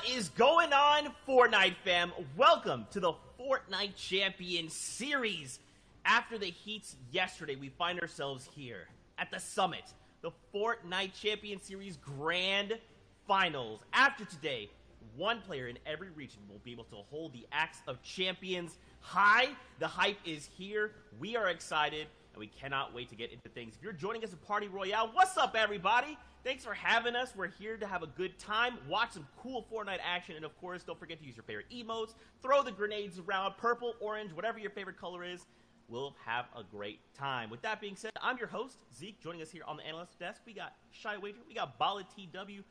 What is going on, Fortnite fam? Welcome to the Fortnite Champion Series. After the heats yesterday, we find ourselves here at the summit, the Fortnite Champion Series Grand Finals. After today, one player in every region will be able to hold the Axe of Champions high. The hype is here. We are excited, and we cannot wait to get into things. If you're joining us at Party Royale, what's up, everybody? Thanks for having us. We're here to have a good time, watch some cool Fortnite action, and of course, don't forget to use your favorite emotes, throw the grenades around, purple, orange, whatever your favorite color is. We'll have a great time. With that being said, I'm your host, Zeke. Joining us here on the analyst desk, we got Shy Wager, we got Bala TW.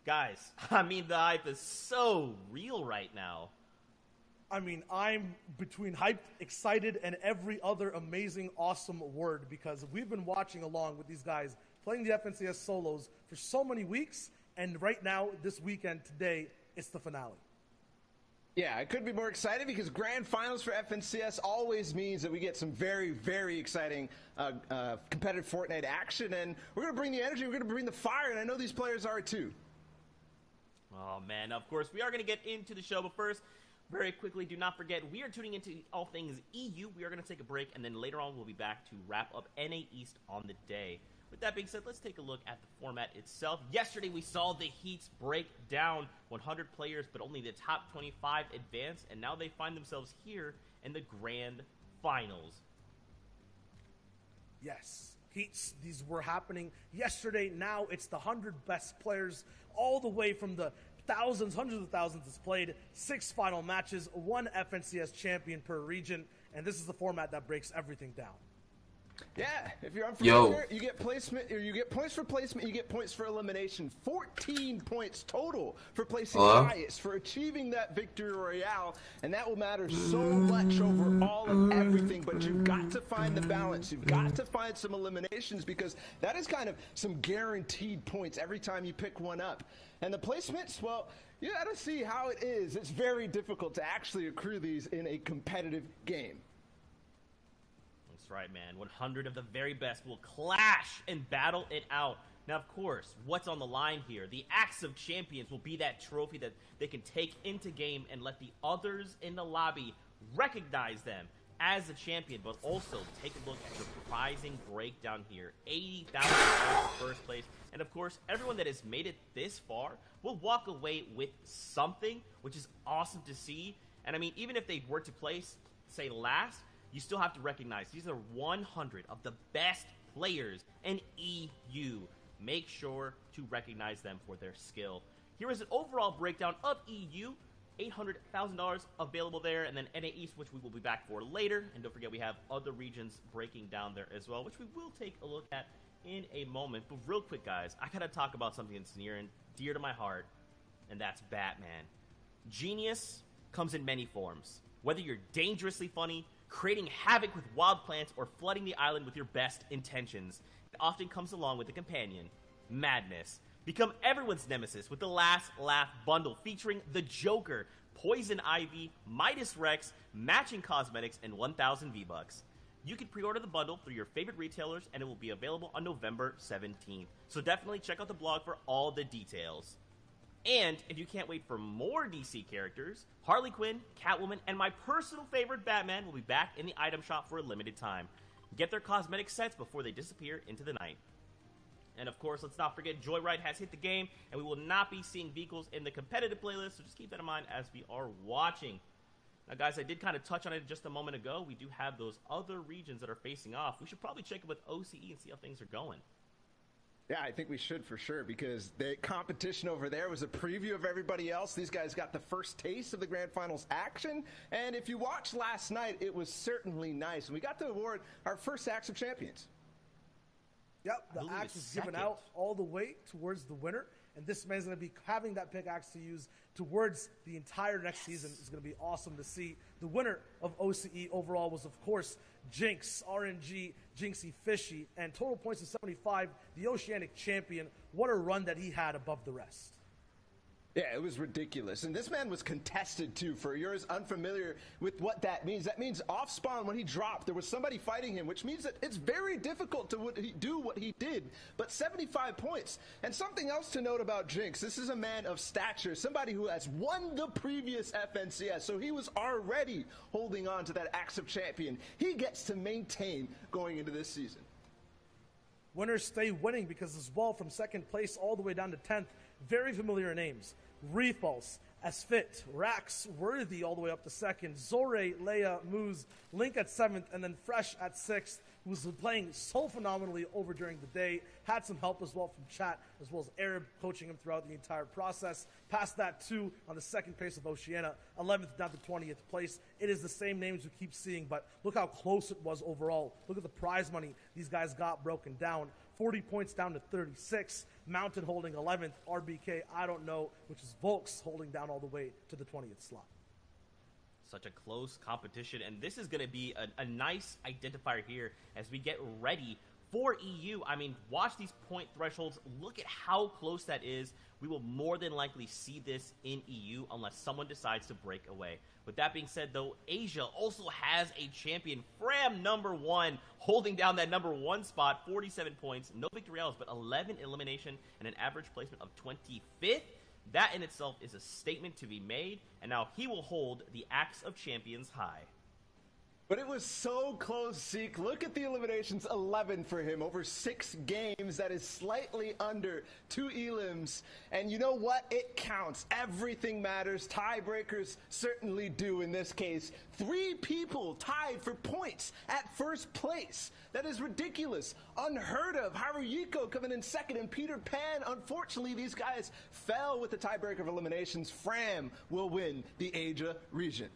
Guys, I mean, the hype is so real right now. I mean, I'm between hyped, excited, and every other amazing, awesome word because we've been watching along with these guys playing the FNCS solos for so many weeks, and right now, this weekend, today, it's the finale. Yeah, I couldn't be more excited because Grand Finals for FNCS always means that we get some very, very exciting competitive Fortnite action, and we're going to bring the energy, we're going to bring the fire, and I know these players are too. Oh, man, of course, we are going to get into the show, but first, very quickly, do not forget, we are tuning into all things EU. We are going to take a break, and then later on, we'll be back to wrap up NA East on the day. With that being said, let's take a look at the format itself. Yesterday, we saw the heats break down 100 players, but only the top 25 advance, and now they find themselves here in the Grand Finals. Yes, heats, these were happening yesterday. Now it's the 100 best players all the way from the thousands, hundreds of thousands that's played, 6 final matches, 1 FNCS champion per region, and this is the format that breaks everything down. Yeah, if you're unfamiliar, you get placement, or you get points for placement, you get points for elimination. 14 points total for placing highest, for achieving that victory royale, and that will matter so much over all of everything, but you've got to find the balance. You've got to find some eliminations because that is kind of some guaranteed points every time you pick one up. And the placements, well, you got to see how it is. It's very difficult to actually accrue these in a competitive game. That's right, man. 100 of the very best will clash and battle it out. Now, of course, what's on the line here? The Axe of Champions will be that trophy that they can take into game and let the others in the lobby recognize them as a champion, but also take a look at the surprising breakdown here. 80,000 for first place. And of course, everyone that has made it this far will walk away with something, which is awesome to see. And I mean, even if they were to place, say, last, you still have to recognize these are 100 of the best players in EU. Make sure to recognize them for their skill. Here is an overall breakdown of EU. $800,000 available there, and then NA East, which we will be back for later. And don't forget, we have other regions breaking down there as well, which we will take a look at in a moment. But real quick, guys, I gotta talk about something that's near and dear to my heart, and that's Batman. Genius comes in many forms. Whether you're dangerously funny, creating havoc with wild plants, or flooding the island with your best intentions, it often comes along with a companion, madness. Become everyone's nemesis with the Last Laugh bundle featuring the Joker, Poison Ivy, Midas Rex, matching cosmetics, and 1,000 V-Bucks. You can pre-order the bundle through your favorite retailers, and it will be available on November 17th. So definitely check out the blog for all the details. And if you can't wait for more DC characters, Harley Quinn, Catwoman, and my personal favorite Batman will be back in the item shop for a limited time. Get their cosmetic sets before they disappear into the night. And of course, let's not forget Joyride has hit the game, and we will not be seeing vehicles in the competitive playlist, so just keep that in mind as we are watching. Now guys, I did kind of touch on it just a moment ago. We do have those other regions that are facing off. We should probably check it with OCE and see how things are going. Yeah, I think we should for sure because the competition over there was a preview of everybody else. These guys got the first taste of the Grand Finals action, and if you watched last night, it was certainly nice. And we got to award our first Axe of Champions. Yep, the axe is given out all the way towards the winner, and this man's going to be having that pickaxe to use towards the entire next season. It's going to be awesome to see. The winner of OCE overall was, of course, Jinx, RNG, Jinxie Fishy, and total points of 75, the Oceanic champion. What a run that he had above the rest. Yeah, it was ridiculous. And this man was contested, too. For yours unfamiliar with what that means off spawn, when he dropped, there was somebody fighting him, which means that it's very difficult to do what he did. But 75 points. And something else to note about Jinx, this is a man of stature, somebody who has won the previous FNCS, so he was already holding on to that Axe of Champion. He gets to maintain going into this season. Winners stay winning because as well, from second place all the way down to 10th, very familiar names. Refalse, Asfit, Rax, Worthy all the way up to second, Zore, Leia, Moose, Link at 7th, and then Fresh at 6th, who was playing so phenomenally over during the day. Had some help as well from chat, as well as Arab coaching him throughout the entire process. Past that, too, on the second place of Oceania, 11th down to 20th place. It is the same names we keep seeing, but look how close it was overall. Look at the prize money these guys got broken down. 40 points down to 36. Mountain holding 11th. RBK, I don't know, which is Volks holding down all the way to the 20th slot. Such a close competition, and this is going to be a nice identifier here as we get ready for EU. I mean, watch these point thresholds. Look at how close that is. We will more than likely see this in EU unless someone decides to break away. With that being said, though, Asia also has a champion. Fram #1 holding down that #1 spot, 47 points, no victorials, but 11 elimination and an average placement of 25th. That in itself is a statement to be made, and now he will hold the Axe of Champions high. But it was so close, Zeke. Look at the eliminations, 11 for him over 6 games. That is slightly under 2 elims. And you know what? It counts. Everything matters. Tiebreakers certainly do in this case. 3 people tied for points at first place. That is ridiculous. Unheard of. Haruhiko coming in second, and Peter Pan. Unfortunately, these guys fell with the tiebreaker of eliminations. Fram will win the Asia region.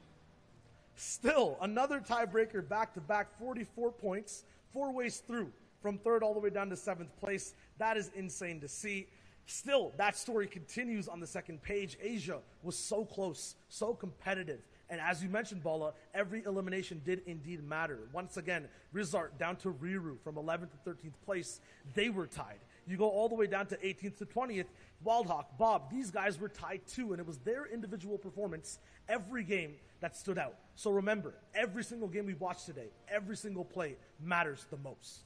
Still, another tiebreaker back-to-back, 44 points, 4 ways through, from 3rd all the way down to 7th place. That is insane to see. Still, that story continues on the second page. Asia was so close, so competitive. And as you mentioned, Bala, every elimination did indeed matter. Once again, Rizart down to Riru from 11th to 13th place. They were tied. You go all the way down to 18th to 20th. Wildhawk, Bob, these guys were tied too, and it was their individual performance every game that stood out. So remember, every single game we watched today, every single play matters the most.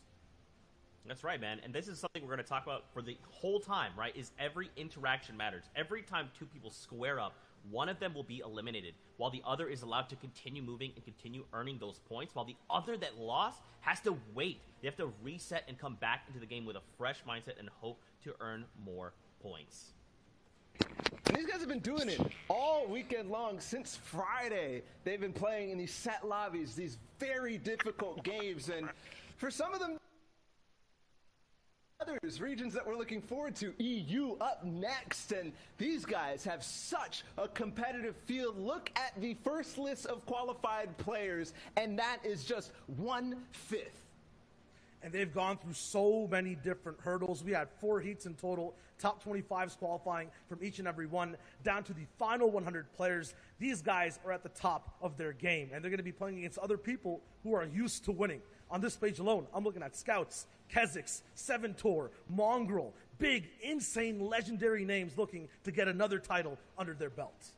That's right, man. And this is something we're going to talk about for the whole time, right? Is every interaction matters. Every time 2 people square up, one of them will be eliminated, while the other is allowed to continue moving and continue earning those points, while the other that lost has to wait. They have to reset and come back into the game with a fresh mindset and hope to earn more points. And these guys have been doing it all weekend long since Friday. They've been playing in these set lobbies, these very difficult games, and for some of them, others, regions that we're looking forward to, EU up next, and these guys have such a competitive field. Look at the first list of qualified players, and that is just 1/5. And they've gone through so many different hurdles. We had 4 heats in total, top 25s qualifying from each and every one, down to the final 100 players. These guys are at the top of their game, and they're going to be playing against other people who are used to winning. On this page alone, I'm looking at Scouts, Kezix, Seventor, Mongrel, big, insane, legendary names looking to get another title under their belt.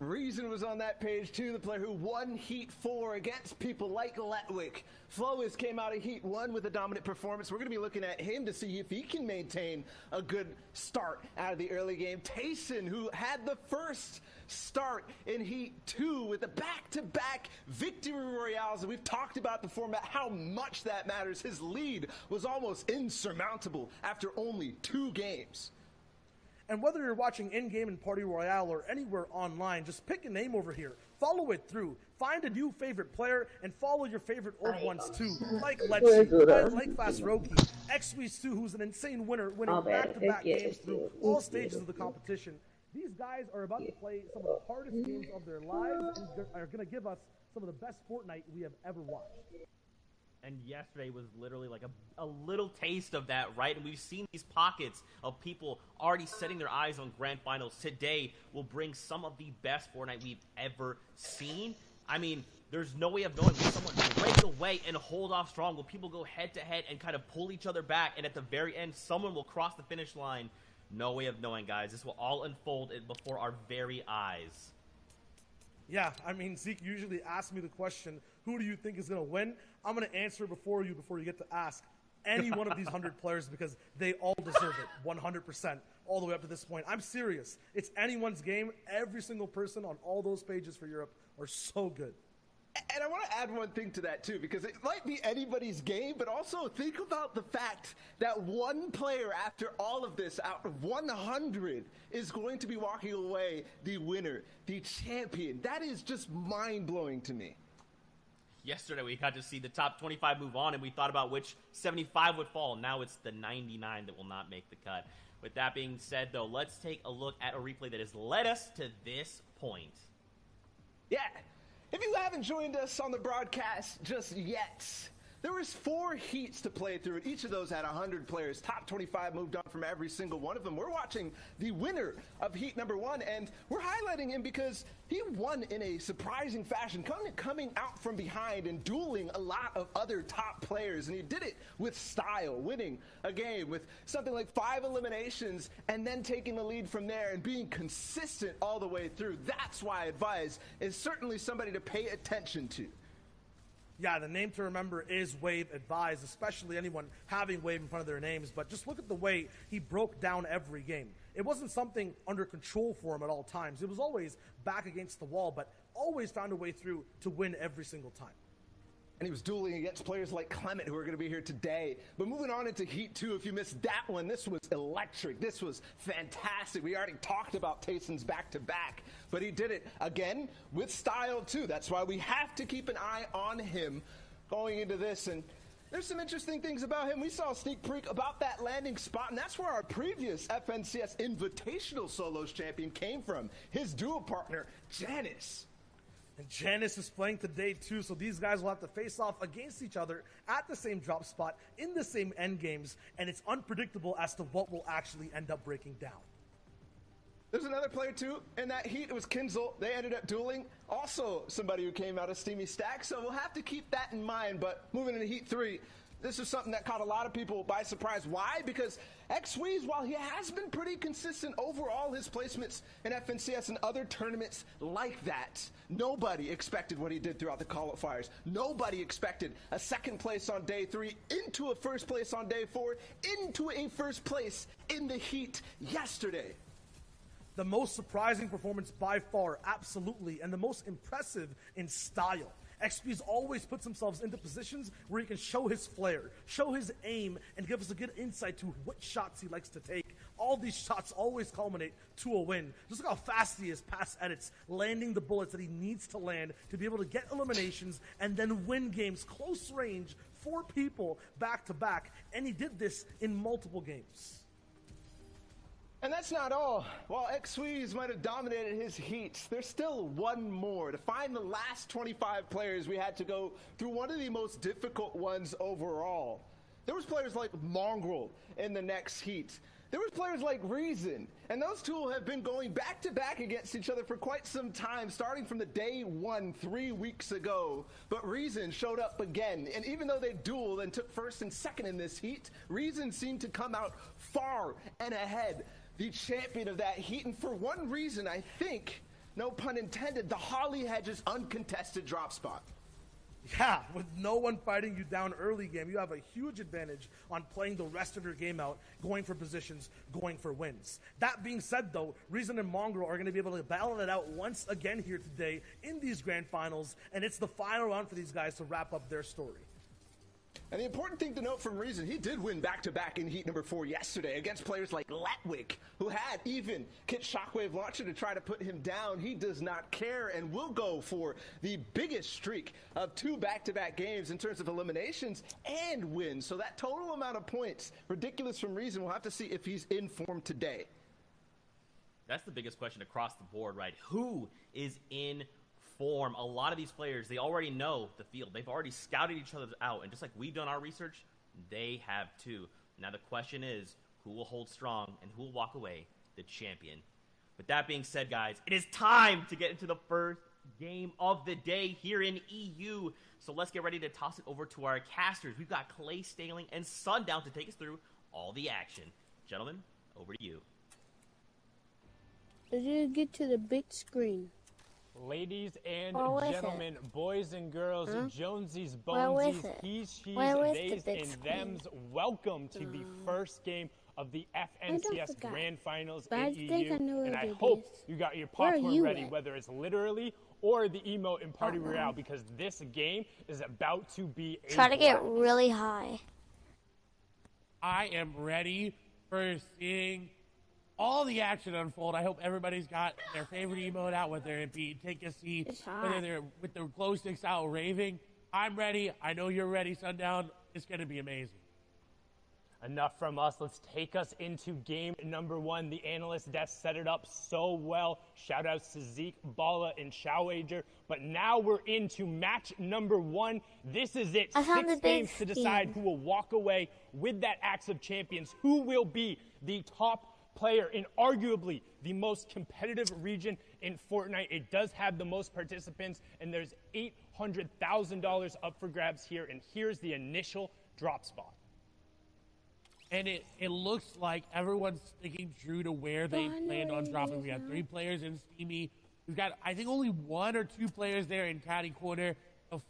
Reason was on that page too, the player who won Heat 4 against people like Letwick. Flois came out of Heat 1 with a dominant performance. We're going to be looking at him to see if he can maintain a good start out of the early game. Tayson, who had the first start in Heat 2 with the back-to-back victory royales, and we've talked about the format, how much that matters. His lead was almost insurmountable after only 2 games. And whether you're watching in-game in Party Royale or anywhere online, just pick a name over here, follow it through, find a new favorite player, and follow your favorite old ones too, like Lexi, like Fast Roki, Xweez too, who's an insane winner, winning back-to-back games through all stages of the competition. These guys are about to play some of the hardest games of their lives and are going to give us some of the best Fortnite we have ever watched. And yesterday was literally like a little taste of that, right? And we've seen these pockets of people already setting their eyes on grand finals. Today will bring some of the best Fortnite we've ever seen. I mean, there's no way of knowing. Will someone break away and hold off strong? Will people go head-to-head and kind of pull each other back? And at the very end, someone will cross the finish line. no way of knowing, guys. This will all unfold before our very eyes. Yeah, I mean, Zeke usually asks me the question, who do you think is going to win? I'm going to answer before you get to ask any one of these 100 players because they all deserve it 100% all the way up to this point. I'm serious. It's anyone's game. Every single person on all those pages for Europe are so good. And I want to add one thing to that, too, because it might be anybody's game, but also think about the fact that one player after all of this, out of 100, is going to be walking away the winner, the champion. That is just mind-blowing to me. Yesterday, we got to see the top 25 move on, and we thought about which 75 would fall. Now it's the 99 that will not make the cut. With that being said, though, let's take a look at a replay that has led us to this point. Yeah. If you haven't joined us on the broadcast just yet, there was 4 heats to play through, and each of those had 100 players. Top 25 moved on from every single one of them. We're watching the winner of heat number 1, and we're highlighting him because he won in a surprising fashion, coming out from behind and dueling a lot of other top players, and he did it with style, winning a game with something like 5 eliminations and then taking the lead from there and being consistent all the way through. That's why Advise is certainly somebody to pay attention to. Yeah, the name to remember is Wave Advise, especially anyone having Wave in front of their names. But just look at the way he broke down every game. It wasn't something under control for him at all times. It was always back against the wall, but always found a way through to win every single time. And he was dueling against players like Clement, who are going to be here today. But moving on into Heat 2, if you missed that one, this was electric. This was fantastic. We already talked about Tayson's back-to-back, but he did it again with style, too. That's why we have to keep an eye on him going into this. And there's some interesting things about him. We saw a sneak peek about that landing spot, and that's where our previous FNCS Invitational Solos champion came from, his duo partner, Janice. And Janice is playing today, too, so these guys will have to face off against each other at the same drop spot in the same end games, and it's unpredictable as to what will actually end up breaking down. There's another player, too, in that heat. It was Kinzel. They ended up dueling. Also somebody who came out of Steamy Stack, so we'll have to keep that in mind. But moving into Heat 3, this is something that caught a lot of people by surprise. Why? Because Xweez, while he has been pretty consistent overall, his placements in FNCS and other tournaments like that, nobody expected what he did throughout the qualifiers. Nobody expected a second place on day 3, into a first place on day 4, into a first place in the heat yesterday. The most surprising performance by far, absolutely, and the most impressive in style. XP's always puts himself into positions where he can show his flair, show his aim, and give us a good insight to what shots he likes to take. All these shots always culminate to a win. Just look how fast he is past edits, landing the bullets that he needs to land to be able to get eliminations and then win games close range, 4 people back to back, and he did this in multiple games. And that's not all. While Xweez might have dominated his heats, there's still one more. To find the last 25 players, we had to go through one of the most difficult ones overall. There was players like Mongrel in the next heat. There was players like Reason, and those two have been going back-to-back against each other for quite some time, starting from the day 1 3 weeks ago. But Reason showed up again, and even though they dueled and took first and second in this heat, Reason seemed to come out far and ahead, the champion of that heat. And for one reason, I think, no pun intended, the Holly Hedges uncontested drop spot. Yeah, with no one fighting you down early game, you have a huge advantage on playing the rest of your game out, going for positions, going for wins. That being said, though, Reason and Mongrel are going to be able to battle it out once again here today in these grand finals, and it's the final round for these guys to wrap up their story. And the important thing to note from Reason, he did win back-to-back in heat number 4 yesterday against players like Letwick, who had even Kit Shockwave Launcher to try to put him down. He does not care and will go for the biggest streak of 2 back-to-back games in terms of eliminations and wins. So that total amount of points, ridiculous from Reason. We'll have to see if he's in form today. That's the biggest question across the board, right? Who is in form? A lot of these players, they already know the field. They've already scouted each other out, and just like we've done our research, they have too. Now the question is, who will hold strong and who will walk away the champion? With that being said, guys, it is time to get into the first game of the day here in EU. So let's get ready to toss it over to our casters. We've got Clay Staling and Sundown to take us through all the action. Gentlemen, over to you. Did you get to the big screen? Ladies and gentlemen, boys and girls, Jonesies, Bonesies, he's, she's, theys, and thems, welcome to the first game of the FNCS Grand Finals in EU. And I hope you got your popcorn ready, whether it's literally or the emote in Party Royale, because this game is about to be a Try to get really high. I am ready for seeing all the action unfold. I hope everybody's got their favorite emote out, whether it be take a seat, whether they're with the glow sticks out raving. I'm ready. I know you're ready, Sundown. It's going to be amazing. Enough from us. Let's take us into game number 1. The analyst desk set it up so well. Shout outs to Zeke, Bala, and Showager. But now we're into match number 1. This is it. 6 games to decide who will walk away with that Axe of Champions. Who will be the top player in arguably the most competitive region in Fortnite. It does have the most participants, and there's $800,000 up for grabs here. And here's the initial drop spot. And it looks like everyone's sticking true to where they planned on dropping. We got 3 players in Steamy. We've got, I think, only 1 or 2 players there in Caddy Corner.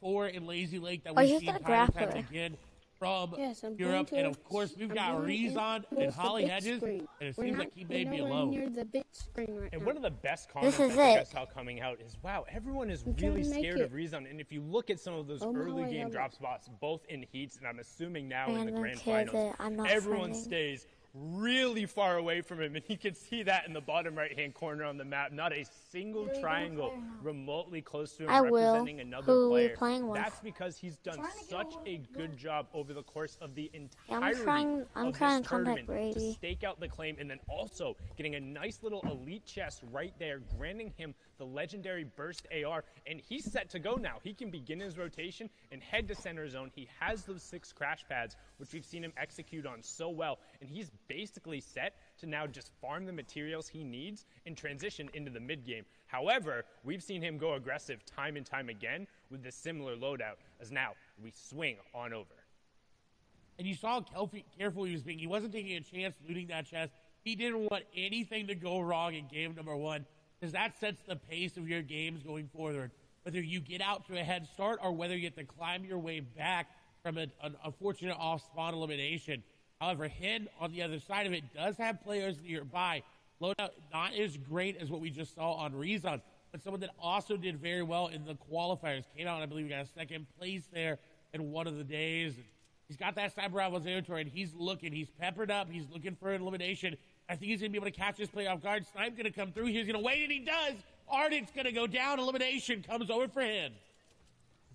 4 in Lazy Lake that we've seen time and time again from Europe. And, of course, we've got Rezon and Holly Hedges. And it seems like he may be alone. And one of the best comments I saw coming out is, wow, everyone is really scared of Rezon. And if you look at some of those early game drop spots, both in heats, and I'm assuming now in the grand finals, everyone stays really far away from him, and you can see that in the bottom right-hand corner on the map. Not a single triangle remotely close to him representing another player. That's because he's done such a good job over the course of the entirety of this tournament to stake out the claim, and then also getting a nice little elite chest right there, granting him the legendary burst AR, and he's set to go now. He can begin his rotation and head to center zone. He has those 6 crash pads, which we've seen him execute on so well, and he's basically set to now just farm the materials he needs and transition into the mid game. However, we've seen him go aggressive time and time again with this similar loadout, as now we swing on over. And you saw how careful he was being. He wasn't taking a chance looting that chest. He didn't want anything to go wrong in game number 1, because that sets the pace of your games going forward. Whether you get out to a head start or whether you have to climb your way back from an unfortunate off-spawn elimination. However, Hen, on the other side of it, does have players nearby. Loadout not as great as what we just saw on Rezon, but someone that also did very well in the qualifiers. Came out, I believe, we got a 2nd place there in one of the days. He's got that Cyber Rivals territory, and he's looking. He's peppered up. He's looking for an elimination. I think he's going to be able to catch this player off guard. Snipe's going to come through. He's going to wait, and he does. Ardent's going to go down. Elimination comes over for him.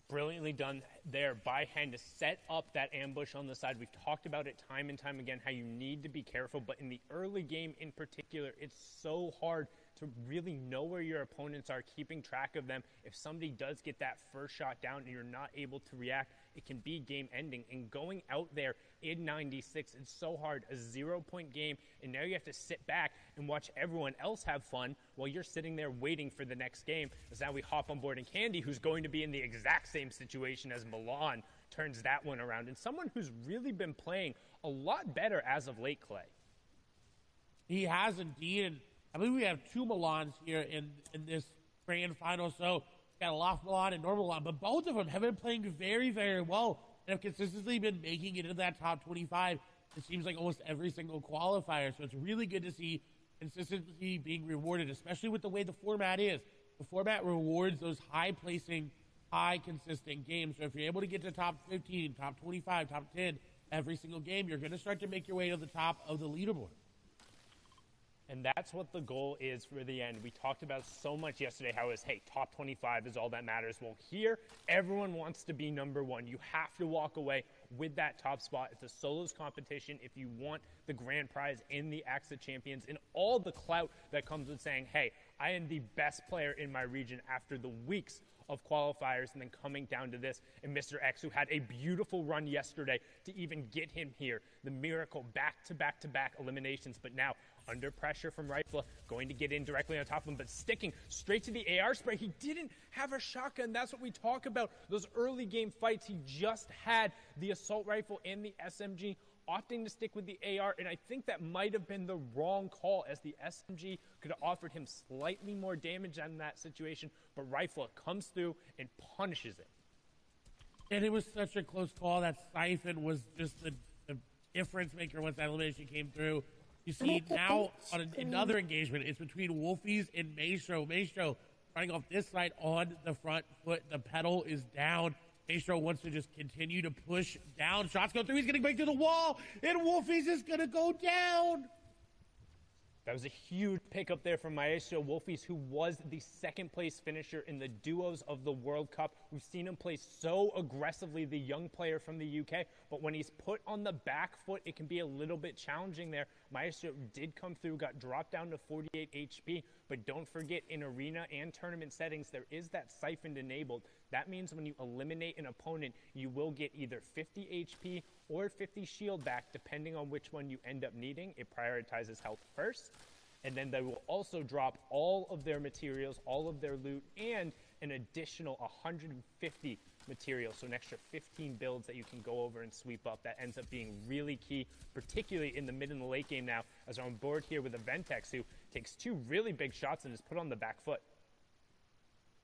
Brilliantly done there by Hen to set up that ambush on the side. We've talked about it time and time again, how you need to be careful, but in the early game in particular, it's so hard to really know where your opponents are, keeping track of them. If somebody does get that first shot down and you're not able to react, it can be game ending. And going out there in 96, it's so hard. A 0-point game, and now you have to sit back and watch everyone else have fun while you're sitting there waiting for the next game. As now we hop on board, and Candy, who's going to be in the exact same situation as Milan, turns that one around. And someone who's really been playing a lot better as of late, Clay. He has indeed, and I believe we have 2 Milans here in this grand final. So got a Loft Milan and Normal Milan, but both of them have been playing very, very well and have consistently been making it into that top 25. It seems like almost every single qualifier. So it's really good to see consistency being rewarded, especially with the way the format is. The format rewards those high-placing, high-consistent games. So if you're able to get to top 15, top 25, top 10 every single game, you're going to start to make your way to the top of the leaderboard. And that's what the goal is for the end. We talked about so much yesterday how it's, hey, top 25 is all that matters. Well, here, everyone wants to be number 1. You have to walk away with that top spot. It's a solos competition if you want the grand prize in the Axe of Champions and all the clout that comes with saying, hey, I am the best player in my region after the weeks of qualifiers and then coming down to this. And Mr. X, who had a beautiful run yesterday to even get him here. The miracle back-to-back-to-back eliminations, but now under pressure from Rifla, going to get in directly on top of him, but sticking straight to the AR spray. He didn't have a shotgun. That's what we talk about. Those early game fights, he just had the assault rifle and the SMG opting to stick with the AR, and I think that might have been the wrong call, as the SMG could have offered him slightly more damage in that situation, but Rifle comes through and punishes it. And it was such a close call. That Siphon was just the difference maker once that elimination came through. You see now on another engagement, it's between Wolfies and Maestro. Maestro running off this side on the front foot. The pedal is down. Maestro wants to just continue to push down. Shots go through. He's going to break through the wall. And Wolfies is going to go down. That was a huge pickup there from Maestro Wolfies, who was the second-place finisher in the duos of the World Cup. We've seen him play so aggressively, the young player from the UK, but when he's put on the back foot, it can be a little bit challenging there. Maestro did come through, got dropped down to 48 HP, but don't forget, in arena and tournament settings, there is that siphon enabled. That means when you eliminate an opponent, you will get either 50 HP or 50 shield back, depending on which one you end up needing. It prioritizes health first, and then they will also drop all of their materials, all of their loot, and an additional 150 materials, so an extra 15 builds that you can go over and sweep up. That ends up being really key, particularly in the mid and the late game now, as I'm on board here with a Ventex who takes 2 really big shots and is put on the back foot.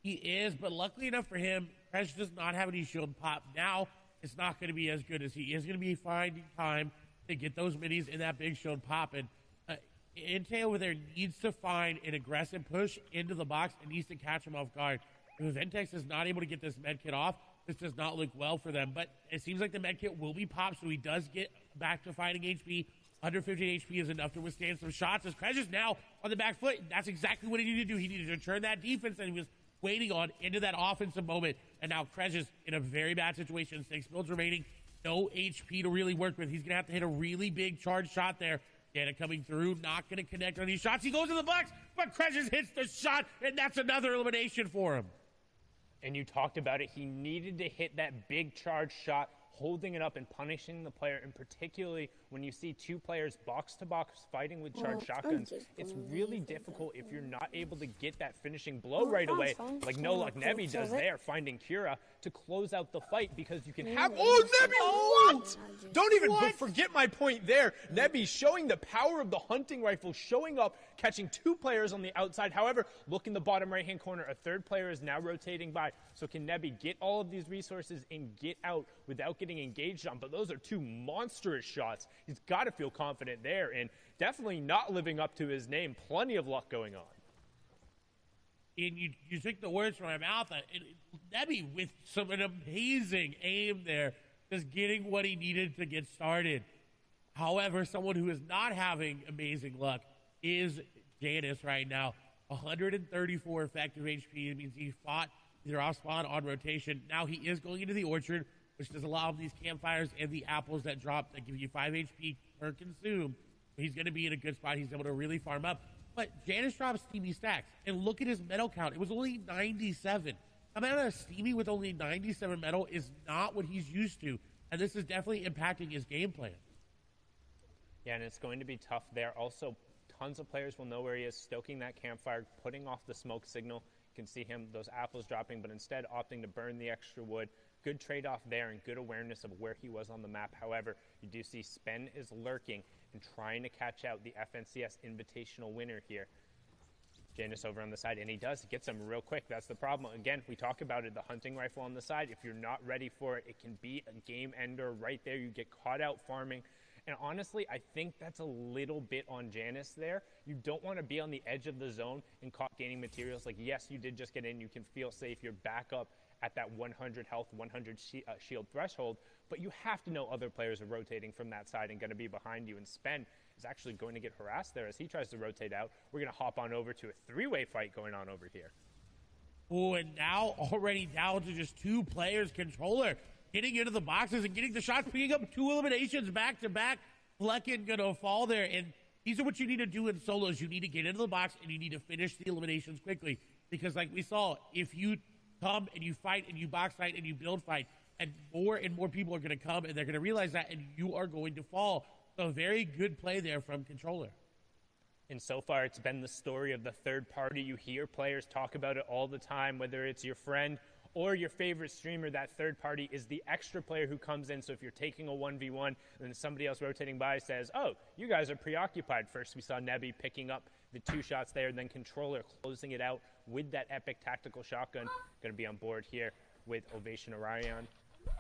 He is, but luckily enough for him, Crash does not have any shield pop. Now, it's not going to be as good as he is going to be finding time to get those minis in that big shield pop. And Intel over there needs to find an aggressive push into the box and needs to catch him off guard. If Ventex is not able to get this medkit off, this does not look well for them. But it seems like the medkit will be popped, so he does get back to fighting HP. Under 50 HP is enough to withstand some shots. As Crash is now on the back foot, that's exactly what he needed to do. He needed to turn that defense that he was waiting on into that offensive moment. And now Crash is in a very bad situation. 6 builds remaining, no HP to really work with. He's going to have to hit a really big charge shot there. Dana coming through, not going to connect on these shots. He goes in the box, but Crash hits the shot, and that's another elimination for him. And you talked about it. He needed to hit that big charge shot, holding it up and punishing the player, and particularly when you see 2 players box-to-box fighting with charged shotguns, it's really difficult if you're not able to get that finishing blow right away, like No Luck Nebby does there, finding Kira to close out the fight, because you can have— Oh, Nebby, what? Don't even forget my point there. Nebby showing the power of the hunting rifle, showing up, catching 2 players on the outside. However, look in the bottom right-hand corner, a 3rd player is now rotating by. So can Nebby get all of these resources and get out without getting engaged on? But those are 2 monstrous shots. He's got to feel confident there, and definitely not living up to his name. Plenty of luck going on. And you took the words from my mouth. Nebby with an amazing aim there, just getting what he needed to get started. However, someone who is not having amazing luck is Janice right now. 134 effective HP. It means he fought either off spawn on rotation. Now he is going into the orchard, which does allow him these campfires and the apples that drop that give you 5 HP per consume. He's going to be in a good spot. He's able to really farm up. But Janice drops Steamy stacks. And look at his metal count. It was only 97. Coming out of Steamy with only 97 metal is not what he's used to. And this is definitely impacting his game plan. Yeah, and it's going to be tough there. Also, tons of players will know where he is, stoking that campfire, putting off the smoke signal. You can see him, those apples dropping, but instead opting to burn the extra wood. Good trade-off there and good awareness of where he was on the map. However, you do see Spen is lurking and trying to catch out the FNCS Invitational winner here. Janus over on the side, and he does. He gets him real quick. That's the problem. Again, we talk about it, the hunting rifle on the side. If you're not ready for it, it can be a game ender right there. You get caught out farming. And honestly, I think that's a little bit on Janice there. You don't want to be on the edge of the zone and caught gaining materials. Like, yes, you did just get in. You can feel safe. You're back up at that 100 health, 100 shield threshold. But you have to know other players are rotating from that side and going to be behind you. And Spen is actually going to get harassed there as he tries to rotate out. We're going to hop on over to a 3-way fight going on over here. Oh, and now already down to just 2 players. Controller getting into the boxes and getting the shots, picking up 2 eliminations back to back. Flecken gonna fall there, and these are what you need to do in solos. You need to get into the box and you need to finish the eliminations quickly, because like we saw, if you come and you fight and you box fight and you build fight, and more people are gonna come and they're gonna realize that, and you are going to fall. So a very good play there from Controller. And so far, it's been the story of the third party. You hear players talk about it all the time, whether it's your friend or your favorite streamer, that third party, is the extra player who comes in. So if you're taking a 1v1 and then somebody else rotating by says, oh, you guys are preoccupied. First we saw Nebby picking up the 2 shots there, then Controller closing it out with that epic tactical shotgun. Going to be on board here with Ovation Orion.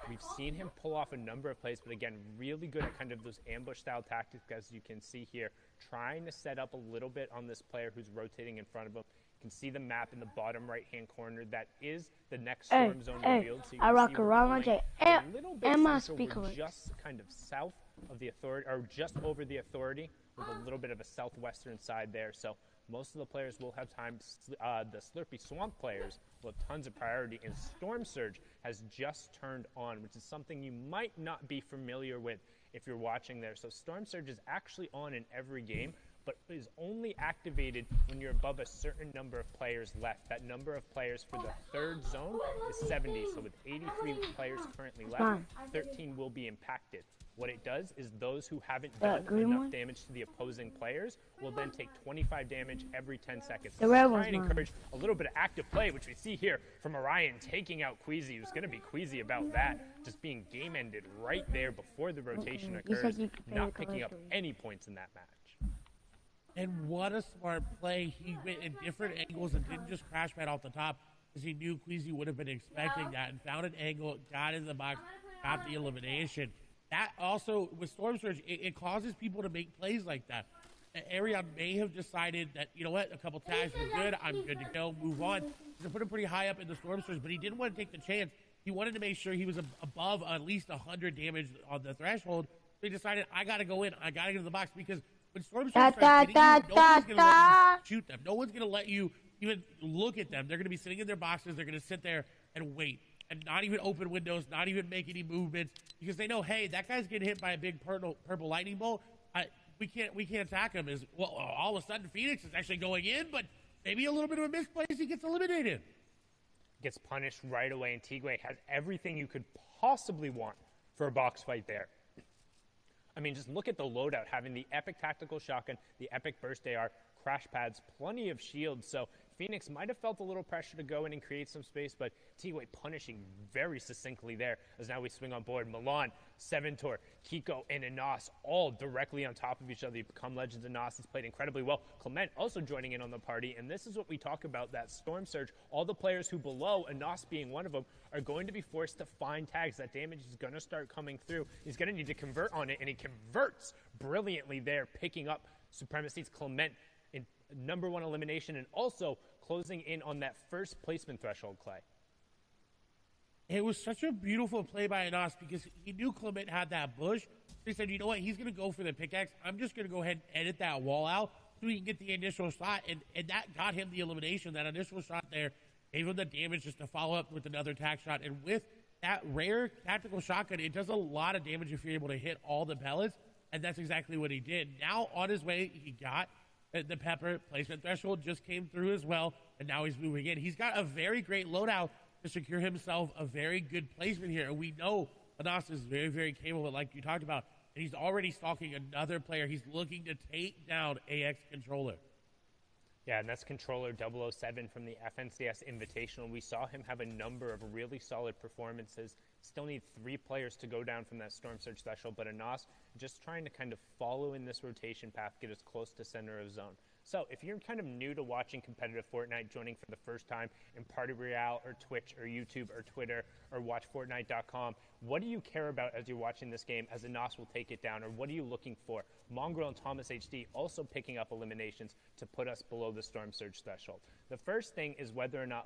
We've seen him pull off a number of plays, but again, really good at kind of those ambush-style tactics, as you can see here, trying to set up a little bit on this player who's rotating in front of him. You can see the map in the bottom right-hand corner. That is the next storm zone revealed. So you can see a little bit just kind of south of the authority, or just over the authority, with a little bit of a southwestern side there. So most of the players will have time. The Slurpy Swamp players will have tons of priority, and Storm Surge has just turned on, which is something you might not be familiar with if you're watching there. So Storm Surge is actually on in every game, but is only activated when you're above a certain number of players left. That number of players for the third zone is 70. So with 83 players currently left, 13 will be impacted. What it does is those who haven't done enough damage to the opposing players will then take 25 damage every 10 seconds. So try and encourage a little bit of active play, which we see here from Orion taking out Queasy, who's going to be queasy about that, just being game ended right there before the rotation occurs, not picking up any points in that match. And what a smart play. He went in different angles and didn't just crash pad off the top, because he knew Queasy would have been expecting that, and found an angle, got in the box, got the elimination. That also, with Storm Surge, it causes people to make plays like that. Arion may have decided that, you know what, a couple tags were good, I'm good to go, move on. He put him pretty high up in the Storm Surge, but he didn't want to take the chance. He wanted to make sure he was above at least 100 damage on the threshold. So he decided, I got to go in, I got to get in the box, because when Storm Surge starts hitting you, no one's going to let you shoot them. No one's going to let you even look at them. They're going to be sitting in their boxes. They're going to sit there and wait. And not even open windows, not even make any movements, because they know, hey, that guy's getting hit by a big purple lightning bolt. We can't attack him. All of a sudden Phoenix is actually going in, but maybe a little bit of a misplace, he gets eliminated. Gets punished right away, and Tigwe has everything you could possibly want for a box fight there. I mean, just look at the loadout, having the epic tactical shotgun, the epic burst AR, crash pads, plenty of shields. So Phoenix might have felt a little pressure to go in and create some space, but T-Way punishing very succinctly there, as now we swing on board. Milan, Seventor, Kiko, and Anas all directly on top of each other. They become legends. Anas has played incredibly well. Clement also joining in on the party, and this is what we talk about, that Storm Surge. All the players who below, Anas being one of them, are going to be forced to find tags. That damage is going to start coming through. He's going to need to convert on it, and he converts brilliantly there, picking up Supremacy's Clement in #1 elimination, and also closing in on that first placement threshold, Clay. It was such a beautiful play by Anas, because he knew Clement had that bush. He said, you know what, he's going to go for the pickaxe. I'm just going to go ahead and edit that wall out so he can get the initial shot, and that got him the elimination. That initial shot there gave him the damage just to follow up with another tack shot. And with that rare tactical shotgun, it does a lot of damage if you're able to hit all the pellets, and that's exactly what he did. Now, on his way, he got the pepper placement threshold, just came through as well, and now he's moving in. He's got a very great loadout to secure himself a very good placement here, and we know Anas is very, very capable, like you talked about, and he's already stalking another player. He's looking to take down AX Controller. Yeah, and that's Controller 007 from the FNCS Invitational. We saw him have a number of really solid performances. Still need 3 players to go down from that Storm Surge threshold, but Anas just trying to kind of follow in this rotation path, get as close to center of zone. So if you're kind of new to watching competitive Fortnite, joining for the first time in Party Royale or Twitch or YouTube or Twitter or WatchFortnite.com, what do you care about as you're watching this game, as Anas will take it down, or what are you looking for? Mongrel and Thomas HD also picking up eliminations to put us below the Storm Surge threshold. The first thing is whether or not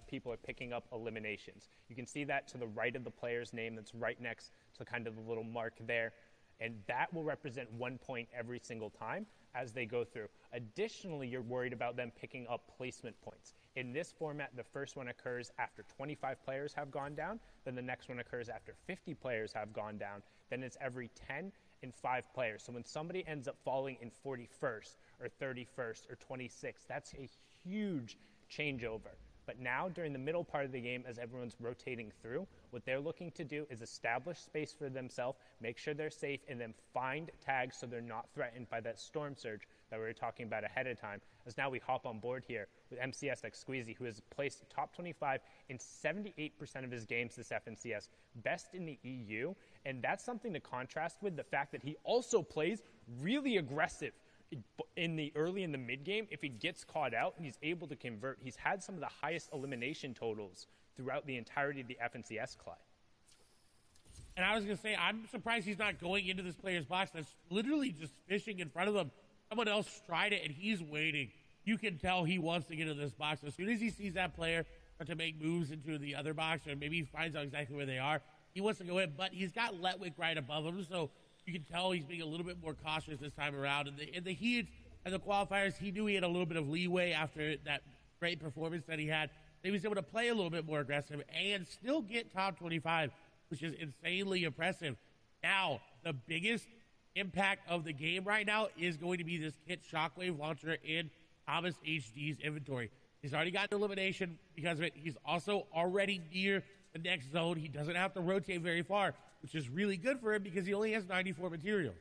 people are picking up eliminations. You can see that to the right of the player's name, that's right next to kind of the little mark there. And that will represent 1 point every single time as they go through. Additionally, you're worried about them picking up placement points. In this format, the first one occurs after 25 players have gone down, then the next one occurs after 50 players have gone down, then it's every 10 and 5 players. So when somebody ends up falling in 41st or 31st or 26th, that's a huge changeover. But now, during the middle part of the game, as everyone's rotating through, what they're looking to do is establish space for themselves, make sure they're safe, and then find tags so they're not threatened by that Storm Surge that we were talking about ahead of time, as now we hop on board here with MCS like Squeezy, who has placed top 25 in 78% of his games this FNCS, best in the EU, and that's something to contrast with the fact that he also plays really aggressive in the early and the mid game. If he gets caught out and he's able to convert, he's had some of the highest elimination totals throughout the entirety of the FNCS, Clay. And I was going to say, I'm surprised he's not going into this player's box that's literally just fishing in front of him. Someone else tried it, and he's waiting. You can tell he wants to get into this box. As soon as he sees that player start to make moves into the other box, or maybe he finds out exactly where they are, he wants to go in. But he's got Letwick right above him, so you can tell he's being a little bit more cautious this time around. In the heats and the qualifiers, he knew he had a little bit of leeway after that great performance that he had. He was able to play a little bit more aggressive and still get top 25, which is insanely impressive. Now, the biggest impact of the game right now is going to be this Kit Shockwave launcher in Thomas HD's inventory. He's already gotten elimination because of it. He's also already near the next zone. He doesn't have to rotate very far, which is really good for him because he only has 94 materials.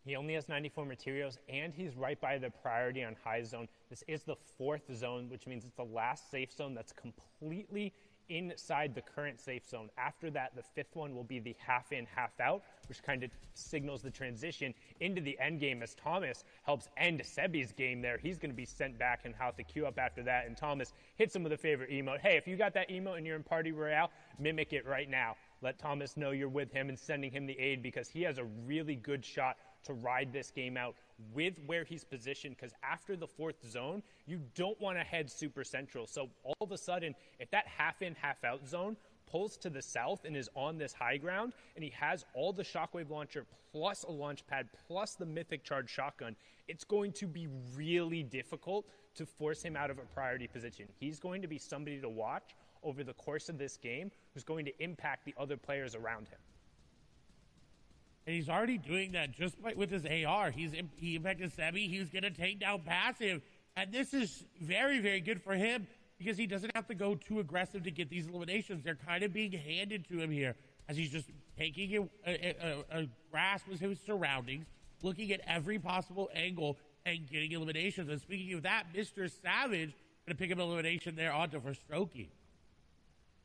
He only has 94 materials, and he's right by the priority on high zone. This is the 4th zone, which means it's the last safe zone that's completely inside the current safe zone. After that, the 5th one will be the half in, half out, which kind of signals the transition into the end game as Thomas helps end Sebi's game there. He's going to be sent back and have to queue up after that, and Thomas hits him with a favorite emote. Hey, if you got that emote and you're in Party Royale, mimic it right now. Let Thomas know you're with him and sending him the aid, because he has a really good shot to ride this game out with where he's positioned, because after the 4th zone, you don't want to head super central. So all of a sudden, if that half in, half out zone pulls to the south and is on this high ground, and he has all the Shockwave launcher plus a launch pad plus the Mythic Charge shotgun, it's going to be really difficult to force him out of a priority position. He's going to be somebody to watch over the course of this game who's going to impact the other players around him. And he's already doing that just with his AR. He impacted Sebi. He was going to take down passive. And this is very, very good for him because he doesn't have to go too aggressive to get these eliminations. They're kind of being handed to him here as he's just taking a grasp of his surroundings, looking at every possible angle and getting eliminations. And speaking of that, Mr. Savage going to pick up an elimination there onto for Strokey.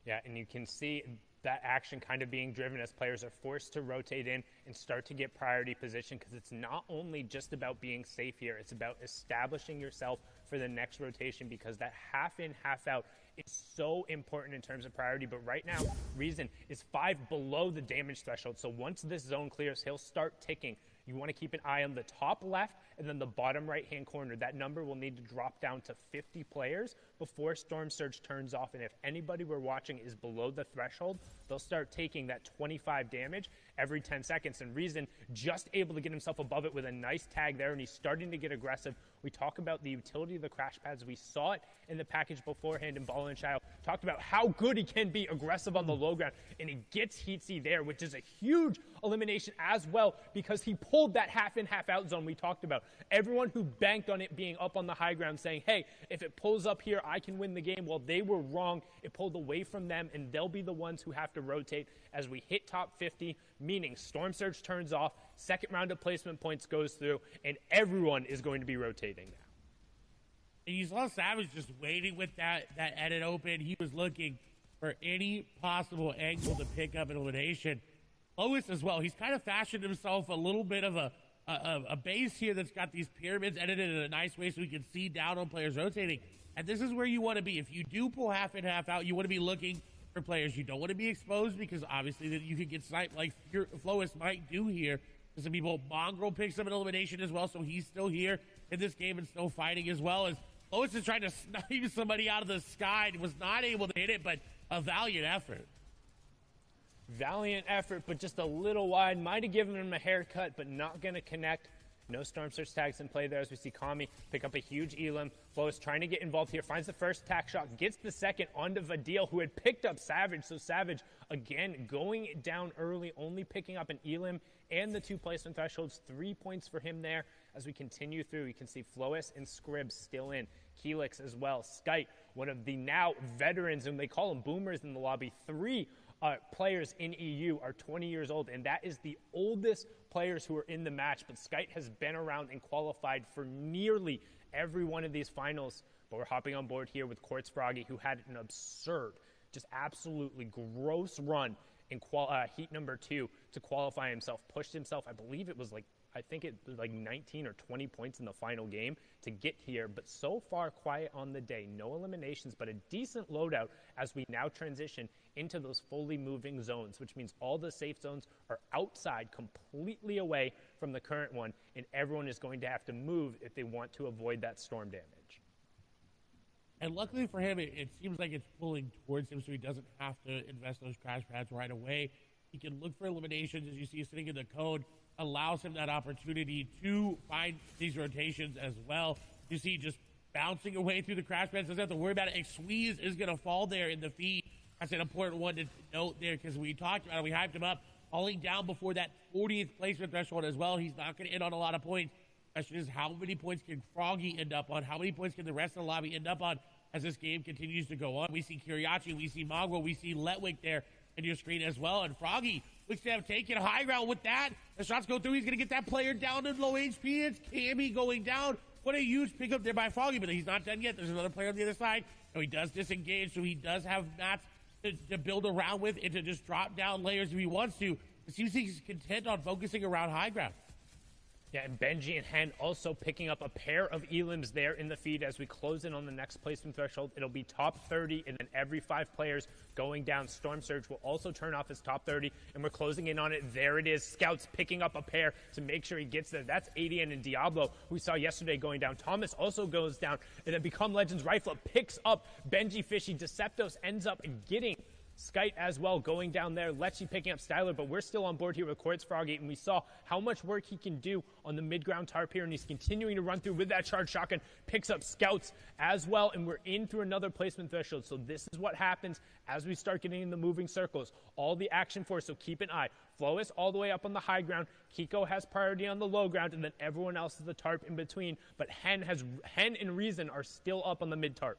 Yeah, and you can see that action kind of being driven as players are forced to rotate in and start to get priority position, because it's not only just about being safe here, it's about establishing yourself for the next rotation, because that half in, half out is so important in terms of priority. But right now, Reason is 5 below the damage threshold. So once this zone clears, he'll start ticking. You want to keep an eye on the top left and then the bottom right-hand corner. That number will need to drop down to 50 players before Storm Surge turns off. And if anybody we're watching is below the threshold, they'll start taking that 25 damage every 10 seconds. And Reason just able to get himself above it with a nice tag there, and he's starting to get aggressive. We talk about the utility of the crash pads. We saw it in the package beforehand, and Ball and Child talked about how good he can be aggressive on the low ground, and he gets Heatsy there, which is a huge elimination as well, because he pulled that half in, half out zone we talked about. Everyone who banked on it being up on the high ground saying, hey, if it pulls up here, I can win the game. Well, they were wrong. It pulled away from them, and they'll be the ones who have to rotate as we hit top 50, meaning Storm Surge turns off, second round of placement points goes through, and everyone is going to be rotating now. And you saw Savage just waiting with that edit open. He was looking for any possible angle to pick up an elimination. Lois as well. He's kind of fashioned himself a little bit of a base here that's got these pyramids edited in a nice way so we can see down on players rotating. And this is where you want to be. If you do pull half in, half out, you want to be looking for players. You don't want to be exposed, because obviously that you could get sniped like Flois might do here. Some people, Mongrel picks up an elimination as well, so he's still here in this game and still fighting as well. As Flois is trying to snipe somebody out of the sky and was not able to hit it, but a valiant effort. Valiant effort, but just a little wide. Might have given him a haircut, but not going to connect. No Storm Surge tags in play there as we see Kami pick up a huge elim. Flois trying to get involved here, finds the first tack shot, gets the second onto Vadil, who had picked up Savage. So Savage, again, going down early, only picking up an elim and the 2 placement thresholds. 3 points for him there. As we continue through, you can see Flois and Scribs still in. Keelix as well. Skite, one of the now veterans, and they call them boomers in the lobby. 3 players in EU are 20 years old, and that is the oldest player players who are in the match, but Skite has been around and qualified for nearly every one of these finals. But we're hopping on board here with Quartz Froggy, who had an absurd, just absolutely gross run in heat number 2 to qualify himself, pushed himself, I believe it was like 19 or 20 points in the final game to get here, but so far quiet on the day. No eliminations, but a decent loadout as we now transition into those fully moving zones, which means all the safe zones are outside, completely away from the current one, and everyone is going to have to move if they want to avoid that storm damage. And luckily for him, it seems like it's pulling towards him, so he doesn't have to invest those crash pads right away. He can look for eliminations, as you see sitting in the code, allows him that opportunity to find these rotations as well. You see just bouncing away through the crash pads, doesn't have to worry about it. A squeeze is going to fall there in the feed. That's an important one to note there, because we talked about it, we hyped him up, falling down before that 40th placement threshold as well. He's not going to end on a lot of points. The question is, how many points can Froggy end up on? How many points can the rest of the lobby end up on as this game continues to go on? We see Kiriachi, we see Mongrel, we see Letwick there in your screen as well. And Froggy looks to have taken high ground with that. The shots go through. He's going to get that player down to low HP. It's Cammy going down. What a huge pickup there by Froggy, but he's not done yet. There's another player on the other side. So he does disengage, so he does have mats to build around with and to just drop down layers if he wants to. It seems he's content on focusing around high ground. Yeah, and Benji and Hen also picking up a pair of elims there in the feed as we close in on the next placement threshold. It'll be top 30, and then every 5 players going down. Storm Surge will also turn off his top 30, and we're closing in on it. There it is. Scouts picking up a pair to make sure he gets there. That's ADN and Diablo, who we saw yesterday going down. Thomas also goes down, and then Become Legends Rifle picks up Benji Fishy. Deceptos ends up getting Skite as well going down there. Lechy picking up Styler, but we're still on board here with Quartz Froggy, and we saw how much work he can do on the mid-ground tarp here, and he's continuing to run through with that charged shotgun, picks up Scouts as well, and we're in through another placement threshold. So this is what happens as we start getting in the moving circles. All the action for us, so keep an eye. Flois all the way up on the high ground. Kiko has priority on the low ground, and then everyone else is the tarp in between. But Hen and Reason are still up on the mid-tarp.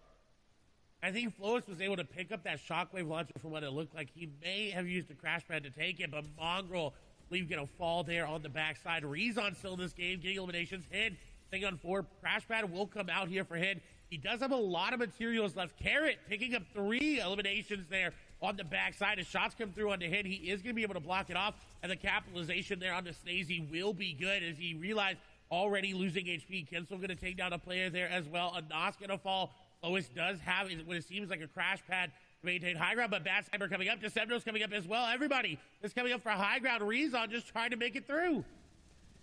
I think Flois was able to pick up that shockwave launcher from what it looked like. He may have used a crash pad to take it, but Mongrel, I believe, going to fall there on the backside. Rezon still in this game, getting eliminations. Hid, thing on 4. Crash pad will come out here for Hid. He does have a lot of materials left. Carrot picking up 3 eliminations there on the backside. As shots come through on the Hid, he is going to be able to block it off, and the capitalization there on the Snazy will be good as he realized already losing HP. Kensel going to take down a player there as well. Anas going to fall. Lois does have what it seems like a crash pad to maintain high ground, but Bad Sniper coming up. Decepto's coming up as well. Everybody is coming up for high ground. Rezon just trying to make it through.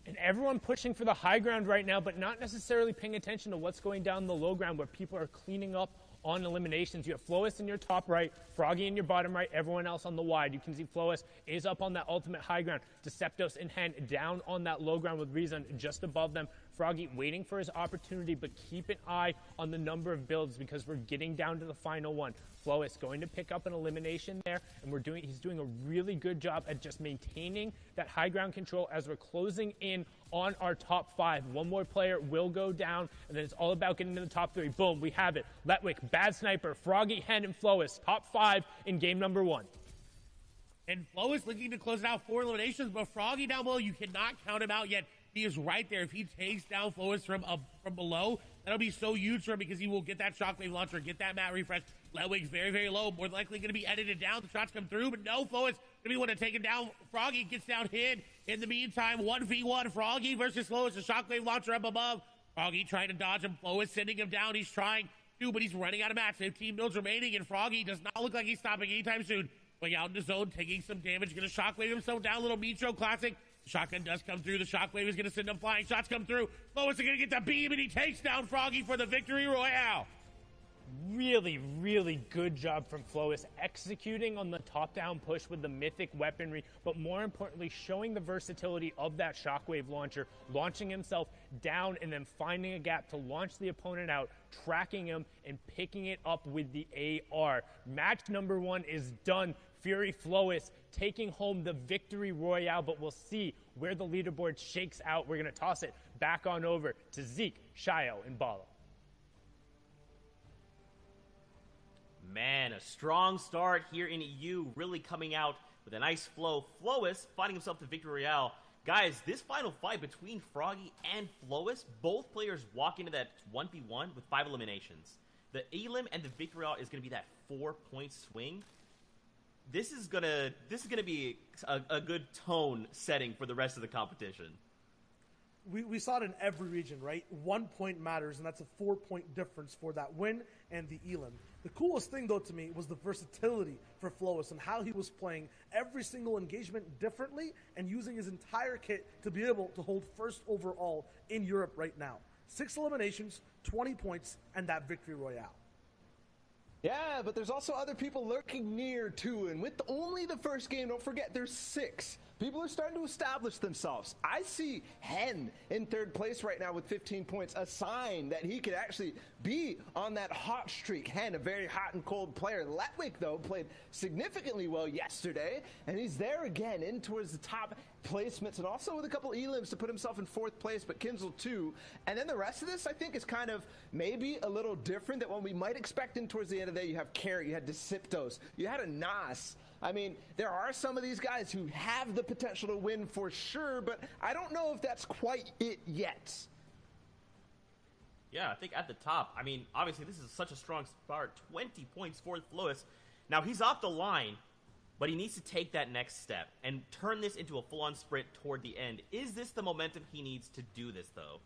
And everyone pushing for the high ground right now, but not necessarily paying attention to what's going down the low ground where people are cleaning up on eliminations. You have Flois in your top right, Froggy in your bottom right, everyone else on the wide. You can see Flois is up on that ultimate high ground. Deceptos in hand down on that low ground with Rezon just above them. Froggy waiting for his opportunity, but keep an eye on the number of builds because we're getting down to the final one. Flois going to pick up an elimination there, and he's doing a really good job at just maintaining that high ground control as we're closing in on our top 5. One more player will go down, and then it's all about getting to the top 3. Boom, we have it. Letwick, Bad Sniper, Froggy, Hen, and Flois, top 5 in game number 1. And Flois looking to close it out 4 eliminations, but Froggy down below, you cannot count him out yet. He is right there. If he takes down Flois from below, that'll be so huge for him because he will get that shockwave launcher, get that mat refresh. Letwick's very, very low. More likely going to be edited down. The shots come through, but no, Flois going to be one to take him down. Froggy gets down Hid. In the meantime, 1v1 Froggy versus Flois. The shockwave launcher up above. Froggy trying to dodge him. Flois sending him down. He's trying to, but he's running out of mats. 15 builds remaining, and Froggy does not look like he's stopping anytime soon. Going out in the zone, taking some damage. Going to shockwave himself down. Little Mitro classic. Shotgun does come through. The shockwave is going to send him flying. Shots come through. Flois is going to get the beam, and he takes down Froggy for the victory royale. Really, really good job from Flois executing on the top-down push with the mythic weaponry, but more importantly, showing the versatility of that shockwave launcher, launching himself down and then finding a gap to launch the opponent out, tracking him, and picking it up with the AR. Match number 1 is done. Fury Flois taking home the victory royale, but we'll see where the leaderboard shakes out. We're going to toss it back on over to Zeke, Shio, and Bala. Man, a strong start here in EU, really coming out with a nice flow. Flois finding himself the victory royale. Guys, this final fight between Froggy and Flois, both players walk into that 1v1 with 5 eliminations. The Elim and the Victory Royale is going to be that 4-point swing. This is gonna be a good tone setting for the rest of the competition. We saw it in every region, right? 1 point matters, and that's a 4-point difference for that win and the Elim. The coolest thing, though, to me was the versatility for Flois and how he was playing every single engagement differently and using his entire kit to be able to hold first overall in Europe right now. 6 eliminations, 20 points, and that Victory Royale. Yeah, but there's also other people lurking near, too. And with only the first game, don't forget, there's 6. People are starting to establish themselves. I see Hen in 3rd place right now with 15 points, a sign that he could actually be on that hot streak. Hen, a very hot and cold player. Letwick, though, played significantly well yesterday, and he's there again in towards the top placements, and also with a couple elims to put himself in 4th place, but Kinzel too. And then the rest of this, I think, is kind of maybe a little different than what we might expect in towards the end of the day. You have Carrot, you had Decyptos, you had a Nas. I mean, there are some of these guys who have the potential to win for sure, but I don't know if that's quite it yet. Yeah, I think at the top, I mean, obviously this is such a strong start. 20 points for Flois. Now, he's off the line, but he needs to take that next step and turn this into a full-on sprint toward the end. Is this the momentum he needs to do this, though?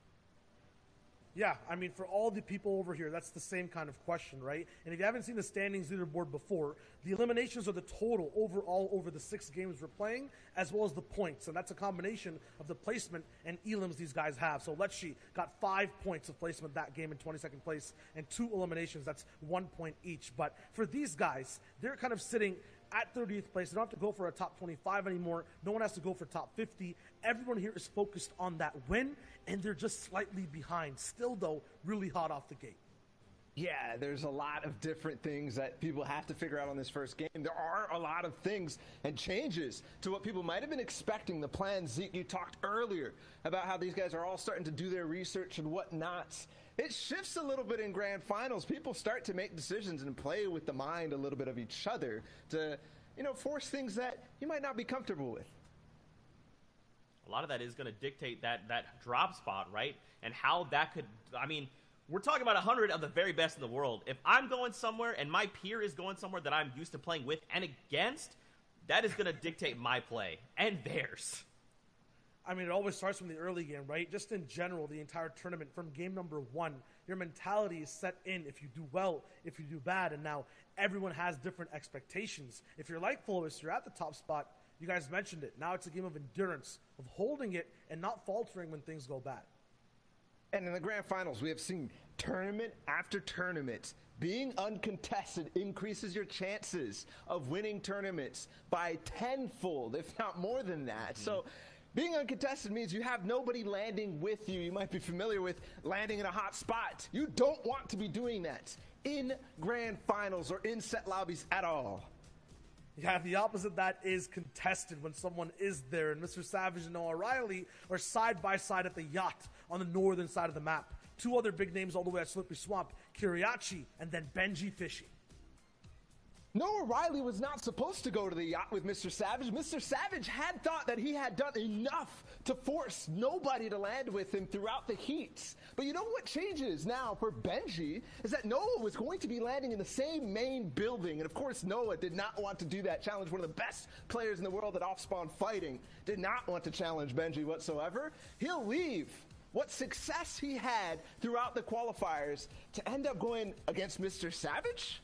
Yeah, I mean, for all the people over here, that's the same kind of question, right? And if you haven't seen the standings leaderboard before, the eliminations are the total overall over the 6 games we're playing, as well as the points. And that's a combination of the placement and elims these guys have. So Lecce got 5 points of placement that game in 22nd place, and 2 eliminations. That's 1 point each. But for these guys, they're kind of sitting at 30th place. They don't have to go for a top 25 anymore. No one has to go for top 50. Everyone here is focused on that win, and they're just slightly behind. Still, though, really hot off the gate. Yeah, there's a lot of different things that people have to figure out on this first game. There are a lot of things and changes to what people might have been expecting. The plan, Zeke, you talked earlier about how these guys are all starting to do their research and whatnot. It shifts a little bit in grand finals. People start to make decisions and play with the mind a little bit of each other to, force things that you might not be comfortable with. A lot of that is going to dictate that drop spot, right? And how that could, I mean, we're talking about 100 of the very best in the world. If I'm going somewhere and my peer is going somewhere that I'm used to playing with and against, that is going to dictate my play and theirs. I mean, it always starts from the early game, right? Just in general, the entire tournament, from game number 1, your mentality is set in if you do well, if you do bad, and now everyone has different expectations. If you're like Flois, you're at the top spot. You guys mentioned it. Now it's a game of endurance, of holding it and not faltering when things go bad. And in the grand finals, we have seen tournament after tournament. Being uncontested increases your chances of winning tournaments by tenfold, if not more than that. So being uncontested means you have nobody landing with you. You might be familiar with landing in a hot spot. You don't want to be doing that in grand finals or in set lobbies at all. Yeah, the opposite of that is contested when someone is there. And Mr. Savage and Noah Riley are side by side at the yacht on the northern side of the map. 2 other big names all the way at Slippery Swamp, Kiriachi and then Benji Fishy. Noah Riley was not supposed to go to the yacht with Mr. Savage. Mr. Savage had thought that he had done enough to force nobody to land with him throughout the heats. But you know what changes now for Benji is that Noah was going to be landing in the same main building. And of course, Noah did not want to do that challenge. One of the best players in the world at off-spawn fighting did not want to challenge Benji whatsoever. He'll leave what success he had throughout the qualifiers to end up going against Mr. Savage?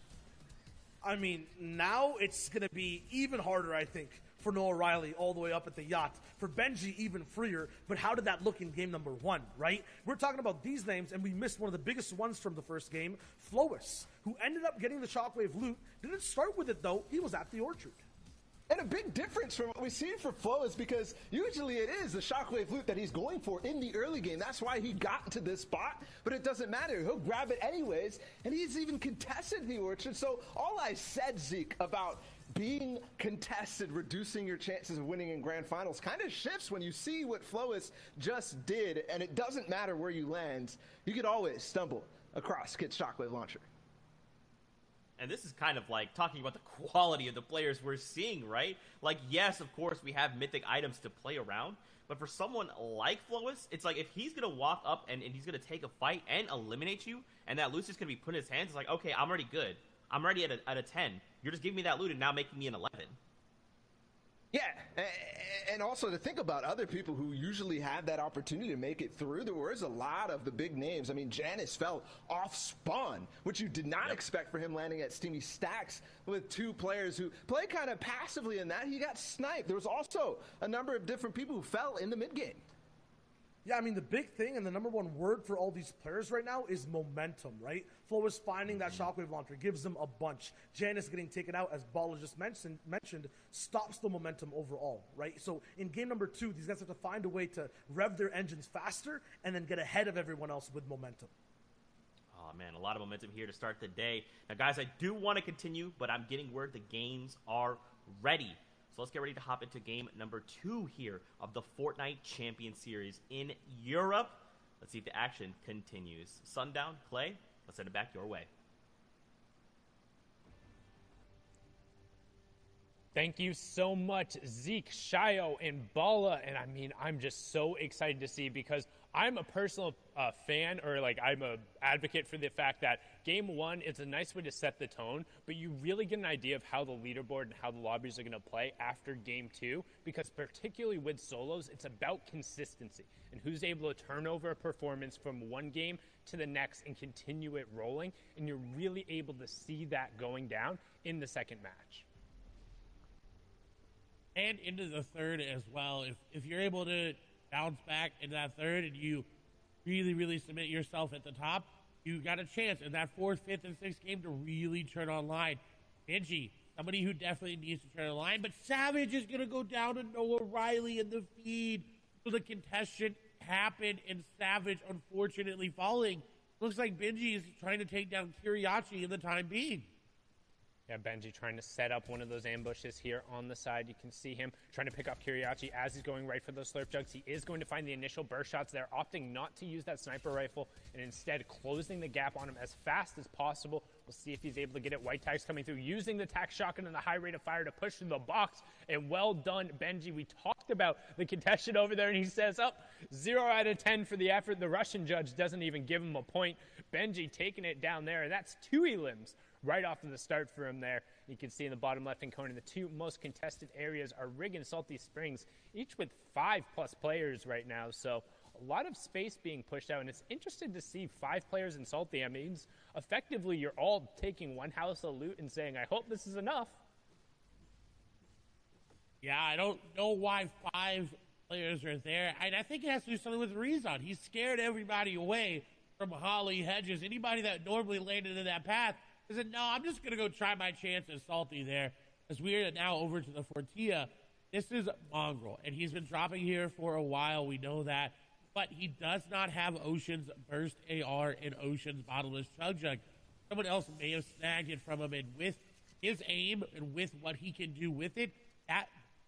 I mean, now it's going to be even harder, I think, for Noah Riley all the way up at the yacht. For Benji, even freer. But how did that look in game number 1, right? We're talking about these names, and we missed one of the biggest ones from the first game, Flois, who ended up getting the Shockwave loot. Didn't start with it, though. He was at the Orchard. And a big difference from what we've seen for Flois, because usually it is the Shockwave loot that he's going for in the early game. That's why he got to this spot, but it doesn't matter. He'll grab it anyways, and he's even contested the Orchard. So all I said, Zeke, about being contested, reducing your chances of winning in grand finals, kind of shifts when you see what Flois just did, and it doesn't matter where you land. You could always stumble across Kit's Shockwave launcher. And this is kind of like talking about the quality of the players we're seeing, right? Like, yes, of course, we have mythic items to play around, but for someone like Flois, it's like if he's going to walk up and he's going to take a fight and eliminate you, and that loot's just going to be put in his hands, it's like, okay, I'm already good. I'm already at a 10. You're just giving me that loot and now making me an 11. Yeah, and also to think about other people who usually have that opportunity to make it through. There was a lot of the big names. I mean, Janus fell off spawn, which you did not expect for him landing at Steamy Stacks with 2 players who play kind of passively in that. He got sniped. There was also a number of different people who fell in the mid game. Yeah, I mean, the big thing and the number one word for all these players right now is momentum, right? Flois finding that shockwave launcher gives them a bunch. Janus getting taken out, as Bala just mentioned, stops the momentum overall, right? So in game number 2, these guys have to find a way to rev their engines faster and then get ahead of everyone else with momentum. Oh, man, a lot of momentum here to start the day. Now, guys, I do want to continue, but I'm getting word the games are ready. So let's get ready to hop into game number 2 here of the Fortnite Champion Series in Europe. Let's see if the action continues. Sundown, Clay, let's send it back your way. Thank you so much, Zeke, Shio, and Bala. And I mean, I'm just so excited to see, because I'm a personal fan, or like I'm a advocate for the fact that game 1 is a nice way to set the tone, but you really get an idea of how the leaderboard and how the lobbies are going to play after game 2, because particularly with solos, it's about consistency and who's able to turn over a performance from one game to the next and continue it rolling, and you're really able to see that going down in the second match. And into the third as well. If you're able to bounce back in that third and you really, really submit yourself at the top, you got a chance in that 4th, 5th, and 6th game to really turn online. Benji, somebody who definitely needs to turn online, but Savage is going to go down to Noah Riley in the feed. So the contestant happened, and Savage unfortunately falling. Looks like Benji is trying to take down Kiriachi in the time being. Yeah, Benji trying to set up one of those ambushes here on the side. You can see him trying to pick up Kiriachi as he's going right for those slurp jugs. He is going to find the initial burst shots there, opting not to use that sniper rifle and instead closing the gap on him as fast as possible. We'll see if he's able to get it. White Tags coming through, using the tac shotgun and the high rate of fire to push through the box. And well done, Benji. We talked about the contestant over there, and he says, 0 out of 10 for the effort. The Russian judge doesn't even give him a point. Benji taking it down there, and that's 2 elims right off of the start for him there. You can see in the bottom left-hand corner, the 2 most contested areas are Rig and Salty Springs, each with 5+ players right now. So a lot of space being pushed out, and it's interesting to see 5 players in Salty. I mean, effectively, you're all taking one house of loot and saying, I hope this is enough. Yeah, I don't know why 5 players are there. I think it has to do something with Rezon. He scared everybody away from Holly, Hedges, anybody that normally landed in that path. I said, no, I'm just going to go try my chance at Salty there, as we are now over to the Fortia. This is Mongrel, and he's been dropping here for a while. We know that. But he does not have Ocean's Burst AR and Ocean's Bottomless Chug Jug. Someone else may have snagged it from him, and with his aim and with what he can do with it, that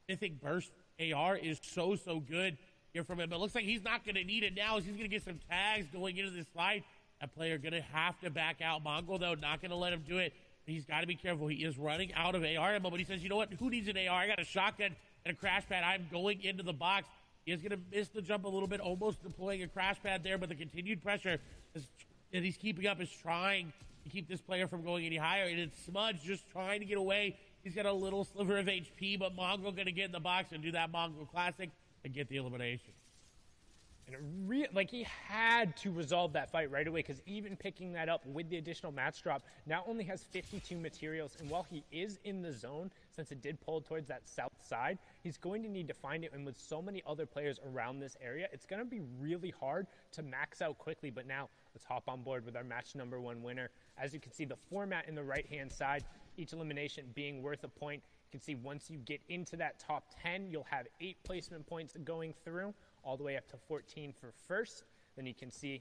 Mythic Burst AR is so good here from him. It looks like he's not going to need it now, as he's going to get some tags going into this slide. That player going to have to back out. Mongo, though, not going to let him do it. He's got to be careful. He is running out of AR ammo, but he says, you know what? Who needs an AR? I got a shotgun and a crash pad. I'm going into the box. He is going to miss the jump a little bit, almost deploying a crash pad there, but the continued pressure that he's keeping up is trying to keep this player from going any higher. And it's Smudge just trying to get away. He's got a little sliver of HP, but Mongo going to get in the box and do that Mongo classic and get the elimination. And he had to resolve that fight right away, because even picking that up with the additional match drop now only has 52 materials. And while he is in the zone, since it did pull towards that south side, he's going to need to find it. And with so many other players around this area, it's going to be really hard to max out quickly. But now let's hop on board with our match number 1 winner. As you can see, the format in the right-hand side, each elimination being worth a point. You can see once you get into that top 10, you'll have 8 placement points going through, all the way up to 14 for first. Then you can see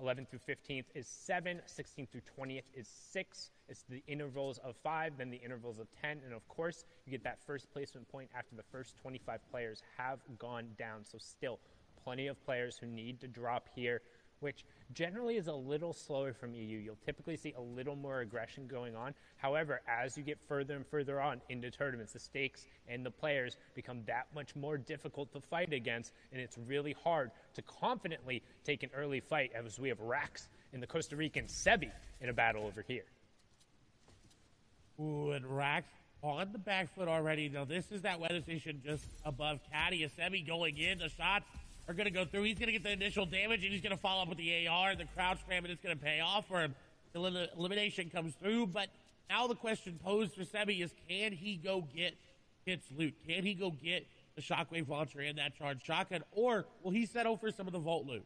11 through 15th is 7, 16 through 20th is 6. It's the intervals of 5, then the intervals of 10, and of course, you get that first placement point after the first 25 players have gone down. So still plenty of players who need to drop here. which generally is a little slower from EU. You'll typically see a little more aggression going on. However, as you get further and further on into tournaments, the stakes and the players become that much more difficult to fight against, and it's really hard to confidently take an early fight, as we have Rax and the Costa Rican Sebi in a battle over here. Ooh, and Rax on the back foot already. Now, this is that weather station just above Caddy. A Sebi going in. The shots are going to go through. He's going to get the initial damage, and he's going to follow up with the AR. The crouch spam, and it's going to pay off for him. The elimination comes through, but now the question posed for Sebi is, can he go get Kit's loot? Can he go get the shockwave launcher and that charged shotgun, or will he settle for some of the vault loot?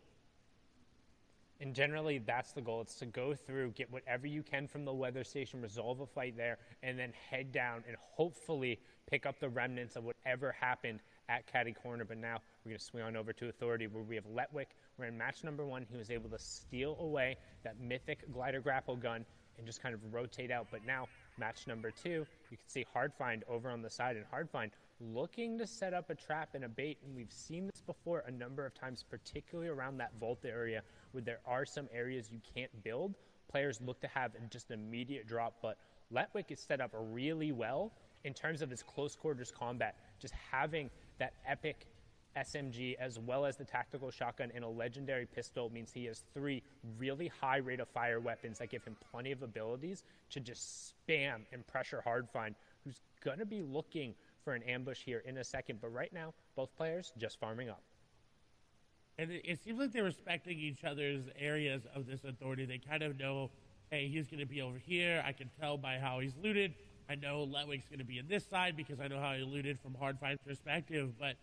And generally, that's the goal. It's to go through, get whatever you can from the weather station, resolve a fight there, and then head down and hopefully pick up the remnants of whatever happened at Caddy Corner. But now we're going to swing on over to Authority, where we have Letwick. We're in match number 1. He was able to steal away that mythic glider grapple gun and just kind of rotate out. But now, match number 2, you can see Hardfind over on the side, and Hardfind looking to set up a trap and a bait. And we've seen this before a number of times, particularly around that vault area, where there are some areas you can't build. Players look to have just an immediate drop, but Letwick is set up really well in terms of his close quarters combat. Just having that epic SMG as well as the tactical shotgun and a legendary pistol means he has 3 really high rate of fire weapons that give him plenty of abilities to just spam and pressure Hardfind, who's going to be looking for an ambush here in a second. But right now, both players just farming up. And it seems like they're respecting each other's areas of this Authority. They kind of know, hey, he's going to be over here. I can tell by how he's looted. I know Letwick's going to be in this side because I know how he looted from Hardfind's perspective. But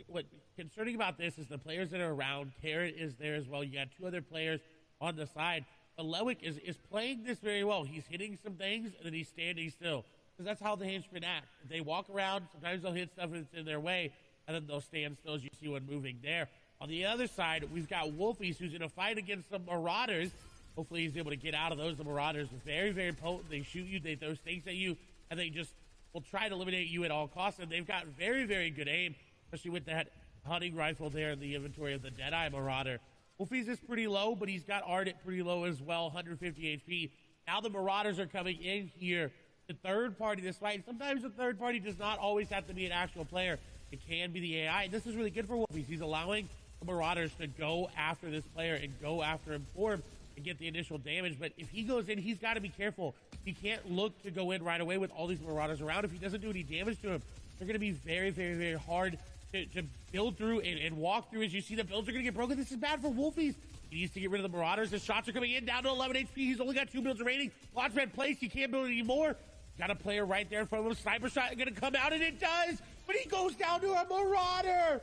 what's concerning about this is the players that are around. Carrot is there as well. You got 2 other players on the side. But Letwick is playing this very well. He's hitting some things, and then he's standing still. Because that's how the henchmen act. If they walk around, sometimes they'll hit stuff that's in their way, and then they'll stand still as you see one moving there. On the other side, we've got Wolfies, who's in a fight against some Marauders. Hopefully he's able to get out of those. The Marauders are very, very potent. They shoot you, they throw stakes at you, and they just will try to eliminate you at all costs. And they've got very, very good aim, especially with that hunting rifle there in the inventory of the Deadeye Marauder. Wolfies is pretty low, but he's got Ardent pretty low as well, 150 HP. Now the Marauders are coming in here. The third party this fight. Sometimes the third party does not always have to be an actual player. It can be the AI. This is really good for Wolfies. He's allowing the Marauders to go after this player and go after him for him and get the initial damage. But if he goes in, he's got to be careful. He can't look to go in right away with all these Marauders around. If he doesn't do any damage to him, they're going to be very, very, very hard to build through and walk through. As you see, the builds are going to get broken. This is bad for Wolfies. He needs to get rid of the Marauders. The shots are coming in, down to 11 HP. He's only got 2 builds remaining. Launchpad placed. He can't build anymore. Got a player right there in front of him. Sniper shot going to come out, and it does. But he goes down to a Marauder.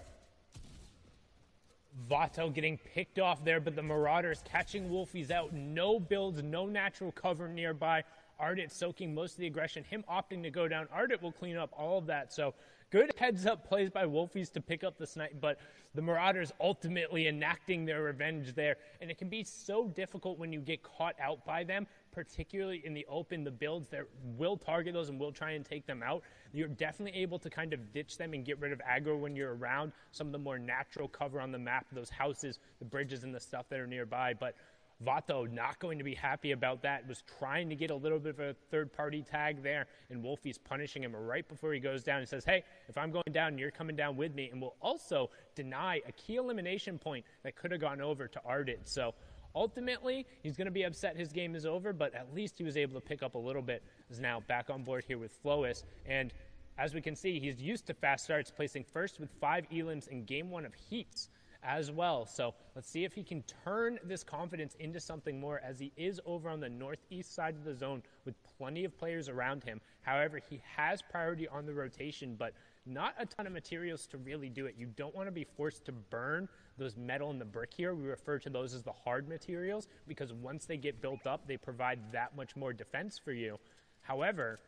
Vato getting picked off there, but the Marauders catching Wolfies out. No builds, no natural cover nearby. Ardent soaking most of the aggression. Him opting to go down. Ardent will clean up all of that. So good heads-up plays by Wolfies to pick up the snipe, but the Marauders ultimately enacting their revenge there. And it can be so difficult when you get caught out by them, particularly in the open. The builds that will target those and will try and take them out. You're definitely able to kind of ditch them and get rid of aggro when you're around some of the more natural cover on the map, those houses, the bridges, and the stuff that are nearby. But Vato not going to be happy about that. Was trying to get a little bit of a third-party tag there, and Wolfie's punishing him right before he goes down. He says, hey, if I'm going down, you're coming down with me, and will also deny a key elimination point that could have gone over to Ardent. So ultimately, he's going to be upset his game is over, but at least he was able to pick up a little bit. Is now back on board here with Flois, and as we can see, he's used to fast starts, placing first with 5 elims in game 1 of Heats as well. So let's see if he can turn this confidence into something more, as he is over on the northeast side of the zone with plenty of players around him. However, he has priority on the rotation, but not a ton of materials to really do it. You don't want to be forced to burn those metal and the brick here. We refer to those as the hard materials, because once they get built up, they provide that much more defense for you. However,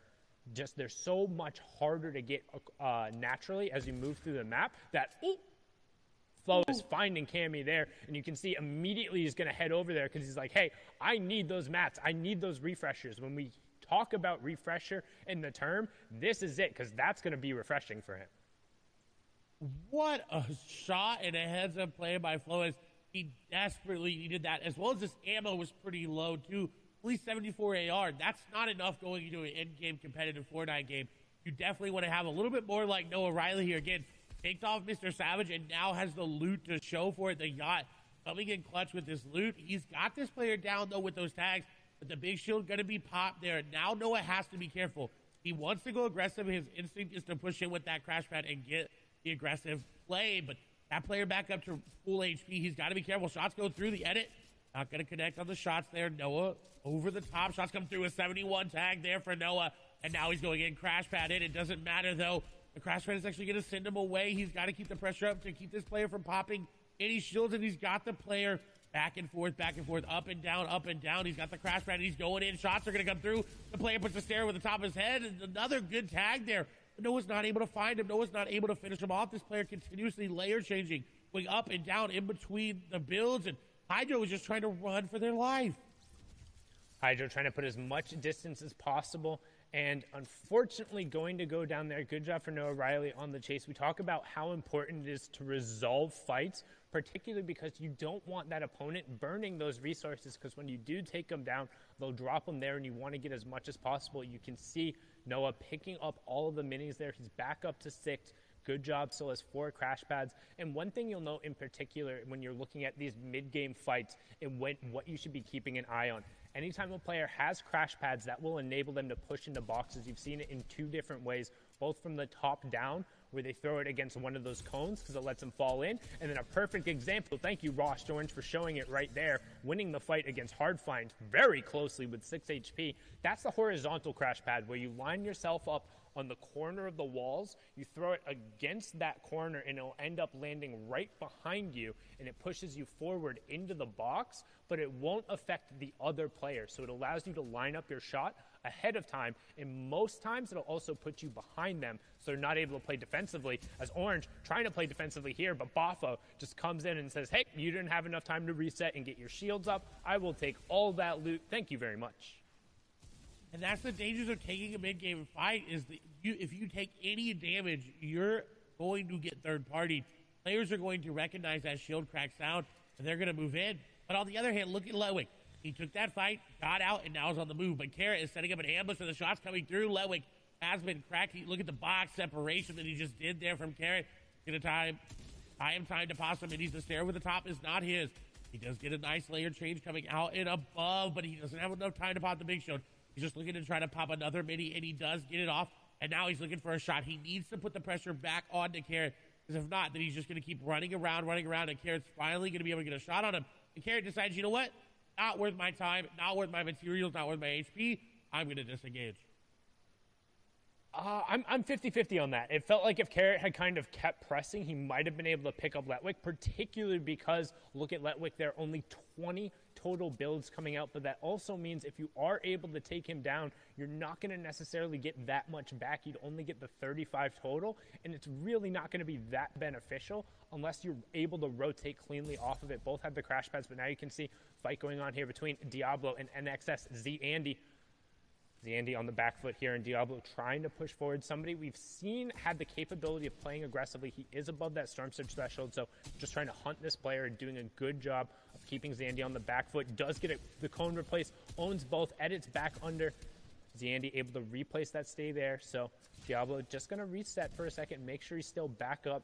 just they're so much harder to get naturally as you move through the map that Flo is finding Cammy there, and you can see immediately he's going to head over there because he's like, hey, I need those mats. I need those refreshers. When we talk about refresher in the term, this is it, because that's going to be refreshing for him. What a shot and a heads-up play by Flois. He desperately needed that, as well as this ammo was pretty low, too. Only 74 AR. That's not enough going into an in-game competitive Fortnite game. You definitely want to have a little bit more like Noah Riley here. Again, takes off Mr. Savage and now has the loot to show for it. The yacht coming in clutch with this loot. He's got this player down, though, with those tags, but the big shield going to be popped there. Now Noah has to be careful. He wants to go aggressive. His instinct is to push in with that crash pad and get the aggressive play, but that player back up to full HP. He's got to be careful. Shots go through the edit. Not going to connect on the shots there. Noah over the top. Shots come through. A 71 tag there for Noah, and now he's going in. Crash pad in. It doesn't matter, though. The crash pad is actually going to send him away. He's got to keep the pressure up to keep this player from popping any shields, and he's got the player back and forth, up and down, up and down. He's got the crash pad, and he's going in. Shots are going to come through. The player puts the stare over the top of his head, and another good tag there. But Noah's not able to find him. Noah's not able to finish him off. This player continuously layer changing, going up and down in between the builds, and Hydro was just trying to run for their life. Hydro trying to put as much distance as possible, and unfortunately going to go down there. Good job for Noah Riley on the chase. We talk about how important it is to resolve fights, particularly because you don't want that opponent burning those resources, because when you do take them down, they'll drop them there, and you want to get as much as possible. You can see Noah picking up all of the minis there. He's back up to 6. Good job. Still has 4 crash pads. And one thing you'll note in particular when you're looking at these mid-game fights and what you should be keeping an eye on. Anytime a player has crash pads, that will enable them to push into boxes. You've seen it in 2 different ways, both from the top down, where they throw it against one of those cones because it lets them fall in. And then a perfect example, thank you, Ross Orange, for showing it right there, winning the fight against Hardfind very closely with 6 HP. That's the horizontal crash pad, where you line yourself up on the corner of the walls, you throw it against that corner, and it'll end up landing right behind you, and it pushes you forward into the box, but it won't affect the other player. So it allows you to line up your shot ahead of time, and most times it'll also put you behind them, so they're not able to play defensively, as Orange trying to play defensively here, but Bafo just comes in and says, hey, you didn't have enough time to reset and get your shields up. I will take all that loot. Thank you very much. And that's the dangers of taking a mid-game fight, is that if you take any damage, you're going to get third-party. Players are going to recognize that shield crack sound, and they're going to move in. But on the other hand, look at Lewick. He took that fight, got out, and now is on the move. But Carrot is setting up an ambush, and the shots coming through. Lewick has been cracked. Look at the box separation that he just did there from Carrot. Get a time to pass him, and he's the stair over the top is not his. He does get a nice layer change coming out and above, but he doesn't have enough time to pop the big shield. He's just looking to try to pop another mini, and he does get it off. And now he's looking for a shot. He needs to put the pressure back on to Carrot, because if not, then he's just going to keep running around, and Carrot's finally going to be able to get a shot on him. And Carrot decides, you know what? Not worth my time, not worth my materials, not worth my HP. I'm going to disengage. I'm 50-50 on that. It felt like if Carrot had kind of kept pressing, he might have been able to pick up Letwick, particularly because, look at Letwick, there are only 20 total builds coming out, but that also means if you are able to take him down, you're not going to necessarily get that much back. You'd only get the 35 total, and it's really not going to be that beneficial unless you're able to rotate cleanly off of it. Both have the crash pads, but now you can see fight going on here between Diablo and NXS. Z-Andy on the back foot here, and Diablo trying to push forward somebody we've seen had the capability of playing aggressively. He is above that Storm Surge threshold, so just trying to hunt this player and doing a good job of keeping Zandy on the back foot. Does get the cone replaced, owns both, edits back under. Zandy able to replace that stay there, so Diablo just going to reset for a second, make sure he's still back up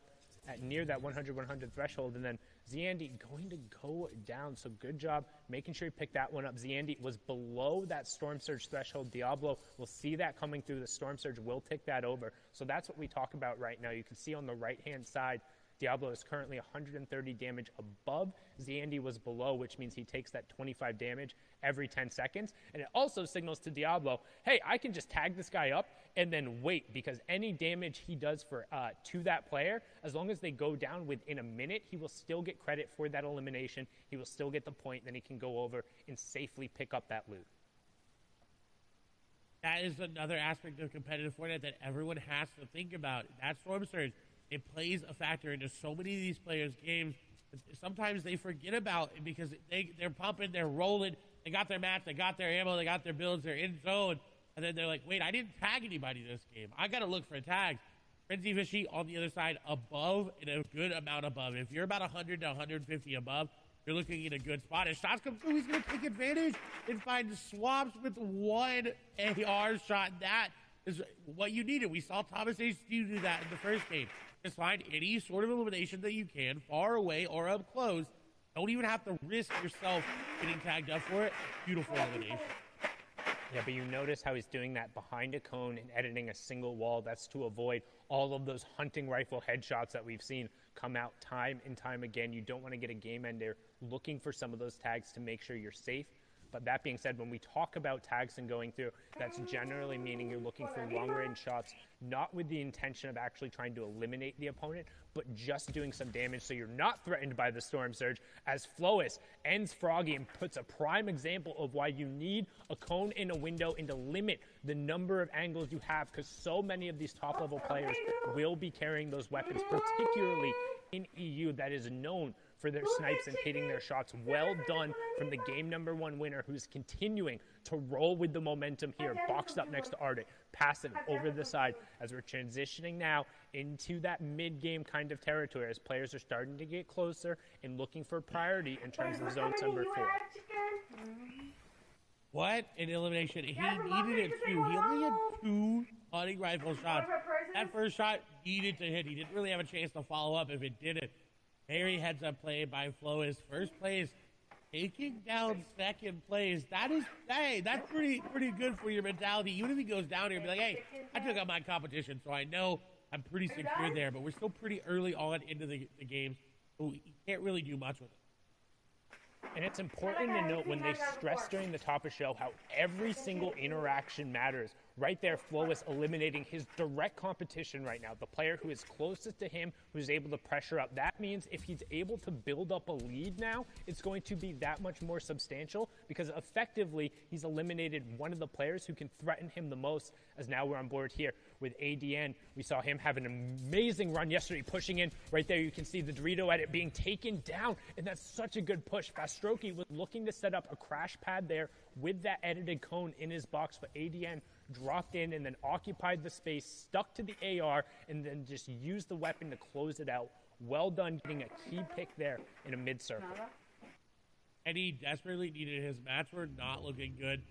at near that 100-100 threshold, and then Zandy going to go down. So good job making sure he picked that one up. Zandy was below that Storm Surge threshold. Diablo will see that coming through. The Storm Surge will take that over. So that's what we talk about right now. You can see on the right-hand side, Diablo is currently 130 damage above. Zandy was below, which means he takes that 25 damage every 10 seconds. And it also signals to Diablo, hey, I can just tag this guy up and then wait, because any damage he does for to that player, as long as they go down within a minute, he will still get credit for that elimination. He will still get the point. Then he can go over and safely pick up that loot. That is another aspect of competitive Fortnite that everyone has to think about. That Storm Surge, it plays a factor into so many of these players' games. Sometimes they forget about it because they're pumping, they're rolling, they got their mats, they got their ammo, they got their builds, they're in zone. And then they're like, wait, I didn't tag anybody this game. I got to look for a tag. Frenzy Fishy on the other side above, and a good amount above. If you're about 100 to 150 above, you're you're looking at a good spot. As shots come through, he's going to take advantage and find swaps with one AR shot. That is what you needed. We saw Thomas H. do that in the first game. Just find any sort of elimination that you can, far away or up close. Don't even have to risk yourself getting tagged up for it. Beautiful elimination. Yeah, but you notice how he's doing that behind a cone and editing a single wall. That's to avoid all of those hunting rifle headshots that we've seen come out time and time again. You don't want to get a game ender looking for some of those tags to make sure you're safe. But that being said, when we talk about tags and going through, that's generally meaning you're looking for long-range shots, not with the intention of actually trying to eliminate the opponent, but just doing some damage so you're not threatened by the Storm Surge, as Flois ends Froggy and puts a prime example of why you need a cone in a window and to limit the number of angles you have, because so many of these top-level players will be carrying those weapons, particularly in EU, that is known for their snipes and hitting their shots. Well done from the game number 1 winner, who's continuing to roll with the momentum here, boxed up next to Arctic, passive over the side, as we're transitioning now into that mid-game kind of territory, as players are starting to get closer and looking for priority in terms of zone number 4. What an elimination. He needed it too. He only had 2 hunting rifle shots. That first shot needed to hit. He didn't really have a chance to follow up if it didn't. Very heads-up play by Flois. First place, taking down second place. That is, hey, that's pretty good for your mentality. Even if he goes down here and be like, hey, I took out my competition, so I know I'm pretty secure there. But we're still pretty early on into the game, so you can't really do much with it. And it's important to note when they stress during the top of show how every single interaction matters. Right there, Flois eliminating his direct competition right now, the player who is closest to him, who's able to pressure up. That means if he's able to build up a lead now, it's going to be that much more substantial, because effectively he's eliminated one of the players who can threaten him the most, as now we're on board here with ADN. We saw him have an amazing run yesterday, pushing in. Right there, you can see the Dorito edit being taken down, and that's such a good push. Fastroki was looking to set up a crash pad there with that edited cone in his box, but ADN dropped in and then occupied the space, stuck to the AR, and then just used the weapon to close it out. Well done getting a key pick there in a mid-circle. And he desperately needed his match. Were not looking good.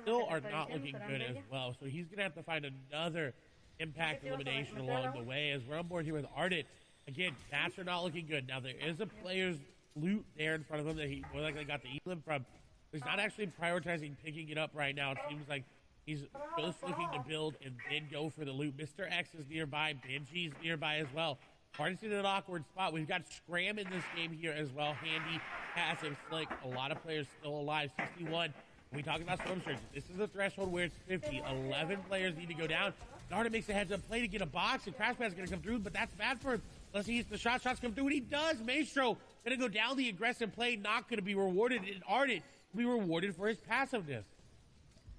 Still are not looking good as well. So he's going to have to find another impact elimination along the way, as we're on board here with Ardent. Again, mats are not looking good. Now, there is a player's loot there in front of him that he more likely got the elim from. He's not actually prioritizing picking it up right now. It seems like he's just looking to build and then go for the loot. Mr. X is nearby. Benji's nearby as well. Hardest in an awkward spot. We've got Scram in this game here as well. Handy, passive, slick. A lot of players still alive. 61. We talk about Storm Surge. This is a threshold where it's 50. 11 players need to go down. Darda makes a heads-up play to get a box, and Crashpad's going to come through, but that's bad for him. Unless he hits the shot. Shots come through, and he does. Maestro going to go down the aggressive play, not going to be rewarded. And Ardent will be rewarded for his passiveness.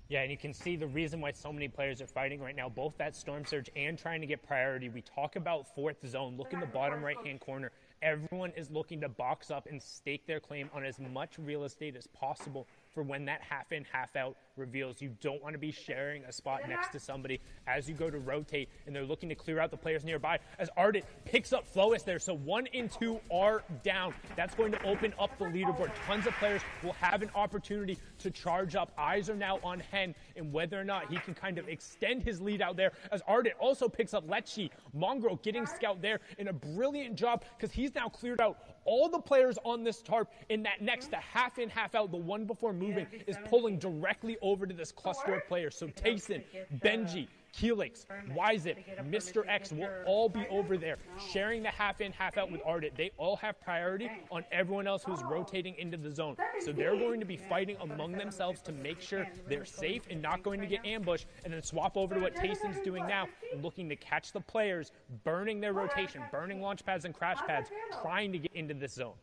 Yeah, and you can see the reason why so many players are fighting right now, both that Storm Surge and trying to get priority. We talk about fourth zone. Look in the bottom right-hand corner. Everyone is looking to box up and stake their claim on as much real estate as possible for when that half-in, half-out reveals. You don't want to be sharing a spot next to somebody as you go to rotate, and they're looking to clear out the players nearby as Ardent picks up Flois there. So 1 and 2 are down. That's going to open up the leaderboard. Tons of players will have an opportunity to charge up. Eyes are now on Hen and whether or not he can kind of extend his lead out there, as Ardent also picks up Lechi. Mongrel getting scout there in a brilliant job, because he's now cleared out all the players on this tarp. In that next, the half-in, half-out, the one before moving, is pulling directly over to this cluster of players. So Tayson, Benji, Helix, Wyzip, Mr. X will all be over there, sharing the half-in, half-out with Ardent. They all have priority on everyone else who's rotating into the zone. So they're going to be fighting among themselves to make sure they're safe and not going to get ambushed, and then swap over to what Tayson's doing now, looking to catch the players, burning their rotation, burning launch pads and crash pads, trying to get into this zone.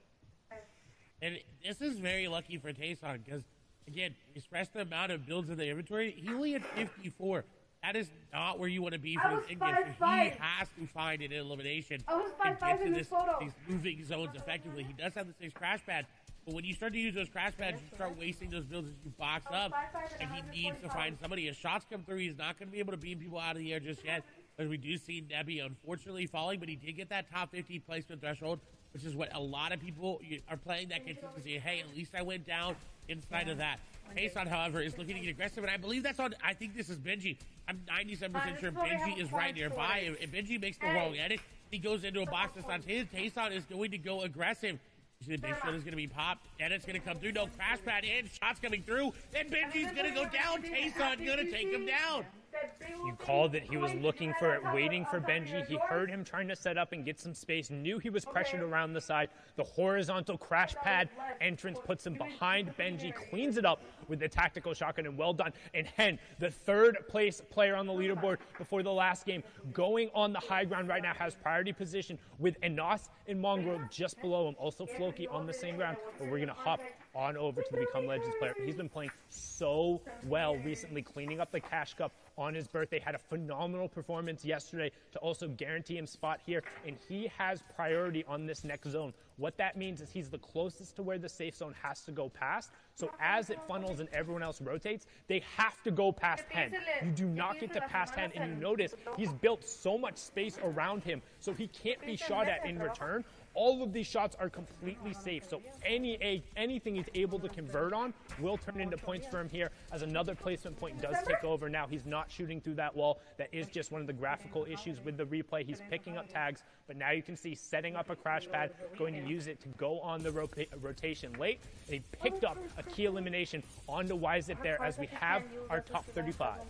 And this is very lucky for Tayson, because, again, express the amount of builds in the inventory. He only had 54. That is not where you want to be for this in-game. So he has to find an elimination and get to these moving zones effectively. He does have the 6 crash pads, but when you start to use those crash pads, you start wasting those builds as you box up, and he needs to find somebody. As shots come through, he's not going to be able to beam people out of the air just yet. But we do see Nebby unfortunately falling, but he did get that top 15 placement threshold, which is what a lot of people are playing that consistency. Hey, at least I went down inside of that. Tayson, however, is looking to get aggressive, and I believe that's on, I think this is Benji. I'm 97% sure Benji is right nearby. If Benji makes the wrong edit, he goes into a box that's not his. Tayson is going to go aggressive. You see the big shield is going to be popped. Edit's going to come through. No crash pad in. Shots coming through. Then Benji's going to go down. Tayson going to take him down. You called that he was looking for it, waiting for Benji. He heard him trying to set up and get some space, knew he was pressured around the side. The horizontal crash pad entrance puts him behind Benji, cleans it up with the tactical shotgun, and well done. And Hen, the third place player on the leaderboard before the last game, going on the high ground right now, has priority position with Enos and Mongrel just below him. Also Floki on the same ground, but we're going to hop on over to the Become Legends player. He's been playing so well recently, cleaning up the Cash Cup on his birthday. Had a phenomenal performance yesterday to also guarantee him spot here, and he has priority on this next zone. What that means is he's the closest to where the safe zone has to go past. So as it funnels and everyone else rotates, they have to go past Hen. You do not get to pass Hen, and you notice he's built so much space around him, so he can't be shot at in return. All of these shots are completely safe, so anything he's able to convert on will turn into points for him here, as another placement point does take over. Now he's not shooting through that wall. That is just one of the graphical issues with the replay. He's picking up tags, but now you can see setting up a crash pad, going to use it to go on the rotation late, and he picked up a key elimination onto Wyzip there as we have our top 35.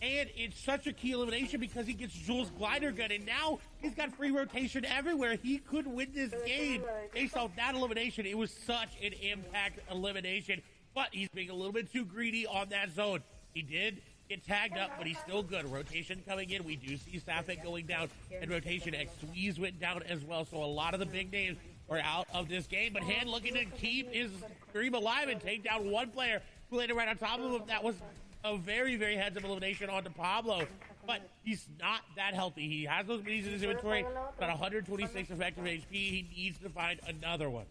And it's such a key elimination because he gets Jules' glider gun, and now he's got free rotation everywhere. He could win this game based off that elimination. It was such an impact elimination, but he's being a little bit too greedy on that zone. He did get tagged up, but he's still good. Rotation coming in. We do see Safek going down, and rotation X Squeeze went down as well. So a lot of the big names are out of this game, but Han looking to keep his stream alive and take down one player who landed right on top of him. That was a very, very heads-up elimination onto Pablo, but he's not that healthy. He has those minis in his inventory, got 126 effective HP. He needs to find another one.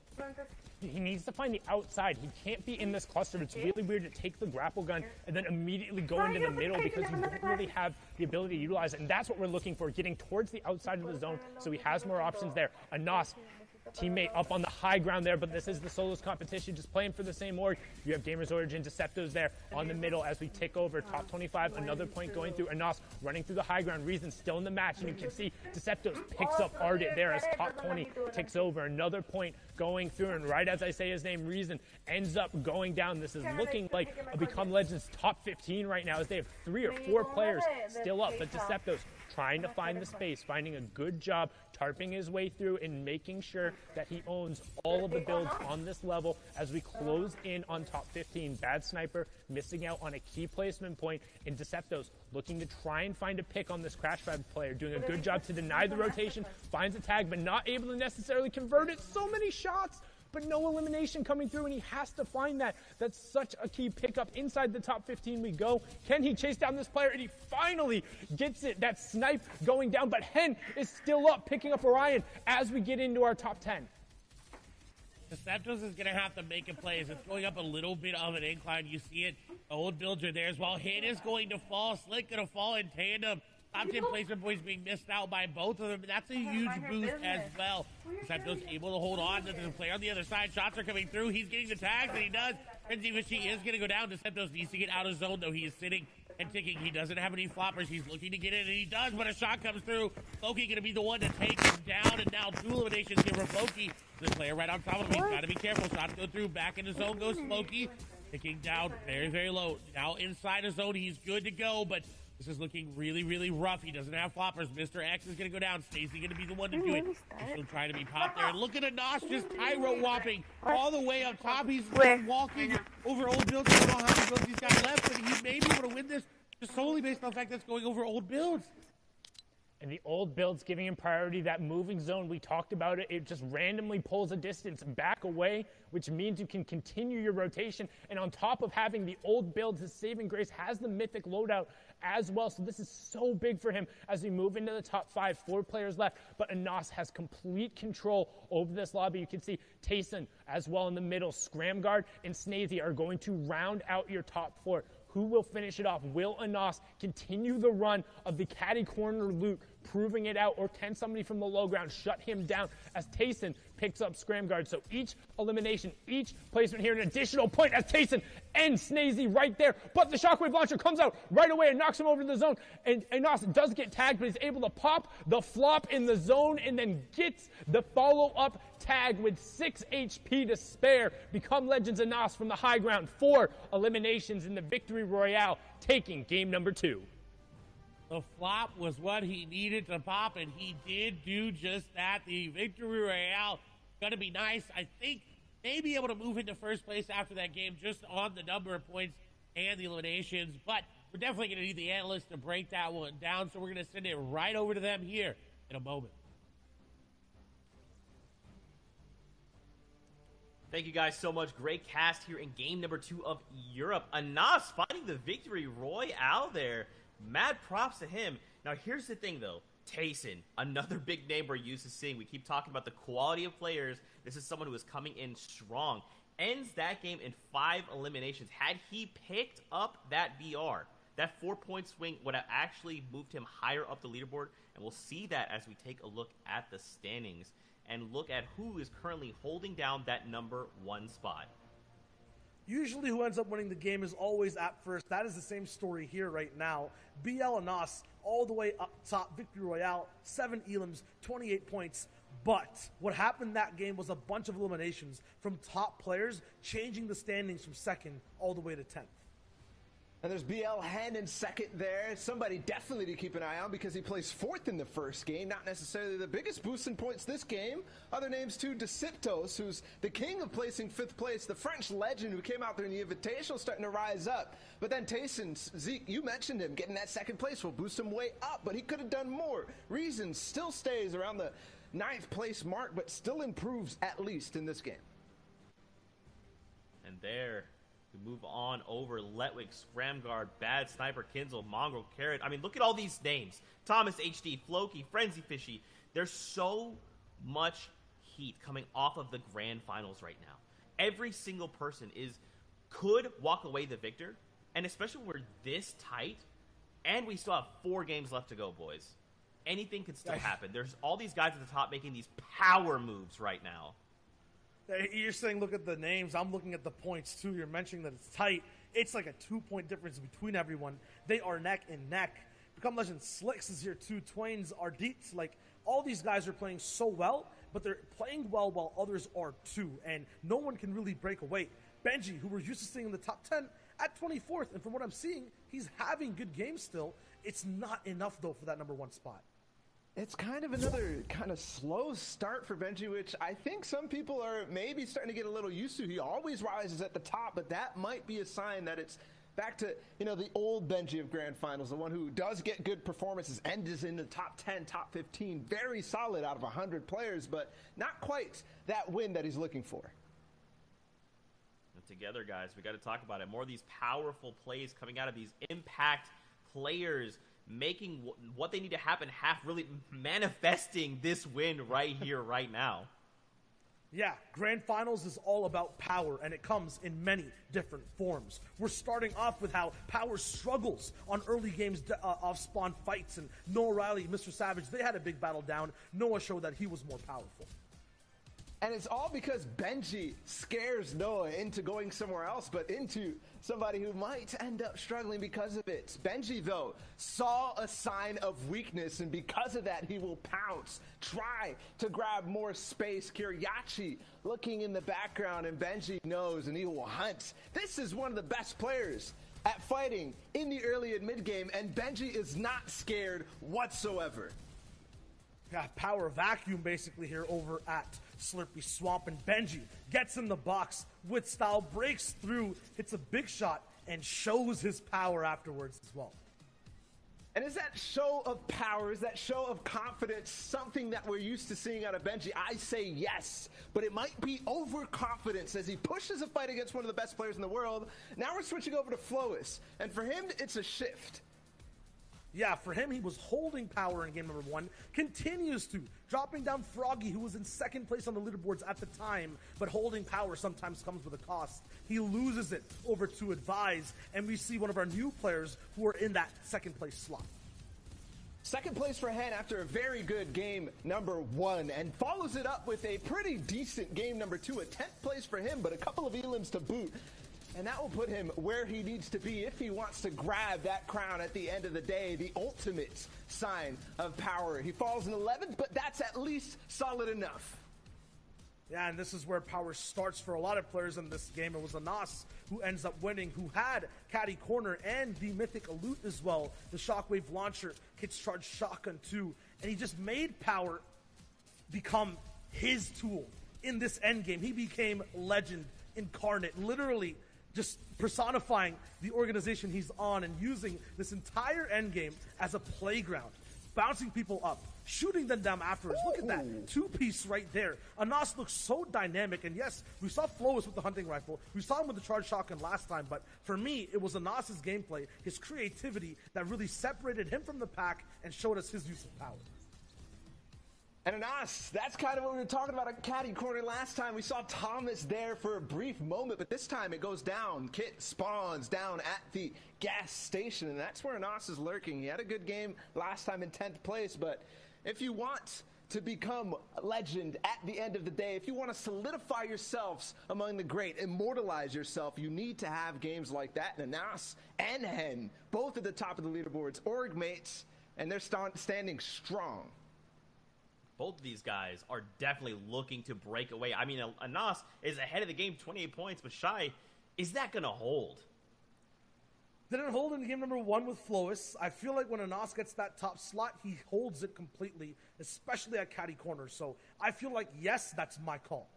He needs to find the outside. He can't be in this cluster. It's really weird to take the grapple gun and then immediately go into the middle because you don't really have the ability to utilize it, and that's what we're looking for, getting towards the outside of the zone so he has more options there. Anas, teammate up on the high ground there, but this is the solos competition, just playing for the same org. You have Gamers Origin, Deceptos there on the middle as we tick over top 25. Another point going through. Anas running through the high ground. Reason still in the match, and you can see Deceptos picks up Ardit there as top 20 ticks over. Another point going through, and right as I say his name, Reason ends up going down. This is looking like a Become Legends top 15 right now, as they have 3 or 4 players still up, but Deceptos trying to find the space, finding a good job, tarping his way through and making sure that he owns all of the builds on this level as we close in on top 15. Bad Sniper missing out on a key placement point, and Deceptos looking to try and find a pick on this Crash Pad player, doing a good job to deny the rotation, finds a tag, but not able to necessarily convert it. So many shots, but no elimination coming through, and he has to find that. That's such a key pickup. Inside the top 15 we go. Can he chase down this player? And he finally gets it. That snipe going down, but Hen is still up, picking up Orion as we get into our top 10. Deceptos is going to have to make a play as it's going up a little bit of an incline. You see it. Old builds are there as well. Hen is going to fall. Slick going to fall in tandem. Top 10 placement points being missed out by both of them. That's a huge boost as well. Deceptos able to hold on. There's a player on the other side. Shots are coming through. He's getting the tags, and he does. Frenzy Fishy is going to go down. Deceptos needs to get out of zone, though. He is sitting and ticking. He doesn't have any floppers. He's looking to get in, and he does, but a shot comes through. Loki going to be the one to take him down, and now 2 eliminations here for Loki. The player right on top of him. He's got to be careful. Shots go through. Back in the zone goes Loki. Ticking down very, very low. Now inside the zone, he's good to go, but this is looking really, really rough. He doesn't have floppers. Mr. X is going to go down. Stacy going to be the one to do it. He's still trying to be popped there. And look at Anas just pyro whopping all the way up top. He's walking over old builds. I don't know how many builds he's got left, but he may be able to win this just solely based on the fact that's going over old builds. And the old builds giving him priority. That moving zone, we talked about it. It just randomly pulls a distance back away, which means you can continue your rotation. And on top of having the old builds, his saving grace has the mythic loadout as well. So this is so big for him as we move into the top 5. 4 players left, but Anas has complete control over this lobby. You can see Tayson as well in the middle. Scramguard and Snazy are going to round out your top 4. who will finish it off? Will Anas continue the run of the caddy corner loot, proving it out, or can somebody from the low ground shut him down as Tayson picks up scram guard? So each elimination, each placement here, an additional point as Tayson ends Snazy right there. But the shockwave launcher comes out right away and knocks him over to the zone. And Anas does get tagged, but he's able to pop the flop in the zone and then gets the follow-up tag with 6 HP to spare. Become Legends Anas from the high ground. 4 eliminations in the Victory Royale, taking game number 2. The flop was what he needed to pop, and he did do just that. The Victory Royale going to be nice. I think may be able to move into first place after that game just on the number of points and the eliminations, but we're definitely going to need the analysts to break that one down, so we're going to send it right over to them here in a moment. Thank you guys so much. Great cast here in game number 2 of Europe. Anas finding the Victory Royale there. Mad props to him. Now, here's the thing, though. Tayson, another big name we're used to seeing. We keep talking about the quality of players. This is someone who is coming in strong. Ends that game in 5 eliminations. Had he picked up that BR, that 4-point swing would have actually moved him higher up the leaderboard. And we'll see that as we take a look at the standings and look at who is currently holding down that number 1 spot. Usually who ends up winning the game is always at first. That is the same story here right now. BL Anas all the way up top. Victory Royale, 7 elims, 28 points. But what happened that game was a bunch of eliminations from top players, changing the standings from 2nd all the way to 10th. And there's BL Hen in 2nd there. Somebody definitely to keep an eye on because he placed 4th in the first game. Not necessarily the biggest boost in points this game. Other names too, Deciptos, who's the king of placing 5th place. The French legend who came out there in the Invitational starting to rise up. But then Tayson, Zeke, you mentioned him. Getting that 2nd place will boost him way up, but he could have done more. Reason still stays around the 9th place mark, but still improves at least in this game. And there, we move on over. Letwick, Scramguard, Bad Sniper, Kinzel, Mongrel, Carrot. I mean, look at all these names. Thomas HD, Floki, Frenzy Fishy. There's so much heat coming off of the grand finals right now. Every single person could walk away the victor, and especially when we're this tight, and we still have 4 games left to go, boys. Anything could still happen. There's all these guys at the top making these power moves right now. You're saying look at the names. I'm looking at the points, too. You're mentioning that it's tight. It's like a 2-point difference between everyone. They are neck and neck. Become Legend Slicks is here, too. Twains, Ardeets. Like, all these guys are playing so well, but they're playing well while others are, too. And no one can really break away. Benji, who we're used to seeing in the top 10, at 24th. And from what I'm seeing, he's having good games still. It's not enough, though, for that number 1 spot. It's kind of another kind of slow start for Benji, which I think some people are maybe starting to get a little used to. He always rises at the top, but that might be a sign that it's back to, the old Benji of Grand Finals, the one who does get good performances and is in the top 10, top 15, very solid out of 100 players, but not quite that win that he's looking for. And together, guys, we got to talk about it. More of these powerful plays coming out of these impact players, making what they need to happen, really manifesting this win right here, right now. Yeah, Grand Finals is all about power, and it comes in many different forms. We're starting off with how power struggles on early games off-spawn fights, and Noah Riley, Mr. Savage, they had a big battle down. Noah showed that he was more powerful. And it's all because Benji scares Noah into going somewhere else, but into somebody who might end up struggling because of it. Benji, though, saw a sign of weakness, and because of that, he will pounce, try to grab more space. Kiriachi looking in the background, and Benji knows, and he will hunt. This is one of the best players at fighting in the early and mid game, and Benji is not scared whatsoever. Got power vacuum basically here over at Slurpy Swamp, and Benji gets in the box with style, breaks through, hits a big shot, and shows his power afterwards as well. And is that show of power, is that show of confidence something that we're used to seeing out of Benji? I say yes, but it might be overconfidence as he pushes a fight against one of the best players in the world. Now we're switching over to Flois, and for him, it's a shift. Yeah, for him, he was holding power in game number 1, continues to, dropping down Froggy, who was in second place on the leaderboards at the time, but holding power sometimes comes with a cost. He loses it over to Advise, and we see one of our new players who are in that second place slot. Second place for Hen after a very good game number 1, and follows it up with a pretty decent game number 2, a 10th place for him, but a couple of elims to boot. And that will put him where he needs to be if he wants to grab that crown at the end of the day, the ultimate sign of power. He falls in 11th, but that's at least solid enough. Yeah, and this is where power starts for a lot of players in this game. It was Anas who ends up winning, who had Caddy Corner and the Mythic Loot as well. The Shockwave Launcher, Kit's Charge Shotgun too. And he just made power become his tool in this endgame. He became legend incarnate, literally just personifying the organization he's on and using this entire endgame as a playground, bouncing people up, shooting them down afterwards. Look at that two-piece right there. Anas looks so dynamic, and yes, we saw Flowis with the hunting rifle. We saw him with the charge shotgun last time, but for me, it was Anas's gameplay, his creativity that really separated him from the pack and showed us his use of power. And Anas, that's kind of what we were talking about at Caddy Corner last time. We saw Thomas there for a brief moment, but this time it goes down. Kit spawns down at the gas station, and that's where Anas is lurking. He had a good game last time in 10th place, but if you want to become a legend at the end of the day, if you want to solidify yourselves among the great, immortalize yourself, you need to have games like that. And Anas and Hen, both at the top of the leaderboards, org mates, and they're standing strong. Both of these guys are definitely looking to break away. I mean, Anas is ahead of the game, 28 points, but Shy, is that going to hold? Didn't hold in game number 1 with Flowis. I feel like when Anas gets that top slot, he holds it completely, especially at Caddy Corner. So I feel like, yes, that's my call.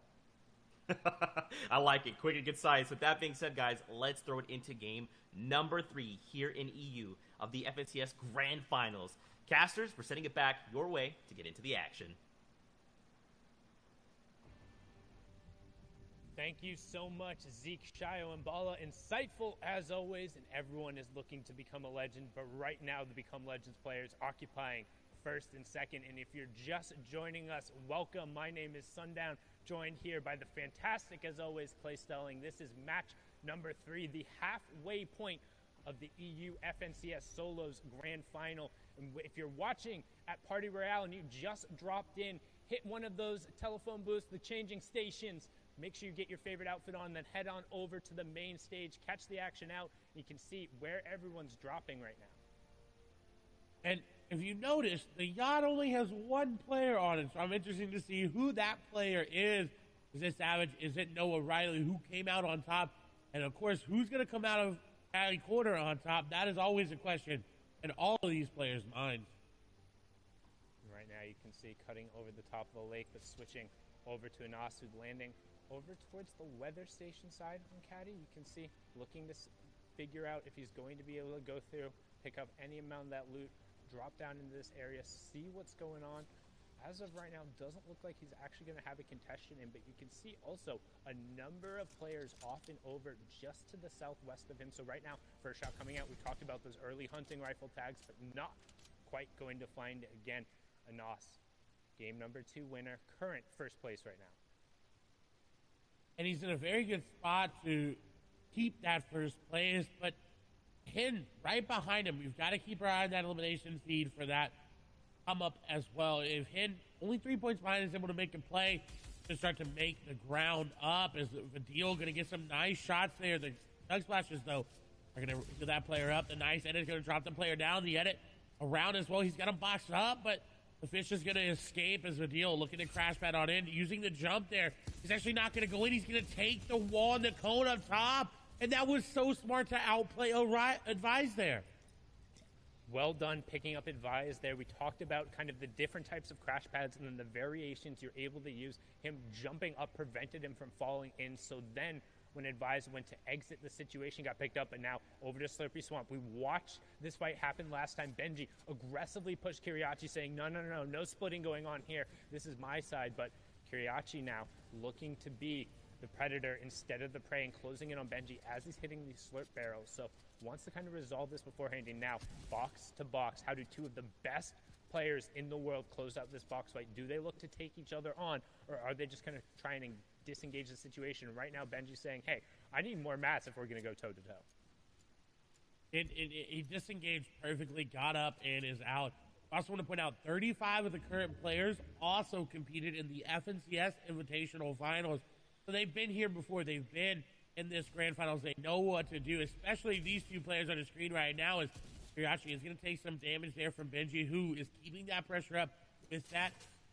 I like it. Quick and concise. With that being said, guys, let's throw it into game number 3 here in EU of the FNCS Grand Finals. Casters, we're sending it back your way to get into the action. Thank you so much, Zeke, Shio, and Bala. Insightful as always, and everyone is looking to become a legend, but right now the Become Legends players occupying first and second. And if you're just joining us, welcome. My name is Sundown, joined here by the fantastic, as always, Playstyling. This is match number 3, the halfway point of the EU FNCS Solos Grand Final. And if you're watching at Party Royale and you just dropped in, hit one of those telephone booths, the changing stations. Make sure you get your favorite outfit on, then head on over to the main stage, catch the action out, and you can see where everyone's dropping right now. And if you notice, the yacht only has one player on it, so I'm interested to see who that player is. Is it Savage? Is it Noah Riley, who came out on top? And of course, who's going to come out of Caddy Corner on top? That is always a question in all of these players' minds. Right now you can see cutting over the top of the lake, but switching over to Anasu, landing over towards the weather station side from Caddy. You can see looking to figure out if he's going to be able to go through, pick up any amount of that loot, drop down into this area, see what's going on. As of right now, doesn't look like he's actually going to have a contestant in, but you can see also a number of players off and over just to the southwest of him. So right now, first shot coming out, we talked about those early hunting rifle tags, but not quite going to find it again. Anas, game number 2 winner, current first place right now. And he's in a very good spot to keep that first place, but Hen right behind him. We've got to keep our eye on that elimination feed for that come up as well. If Hen, only 3 points behind, is able to make a play to start to make the ground up, is Vadil going to get some nice shots there. The Doug Splashes, though, are going to get that player up. The nice edit is going to drop the player down. The edit around as well. He's got him boxed up, but the fish is going to escape as Vadil looking to crash pad on in, using the jump there. He's actually not going to go in. He's going to take the wall and the cone up top, and that was so smart to outplay Advise there. Well done picking up Advise there. We talked about kind of the different types of crash pads and then the variations you're able to use. Him jumping up prevented him from falling in. So then when Advise went to exit, the situation got picked up, and now over to Slurpy Swamp. We watched this fight happen last time. Benji aggressively pushed Kiriachi, saying, no splitting going on here. This is my side. But Kiriachi now looking to be the Predator instead of the Prey and closing in on Benji as he's hitting these slurp barrels. So wants to kind of resolve this beforehand. And now, box to box, how do two of the best players in the world close out this box fight? Do they look to take each other on, or are they just kind of trying to disengage the situation? Right now, Benji's saying, hey, I need more mats if we're going to go toe-to-toe. He disengaged perfectly, got up, and is out. I also want to point out 35 of the current players also competed in the FNCS Invitational Finals. So they've been here before. They've been in this Grand Finals. They know what to do, especially these two players on the screen right now. As Kiriachi is going to take some damage there from Benji, who is keeping that pressure up with that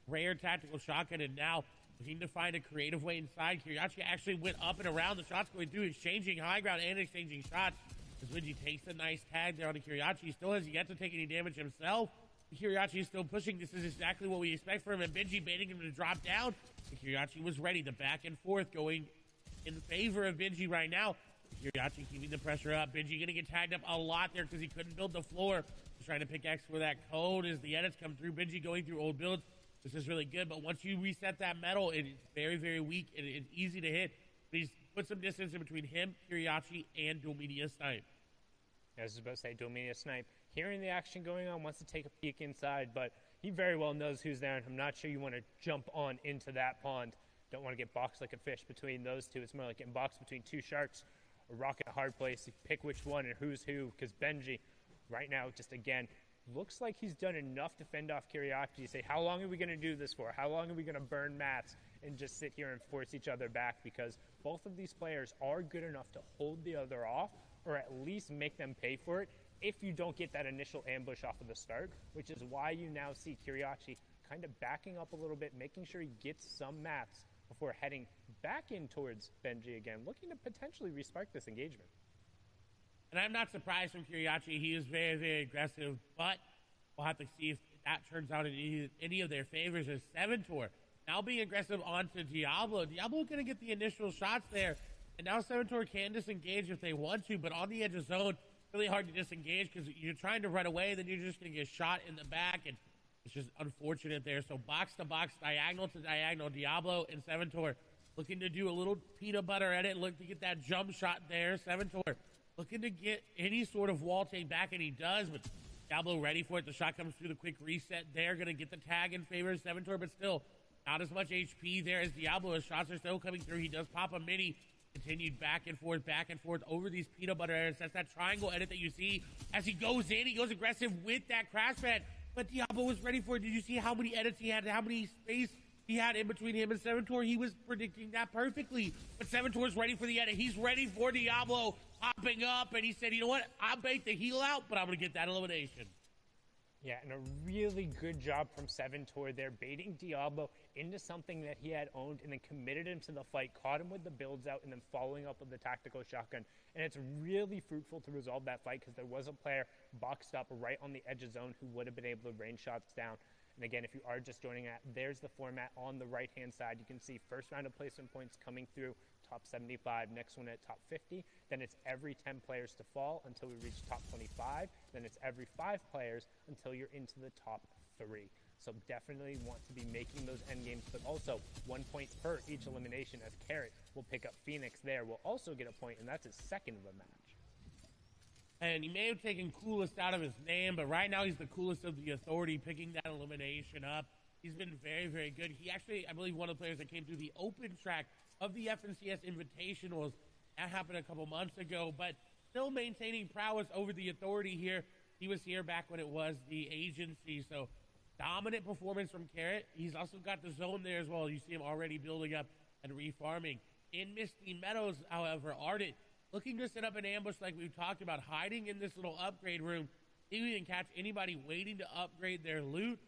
rare tactical shotgun, and now looking to find a creative way inside. Kiriachi actually went up and around the shots going through, exchanging high ground and exchanging shots. As Benji takes a nice tag there on the Kiriachi. He still hasn't yet to take any damage himself. Kiriachi is still pushing. This is exactly what we expect from him. And Benji baiting him to drop down. Kiriachi was ready. The back and forth going in favor of Benji right now. Kiriachi keeping the pressure up. Benji going to get tagged up a lot there because he couldn't build the floor. He's trying to pickaxe for that code as the edits come through. Benji going through old builds. This is really good, but once you reset that metal, it's very, very weak and it's easy to hit. But he's put some distance in between him, Kiriachi, and Domenia Snipe. I was about to say, Domenia Snipe, hearing the action going on, wants to take a peek inside, but he very well knows who's there, and I'm not sure you want to jump on into that pond. Don't want to get boxed like a fish between those two. It's more like getting boxed between two sharks. A rock at a hard place. You pick which one and who's who, because Benji, right now, just again, looks like he's done enough to fend off Kiriachi. You say, how long are we going to do this for? How long are we going to burn mats and just sit here and force each other back? Because both of these players are good enough to hold the other off, or at least make them pay for it if you don't get that initial ambush off of the start, which is why you now see Kiriachi kind of backing up a little bit, making sure he gets some mats before heading back in towards Benji again, looking to potentially respark this engagement. And I'm not surprised from Kiriachi. He is very, very aggressive, but we'll have to see if that turns out in any of their favors. As Seventor now being aggressive onto Diablo. Diablo going to get the initial shots there, and now Seventor can disengage if they want to, but on the edge of zone, really hard to disengage because you're trying to run away, then you're just going to get shot in the back, and it's just unfortunate there. So box to box, diagonal to diagonal, Diablo and Seventor looking to do a little peanut butter edit, look to get that jump shot there. Seventor looking to get any sort of wall take back, and he does, but Diablo ready for it. The shot comes through, the quick reset there, going to get the tag in favor of Seventor, but still not as much HP there as Diablo. His shots are still coming through. He does pop a mini. Continued back and forth over these peanut butter edits. That's that triangle edit that you see as he goes in. He goes aggressive with that crash pad, but Diablo was ready for it. Did you see how many edits he had, how many space he had in between him and Seventor? He was predicting that perfectly, but Seventor's ready for the edit. He's ready for Diablo popping up, and he said, you know what, I'll bait the heal out, but I'm going to get that elimination. Yeah, and a really good job from Seventor there, baiting Diablo into something that he had owned and then committed him to the fight, caught him with the builds out, and then following up with the tactical shotgun. And it's really fruitful to resolve that fight because there was a player boxed up right on the edge of zone who would have been able to rain shots down. And again, if you are just joining that, there's the format on the right-hand side. You can see first round of placement points coming through, top 75, next one at top 50. Then it's every 10 players to fall until we reach top 25. Then it's every 5 players until you're into the top 3. So definitely want to be making those end games, but also 1 point per each elimination, as Carrot will pick up Phoenix there. Will also get a point, and that's his second of the match. And he may have taken coolest out of his name, but right now he's the coolest of the authority, picking that elimination up. He's been very, very good. He actually, I believe, one of the players that came through the open track of the FNCS Invitationals. That happened a couple months ago, but still maintaining prowess over the authority here. He was here back when it was the agency, so dominant performance from Carrot. He's also got the zone there as well. You see him already building up and refarming. In Misty Meadows, however, Ardent looking to set up an ambush like we've talked about, hiding in this little upgrade room. He can catch anybody waiting to upgrade their loot.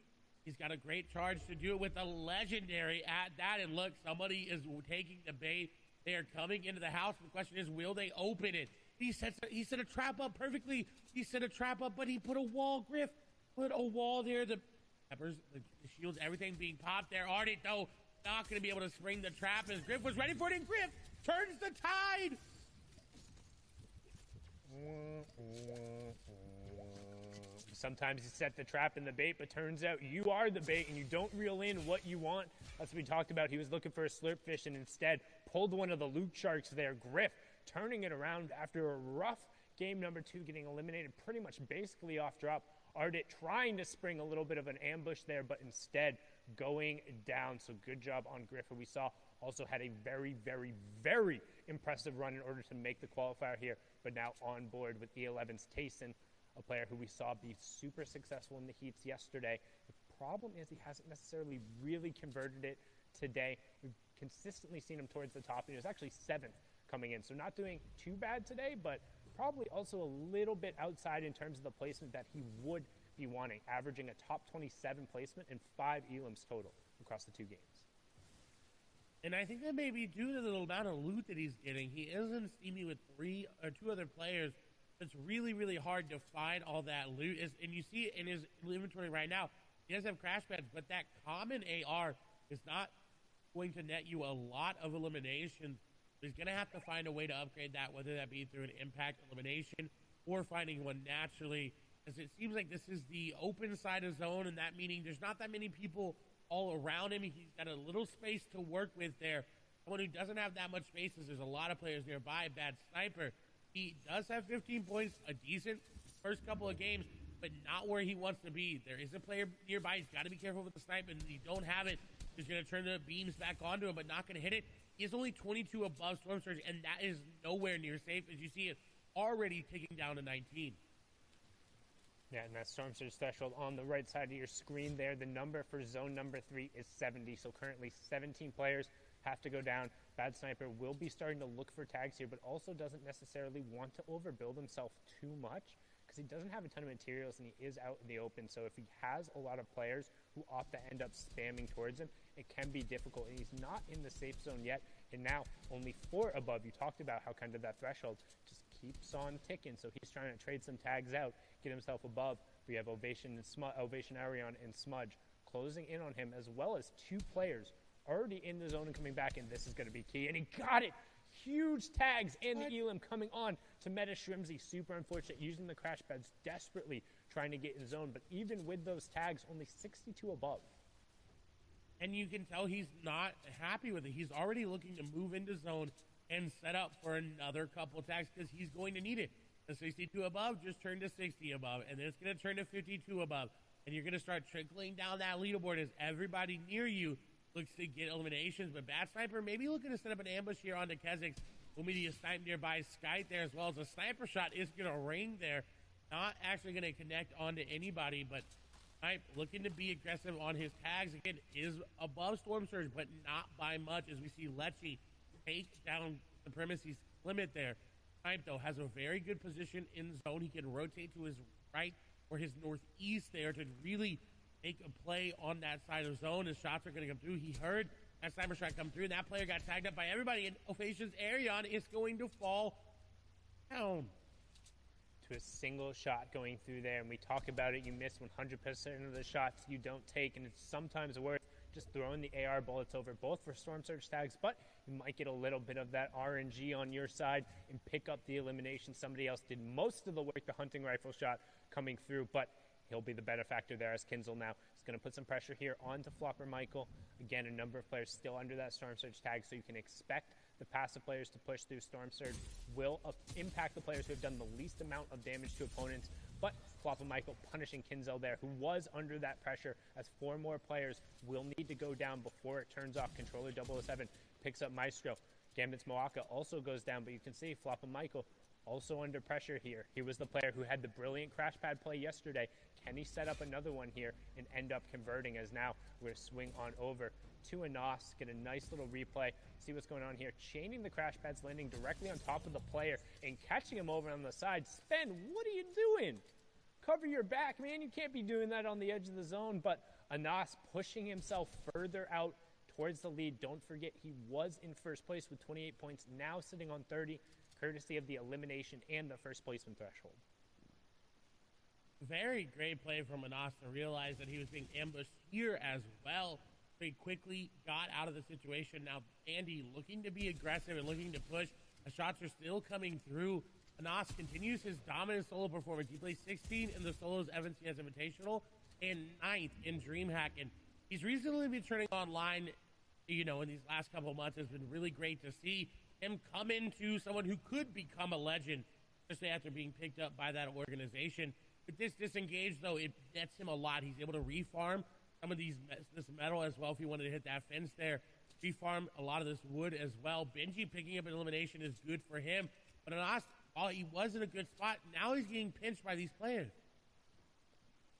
He's got a great charge to do it with a legendary at that. And look, somebody is taking the bait. They are coming into the house. The question is, will they open it? He set a trap up perfectly. He set a trap up, but he put a wall, Griff. Put a wall there. The peppers, the shields, everything being popped there. Ardent, though, not going to be able to spring the trap as Griff was ready for it, and Griff turns the tide. Sometimes you set the trap and the bait, but turns out you are the bait and you don't reel in what you want. That's what we talked about. He was looking for a slurp fish and instead pulled one of the Luke Sharks there. Griff turning it around after a rough game number 2, getting eliminated pretty much basically off drop. Ardit trying to spring a little bit of an ambush there, but instead going down. So good job on Griff, who we saw also had a very, very, very impressive run in order to make the qualifier here, but now on board with E11's Tayson, a player who we saw be super successful in the heats yesterday. The problem is he hasn't necessarily really converted it today. We've consistently seen him towards the top. He was actually 7th coming in, so not doing too bad today, but probably also a little bit outside in terms of the placement that he would be wanting, averaging a top 27 placement and 5 elims total across the 2 games. And I think that may be due to the amount of loot that he's getting. He isn't steamy with 3 or 2 other players. It's really, really hard to find all that loot. And you see it in his inventory right now. He does have crash pads, but that common AR is not going to net you a lot of eliminations. He's going to have to find a way to upgrade that, whether that be through an impact elimination or finding one naturally, as it seems like this is the open side of zone, and that meaning there's not that many people all around him. He's got a little space to work with there. Someone who doesn't have that much space is there's a lot of players nearby. Bad sniper. He does have 15 points, a decent first couple of games, but not where he wants to be. There is a player nearby. He's got to be careful with the sniper, and if you don't have it, he's going to turn the beams back onto him, but not going to hit it. He is only 22 above Storm Surge, and that is nowhere near safe, as you see it already ticking down to 19. Yeah, and that Storm Surge threshold on the right side of your screen there. The number for zone number 3 is 70, so currently 17 players have to go down. Bad Sniper will be starting to look for tags here, but also doesn't necessarily want to overbuild himself too much because he doesn't have a ton of materials and he is out in the open. So if he has a lot of players who opt to end up spamming towards him, it can be difficult. And he's not in the safe zone yet, and now only 4 above. You talked about how kind of that threshold just keeps on ticking. So he's trying to trade some tags out, get himself above. We have Ovation Arion and Smudge closing in on him, as well as 2 players already in the zone and coming back, and this is going to be key. And he got it! Huge tags and the Elim coming on to Meta Shrimsy. Super unfortunate, using the crash pads desperately trying to get in zone, but even with those tags, only 62 above. And you can tell he's not happy with it. He's already looking to move into zone and set up for another couple tags because he's going to need it. The 62 above just turned to 60 above, and then it's going to turn to 52 above. And you're going to start trickling down that leaderboard as everybody near you looks to get eliminations. But Bad Sniper maybe looking to set up an ambush here onto Kezix. Will be a snipe nearby Skype there, as well as a sniper shot is going to ring there. Not actually going to connect onto anybody, but Snipe looking to be aggressive on his tags. Again, is above Storm Surge, but not by much, as we see Lecce take down the premises limit there. Snipe, though, has a very good position in zone. He can rotate to his right or his northeast there to really make a play on that side of zone. His shots are going to come through. He heard that sniper shot come through, and that player got tagged up by everybody, and Ovation's Arion is going to fall down. To a single shot going through there, and we talk about it, you miss 100% of the shots you don't take, and it's sometimes worth just throwing the AR bullets over, both for Storm Surge tags, but you might get a little bit of that RNG on your side and pick up the elimination. Somebody else did most of the work, the hunting rifle shot coming through, but he'll be the benefactor there as Kinzel now is going to put some pressure here onto Flopper Michael. Again, a number of players still under that Storm Surge tag, so you can expect the passive players to push through. Storm Surge will impact the players who have done the least amount of damage to opponents, but Flopper Michael punishing Kinzel there, who was under that pressure, as 4 more players will need to go down before it turns off. Controller 007 picks up Maestro. Gambit's Moaka also goes down, but you can see Flopper Michael also under pressure here. He was the player who had the brilliant crash pad play yesterday. Can he set up another one here and end up converting, as now we're going to swing on over to Anas, get a nice little replay, see what's going on here. Chaining the crash pads, landing directly on top of the player and catching him over on the side. Spen, what are you doing? Cover your back, man. You can't be doing that on the edge of the zone. But Anas pushing himself further out towards the lead. Don't forget, he was in first place with 28 points, now sitting on 30, courtesy of the elimination and the first placement threshold. Very great play from Anas to realize that he was being ambushed here as well. Very quickly got out of the situation. Now Andy looking to be aggressive and looking to push. The shots are still coming through. Anas continues his dominant solo performance. He plays 16 in the solos Evans CS Invitational and 9th in DreamHack. And he's recently been turning online, in these last couple of months. It's been really great to see him come into someone who could become a legend, especially after being picked up by that organization. With this disengage, though, it nets him a lot. He's able to refarm some of this metal as well if he wanted to hit that fence there. Refarm a lot of this wood as well. Benji picking up an elimination is good for him. But Anas, while he was in a good spot, now he's getting pinched by these players.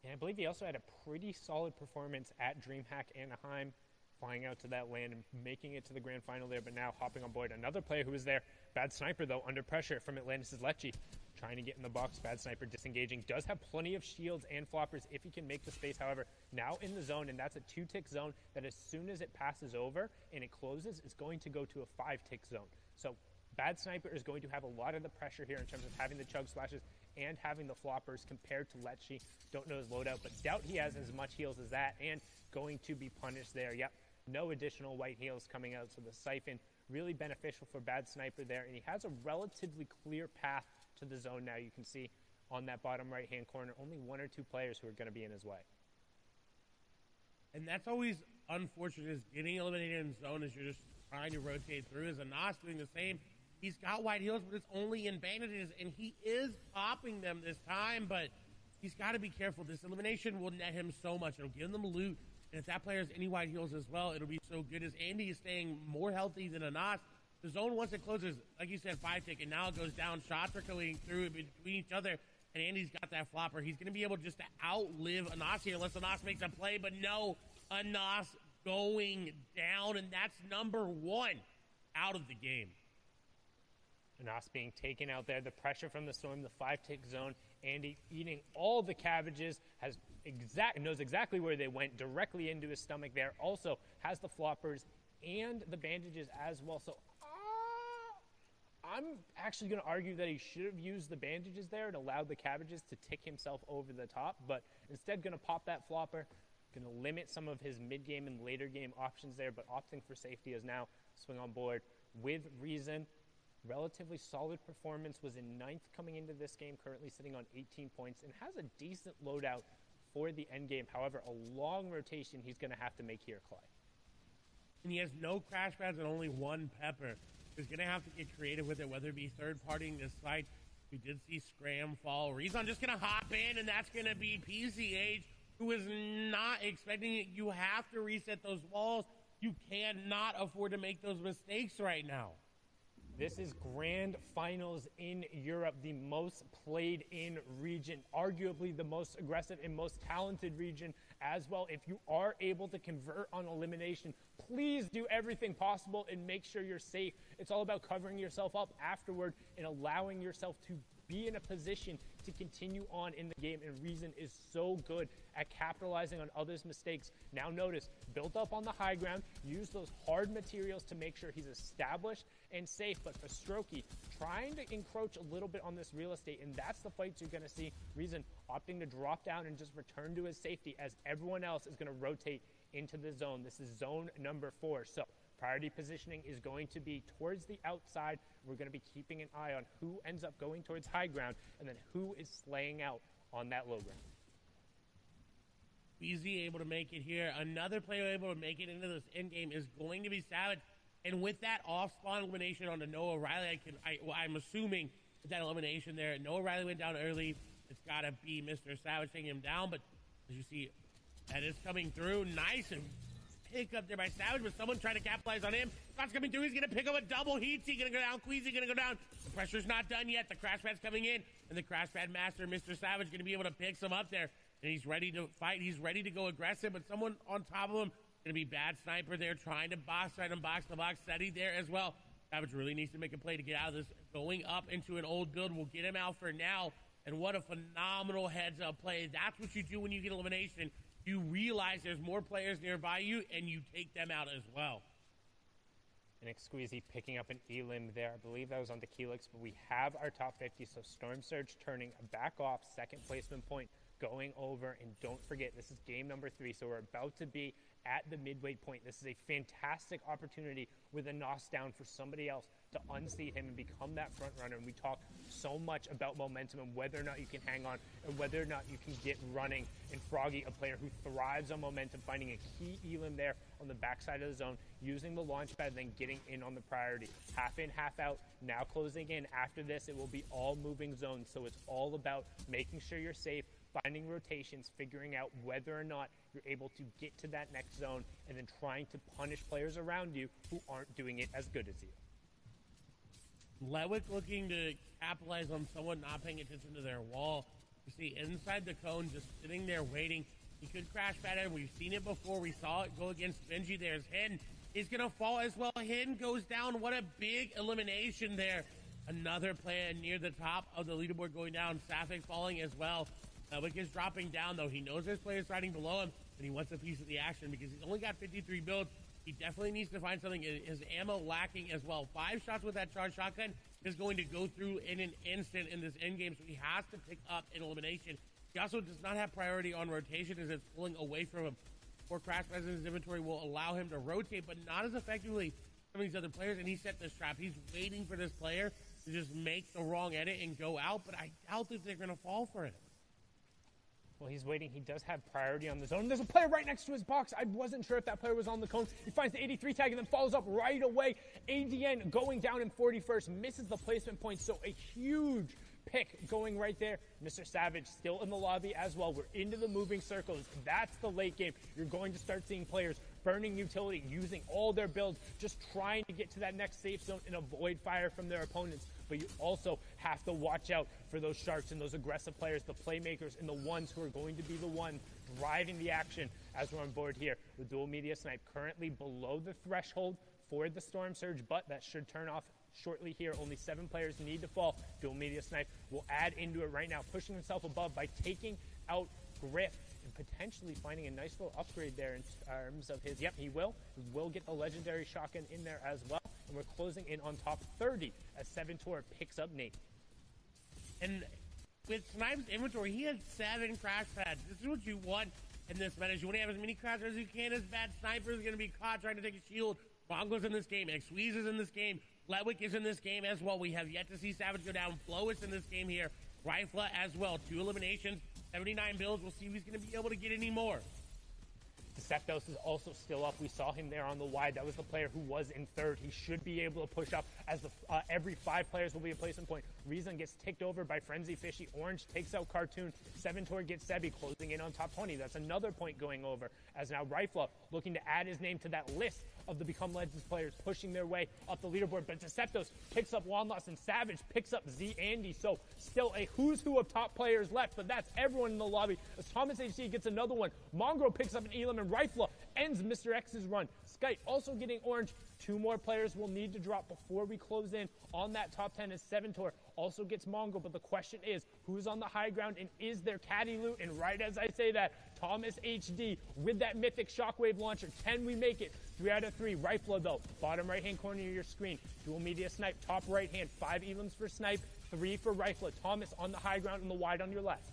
And I believe he also had a pretty solid performance at DreamHack Anaheim, flying out to that land and making it to the grand final there, but now hopping on board. Another player who was there, Bad Sniper, though, under pressure from Atlantis' Lecce, trying to get in the box. Bad Sniper disengaging, does have plenty of shields and floppers if he can make the space. However, now in the zone, and that's a 2-tick zone that as soon as it passes over and it closes, it's going to go to a 5-tick zone. So Bad Sniper is going to have a lot of the pressure here in terms of having the chug splashes and having the floppers compared to Lecce. Don't know his loadout, but doubt he has as much heals as that, and going to be punished there. Yep, no additional white heals coming out, so the siphon really beneficial for Bad Sniper there, and he has a relatively clear path to the zone now. You can see on that bottom right-hand corner, only 1 or 2 players who are going to be in his way. And that's always unfortunate, is getting eliminated in zone as you're just trying to rotate through. As Anas doing the same. He's got white heals, but it's only in bandages, and he is popping them this time, but he's got to be careful. This elimination will net him so much. It'll give them loot, and if that player has any white heals as well, it'll be so good. As Andy is staying more healthy than Anas, the zone, once it closes, like you said, 5-tick, and now it goes down. Shots are going through between each other, and Andy's got that flopper. He's going to be able just to outlive Anas here unless Anas makes a play, but no, Anas going down, and that's number 1 out of the game. Anas being taken out there, the pressure from the storm, the 5-tick zone. Andy eating all the cabbages, knows exactly where they went, directly into his stomach there. Also has the floppers and the bandages as well. So I'm actually going to argue that he should have used the bandages there and allowed the cabbages to tick himself over the top, but instead going to pop that flopper, going to limit some of his mid-game and later game options there, but opting for safety as now swing on board with reason. Relatively solid performance, was in 9th coming into this game, currently sitting on 18 points, and has a decent loadout for the end game. However, a long rotation he's going to have to make here, Clay. And he has no crash pads and only 1 pepper. He's going to have to get creative with it, whether it be third-partying this site. We did see Scram fall. Rezon just going to hop in, and that's going to be PCH, who is not expecting it. You have to reset those walls. You cannot afford to make those mistakes right now. This is grand finals in Europe, the most played in region, arguably the most aggressive and most talented region as well. If you are able to convert on elimination, please do everything possible and make sure you're safe. It's all about covering yourself up afterward and allowing yourself to be in a position to continue on in the game, and Reason is so good at capitalizing on others' mistakes. Now notice, built up on the high ground, use those hard materials to make sure he's established and safe, but for Strokey, trying to encroach a little bit on this real estate, and that's the fights you're going to see. Reason opting to drop down and just return to his safety as everyone else is going to rotate into the zone. This is zone number 4, so priority positioning is going to be towards the outside. We're going to be keeping an eye on who ends up going towards high ground and then who is slaying out on that low ground. Easy able to make it here. Another player able to make it into this end game is going to be Savage. And with that off-spawn elimination on the Noah Riley, I'm assuming with that elimination there, Noah Riley went down early. It's got to be Mr. Savage taking him down. But as you see, that is coming through. Nice and pick up there by Savage, but someone trying to capitalize on him. Scott's coming through. He's going to pick up a double. Heat's going to go down. Queasy going to go down. The pressure's not done yet. The crash pad's coming in, and the crash pad master, Mr. Savage, going to be able to pick some up there. And he's ready to fight. He's ready to go aggressive, but someone on top of him going to be Bad Sniper there trying to box right and box the box. Steady there as well. Savage really needs to make a play to get out of this. Going up into an old build will get him out for now. And what a phenomenal heads-up play. That's what you do when you get elimination. You realize there's more players nearby you, and you take them out as well. And Exqueezy picking up an elim there. I believe that was on the Keelix, but we have our top 50, so Storm Surge turning back off. Second placement point going over. And don't forget, this is game number 3, so we're about to be at the midway point. This is a fantastic opportunity with a NOS down for somebody else to unseat him and become that front runner. And we talk so much about momentum and whether or not you can hang on and whether or not you can get running. And Froggy, a player who thrives on momentum, finding a key elim there on the backside of the zone, using the launch pad, then getting in on the priority. Half in, half out, now closing in. After this, it will be all moving zones. So it's all about making sure you're safe, finding rotations, figuring out whether or not you're able to get to that next zone, and then trying to punish players around you who aren't doing it as good as you. Lewick looking to capitalize on someone not paying attention to their wall. You see inside the cone, just sitting there waiting. He could crash pad it. We've seen it before. We saw it go against Benji. There's Hidden. He's going to fall as well. Hidden goes down. What a big elimination there. Another player near the top of the leaderboard going down. Safik falling as well. Lewick is dropping down, though. He knows there's players riding below him, and he wants a piece of the action because he's only got 53 builds. He definitely needs to find something. His ammo lacking as well. 5 shots with that charge shotgun is going to go through in an instant in this end game, so he has to pick up an elimination. He also does not have priority on rotation as it's pulling away from him. Or Crash Pads in his inventory will allow him to rotate, but not as effectively as some of these other players, and he set this trap. He's waiting for this player to just make the wrong edit and go out, but I doubt that they're going to fall for it. Well, he's waiting. He does have priority on the zone. There's a player right next to his box. I wasn't sure if that player was on the cone. He finds the 83 tag and then follows up right away. ADN going down in 41st, misses the placement point, so a huge pick going right there. Mr. Savage still in the lobby as well. We're into the moving circles. That's the late game. You're going to start seeing players burning utility, using all their builds, just trying to get to that next safe zone and avoid fire from their opponents. But you also have to watch out for those sharks and those aggressive players, the playmakers, and the ones who are going to be the ones driving the action as we're on board here with Dual Media Snipe currently below the threshold for the Storm Surge, but that should turn off shortly here. Only 7 players need to fall. Dual Media Snipe will add into it right now, pushing himself above by taking out Griff and potentially finding a nice little upgrade there in terms of his, yep, he will get the legendary shotgun in there as well. And we're closing in on top 30 as 7-Tor picks up Nate. And with Snipe's inventory, he had 7 crash pads. This is what you want in this meta. You want to have as many crash pads as you can. As bad Sniper is going to be caught trying to take a shield. Mongo's in this game. Xweez is in this game. Lewick is in this game as well. We have yet to see Savage go down. Flo is in this game here. Rifla as well. 2 eliminations, 79 builds. We'll see if he's going to be able to get any more. Deceptos is also still up. We saw him there on the wide. That was the player who was in 3rd. He should be able to push up as every 5 players will be a placement point. Reason gets ticked over by Frenzy Fishy. Orange takes out Cartoon. 7-Tor gets Sebi, closing in on top 20. That's another point going over as now Rifla looking to add his name to that list of the Become Legends players pushing their way up the leaderboard. But Deceptos picks up Wanloss and Savage picks up Z Andy. So still a who's who of top players left, but that's everyone in the lobby as Thomas HC gets another one. Mongrel picks up an Elam and Rifla ends Mr. X's run. Skype also getting orange. 2 more players will need to drop before we close in on that top 10 as 7-Tor also gets Mongrel. But the question is, who's on the high ground and is there caddy loot? And right as I say that, Thomas HD with that mythic shockwave launcher. Can we make it? 3 out of 3. Rifla though, bottom right hand corner of your screen. Dual Media Snipe, top right hand. 5 Elams for Snipe, 3 for Rifla. Thomas on the high ground and the wide on your left.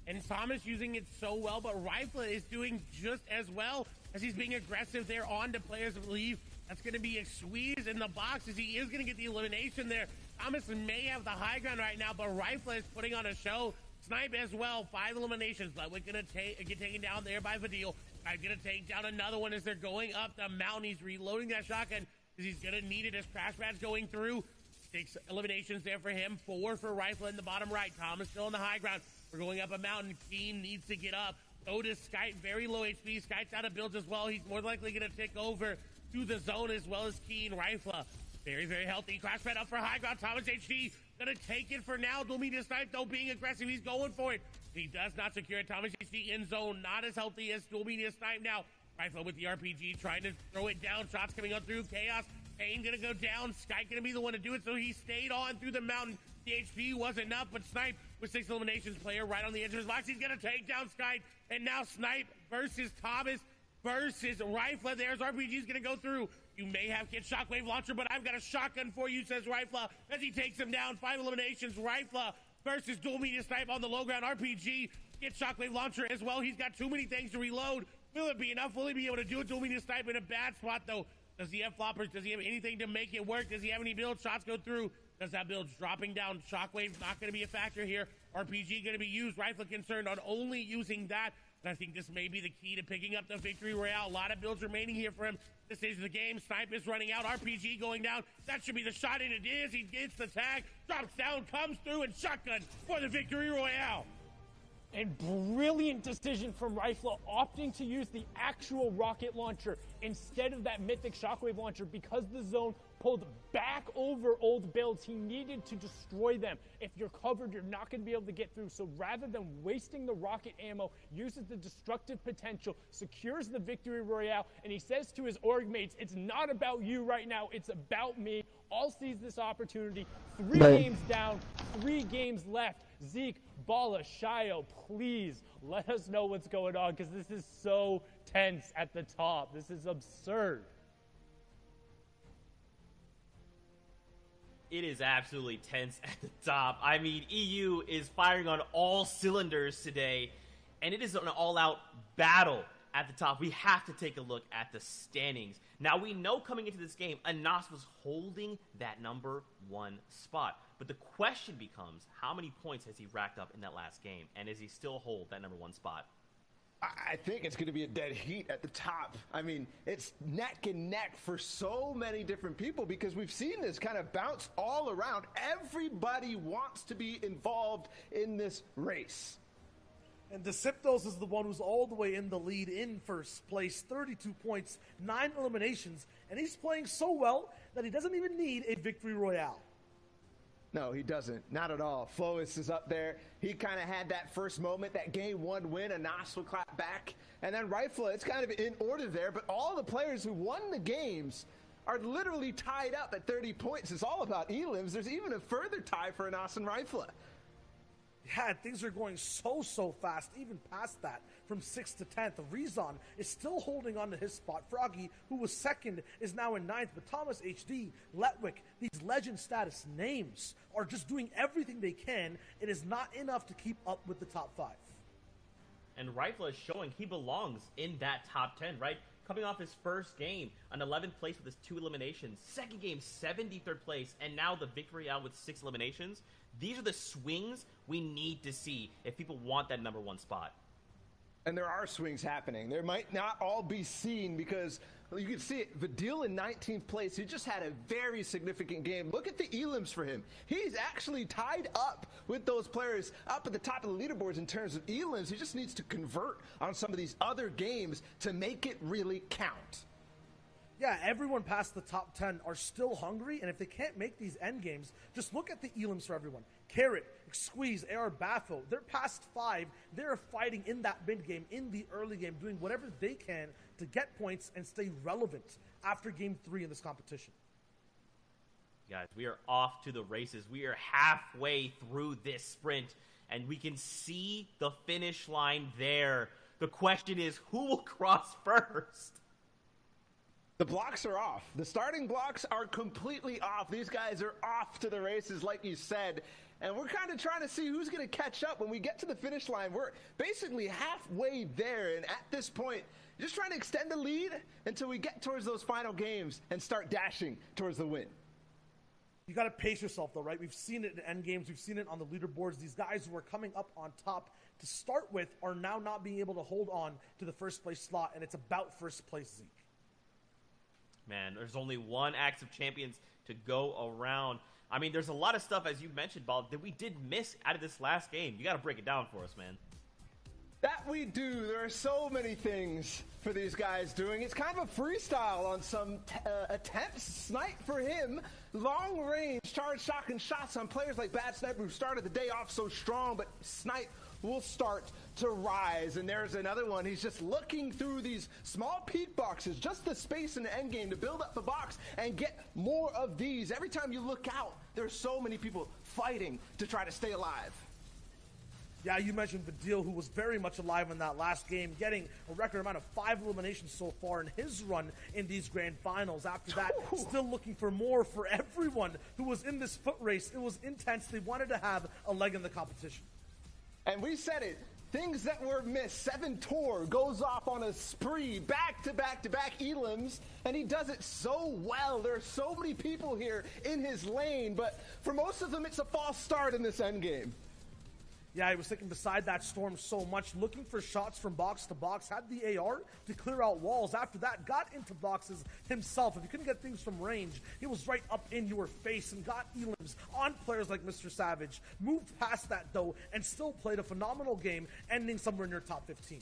And Thomas using it so well, but Rifla is doing just as well as he's being aggressive there on to players of leave. That's going to be a squeeze in the box as he is going to get the elimination there. Thomas may have the high ground right now, but Rifla is putting on a show. Snipe as well, 5 eliminations, but we're going to get taken down there by Vadil. I'm going to take down another one as they're going up the mountain. He's reloading that shotgun because he's going to need it as Crash Pad's going through. 6 eliminations there for him, 4 for Rifla in the bottom right. Thomas still on the high ground. We're going up a mountain. Keen needs to get up. So does Skype, very low HP. Skype's out of builds as well. He's more likely going to take over to the zone as well as Keen. Rifla, very, very healthy. Crash Pad up for high ground. Thomas HD going to take it for now. Dual Media Snipe, though, being aggressive. He's going for it. He does not secure it. Thomas HD in zone, not as healthy as Dual Media Snipe now. Rifla with the RPG, trying to throw it down. Shots coming up through. Chaos. Payne going to go down. Skype going to be the one to do it, so he stayed on through the mountain. The HP wasn't enough, but Snipe with 6 eliminations, player right on the edge of his box. He's going to take down Skype, and now Snipe versus Thomas versus Rifla. There's RPG's going to go through. You may have Kid Shockwave Launcher, but I've got a shotgun for you, says Rifla, as he takes him down. 5 eliminations. Rifla versus Dual Media Snipe on the low ground. RPG get Shockwave Launcher as well. He's got too many things to reload. Will it be enough? Will he be able to do it? Do we need to snipe in a bad spot, though? Does he have floppers? Does he have anything to make it work? Does he have any builds? Shots go through. Does that build dropping down? Shockwave's not going to be a factor here. RPG going to be used. Rifle concerned on only using that. And I think this may be the key to picking up the victory royale. A lot of builds remaining here for him. This is the game. Snipe is running out. RPG going down. That should be the shot, and it is. He gets the tag, drops down, comes through, and shotgun for the victory royale. And brilliant decision from Rifle, opting to use the actual rocket launcher instead of that mythic shockwave launcher because the zone pulled back over old builds. He needed to destroy them. If you're covered, you're not going to be able to get through. So rather than wasting the rocket ammo, uses the destructive potential, secures the victory royale, and he says to his org mates, it's not about you right now, it's about me. All sees this opportunity. 3 games down, 3 games left. Zeke, Bala, Shio, please let us know what's going on because this is so tense at the top. This is absurd. It is absolutely tense at the top. I mean, EU is firing on all cylinders today, and it is an all-out battle at the top. We have to take a look at the standings. Now, we know coming into this game, Anas was holding that number 1 spot. But the question becomes, how many points has he racked up in that last game? And does he still hold that number 1 spot? I think it's going to be a dead heat at the top. I mean, it's neck and neck for so many different people because we've seen this kind of bounce all around. Everybody wants to be involved in this race. And Deceptos is the one who's all the way in the lead in first place, 32 points, 9 eliminations, and he's playing so well that he doesn't even need a victory royale. No, he doesn't. Not at all. Flois is up there. He kind of had that first moment, that game 1 win. Anas will clap back. And then Rifle, it's kind of in order there. But all the players who won the games are literally tied up at 30 points. It's all about elims. There's even a further tie for Anas and Rifle. Yeah, things are going so fast, even past that, from 6th to 10th. Rezon is still holding on to his spot. Froggy, who was 2nd, is now in 9th. But Thomas HD, Letwick, these legend status names are just doing everything they can. It is not enough to keep up with the top 5. And Rifle is showing he belongs in that top 10, right? Coming off his first game, an 11th place with his 2 eliminations. Second game, 73rd place. And now the victory out with 6 eliminations. These are the swings we need to see if people want that number 1 spot. And there are swings happening. There might not all be seen because you can see it. Vidil in 19th place. He just had a very significant game. Look at the elims for him. He's actually tied up with those players up at the top of the leaderboards in terms of elims. He just needs to convert on some of these other games to make it really count. Yeah, everyone past the top 10 are still hungry, and if they can't make these end games, just look at the elims for everyone. Carrot, Squeeze, AR Baffo, they're past 5. They're fighting in that mid game, in the early game, doing whatever they can to get points and stay relevant after game 3 in this competition. Guys, we are off to the races. We are halfway through this sprint, and we can see the finish line there. The question is, who will cross first? The blocks are off. The starting blocks are completely off. These guys are off to the races, like you said. And we're kind of trying to see who's going to catch up when we get to the finish line. We're basically halfway there. And at this point, just trying to extend the lead until we get towards those final games and start dashing towards the win. You got to pace yourself, though, right? We've seen it in end games. We've seen it on the leaderboards. These guys who are coming up on top to start with are now not being able to hold on to the first place slot. And it's about first place, Zeke. Man, there's only one Axe of Champions to go around. I mean, there's a lot of stuff, as you mentioned, Bob, that we did miss out of this last game. You got to break it down for us, man. That we do. There are so many things for these guys doing. It's kind of a freestyle on some attempts. Snipe for him. Long range charge shotgun shots on players like Bad Sniper who started the day off so strong, but Snipe will start to rise. And there's another one. He's just looking through these small peak boxes, just the space in the end game to build up the box and get more of these. Every time you look out, there's so many people fighting to try to stay alive. Yeah, you mentioned Vidil, who was very much alive in that last game, getting a record amount of 5 eliminations so far in his run in these grand finals. After that, still looking for more for everyone who was in this foot race. It was intense. They wanted to have a leg in the competition. And we said it. things that were missed. 7 Tor goes off on a spree, back-to-back-to-back elims, and he does it so well. There are so many people here in his lane, but for most of them, it's a false start in this endgame. Yeah, he was sticking beside that Storm so much, looking for shots from box to box, had the AR to clear out walls. After that, got into boxes himself. If he couldn't get things from range, he was right up in your face and got elims on players like Mr. Savage. Moved past that, though, and still played a phenomenal game, ending somewhere near top 15.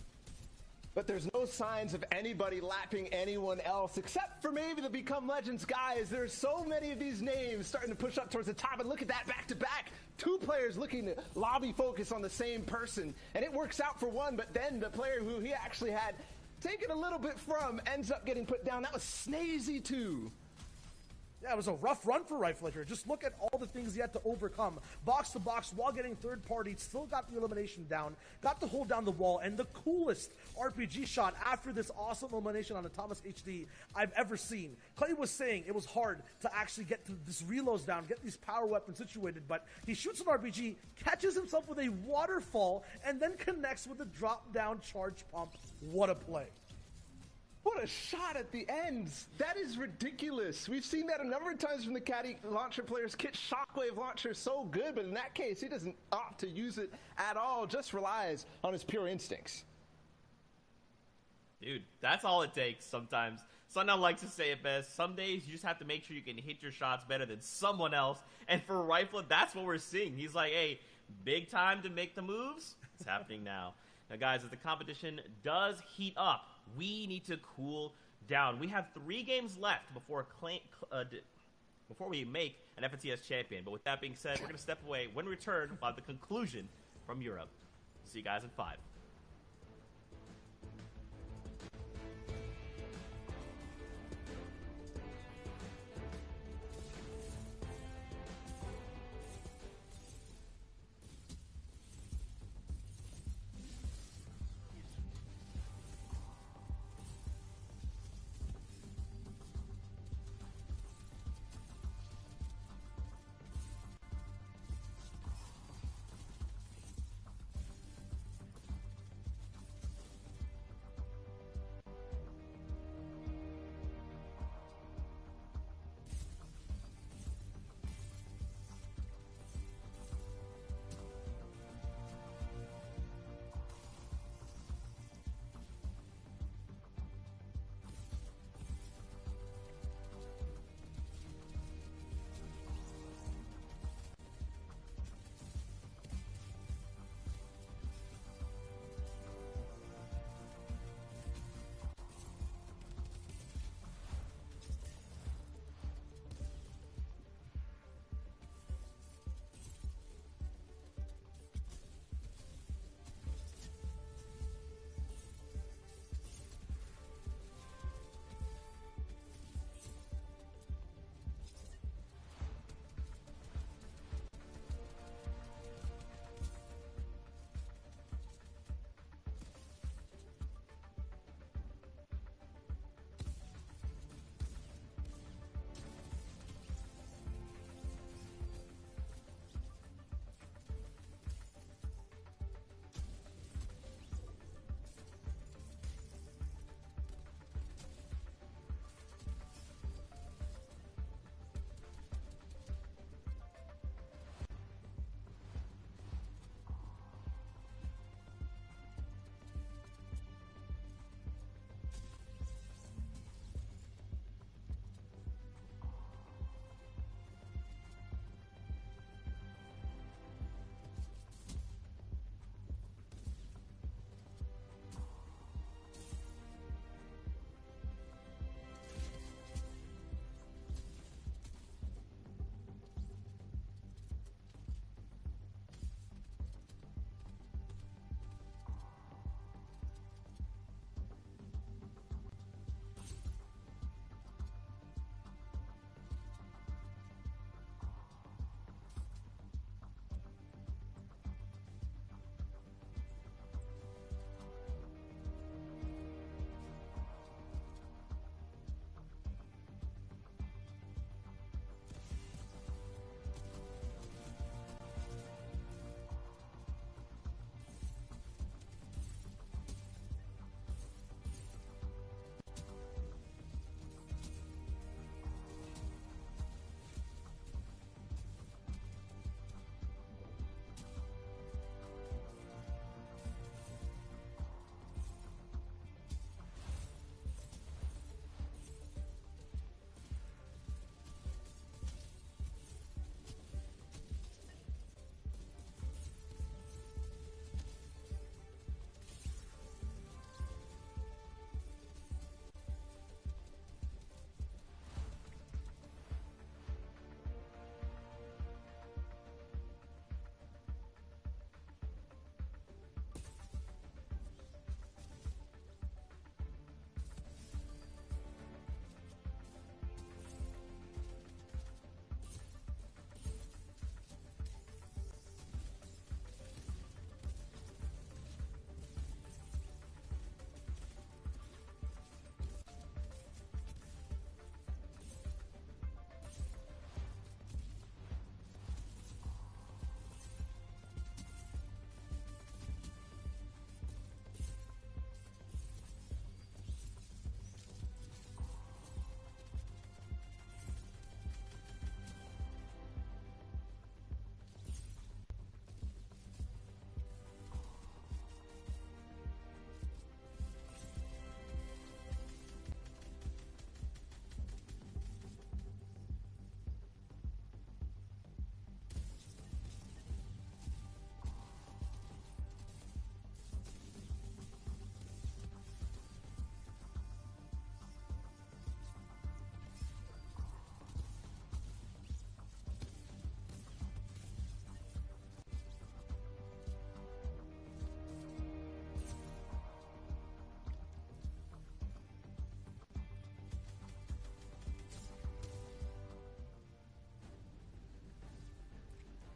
But there's no signs of anybody lapping anyone else, except for maybe the Become Legends guys. There's so many of these names starting to push up towards the top, and look at that back-to-back. 2 players looking to lobby focus on the same person, and it works out for one, but then the player who he actually had taken a little bit from ends up getting put down. That was Snazy too. Yeah, it was a rough run for Rifle here. Just look at all the things he had to overcome. Box to box while getting third party, still got the elimination down, got to hold down the wall, and the coolest RPG shot after this awesome elimination on the Thomas HD I've ever seen. Clay was saying it was hard to actually get to this reloads down, get these power weapons situated, but he shoots an RPG, catches himself with a waterfall, and then connects with a drop down charge pump. What a play. What a shot at the end. That is ridiculous. We've seen that a number of times from the Caddy launcher players. Kit Shockwave launcher so good, but in that case, he doesn't opt to use it at all, just relies on his pure instincts. Dude, that's all it takes sometimes. Sundown likes to say it best. Some days you just have to make sure you can hit your shots better than someone else. And for Rifle, that's what we're seeing. He's like, hey, big time to make the moves. It's happening now. Now, guys, as the competition does heat up, we need to cool down. We have 3 games left before we make an FNCS champion. But with that being said, we're going to step away. When we return, we'll have the conclusion from Europe. See you guys in 5.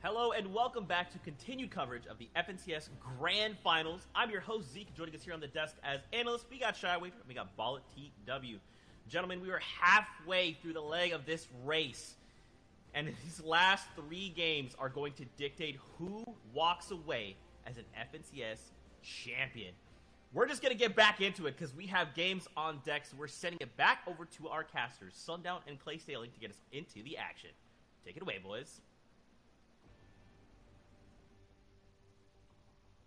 Hello and welcome back to continued coverage of the FNCS Grand Finals. I'm your host, Zeke. Joining us here on the desk as analysts, we got Shy Wafer, we got Ball at TW. Gentlemen, we are halfway through the leg of this race, and these last 3 games are going to dictate who walks away as an FNCS champion. We're just going to get back into it because we have games on deck, so we're sending it back over to our casters, Sundown and Clay Sailing, to get us into the action. Take it away, boys.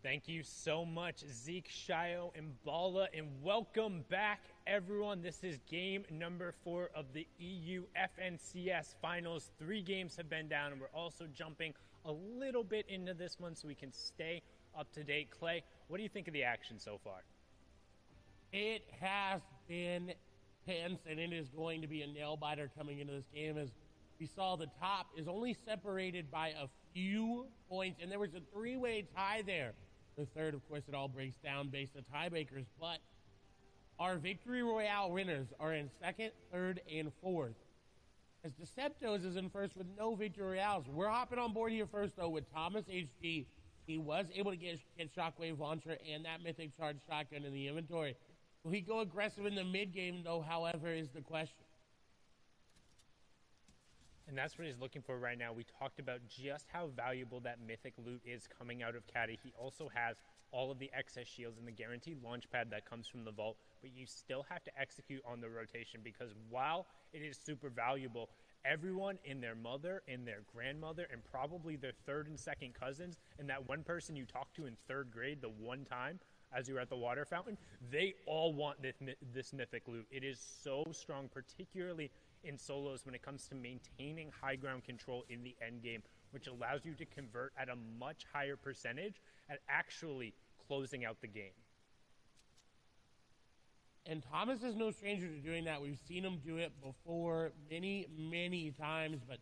Thank you so much, Zeke, Shio, and Bala, and welcome back, everyone. This is game number 4 of the EU FNCS Finals. 3 games have been down, and we're also jumping a little bit into this one so we can stay up to date. Clay, what do you think of the action so far? It has been tense, and it is going to be a nail-biter coming into this game. As we saw, the top is only separated by a few points, and there was a 3-way tie there. The third, of course, it all breaks down based on tiebreakers, but our Victory Royale winners are in 2nd, 3rd, and 4th. As Deceptos is in 1st with no Victory Royales. We're hopping on board here first, though, with Thomas HG. He was able to get Shockwave Launcher and that Mythic Charge Shotgun in the inventory. Will he go aggressive in the mid-game, though, however, is the question. And that's what he's looking for right now. We talked about just how valuable that mythic loot is coming out of Caddy. He also has all of the excess shields and the guaranteed launch pad that comes from the vault, but you still have to execute on the rotation because while it is super valuable, everyone and their mother and their grandmother and probably their 3rd and 2nd cousins and that one person you talked to in 3rd grade the one time as you were at the water fountain, they all want this mythic loot. It is so strong, particularly in solos when it comes to maintaining high ground control in the end game, which allows you to convert at a much higher percentage at actually closing out the game. And Thomas is no stranger to doing that. We've seen him do it before many, many times, but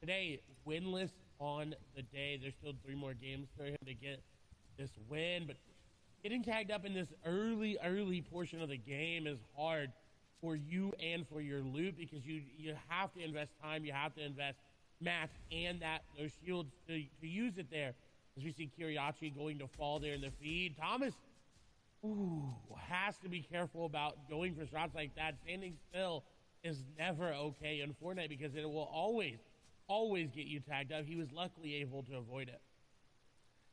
today, winless on the day. There's still 3 more games for him to get this win, but getting tagged up in this early portion of the game is hard for you and for your loot because you have to invest time, you have to invest mats and those shields to use it there. As we see Kiriachi going to fall there in the feed. Thomas has to be careful about going for shots like that. Standing still is never okay in Fortnite because it will always get you tagged up. He was luckily able to avoid it.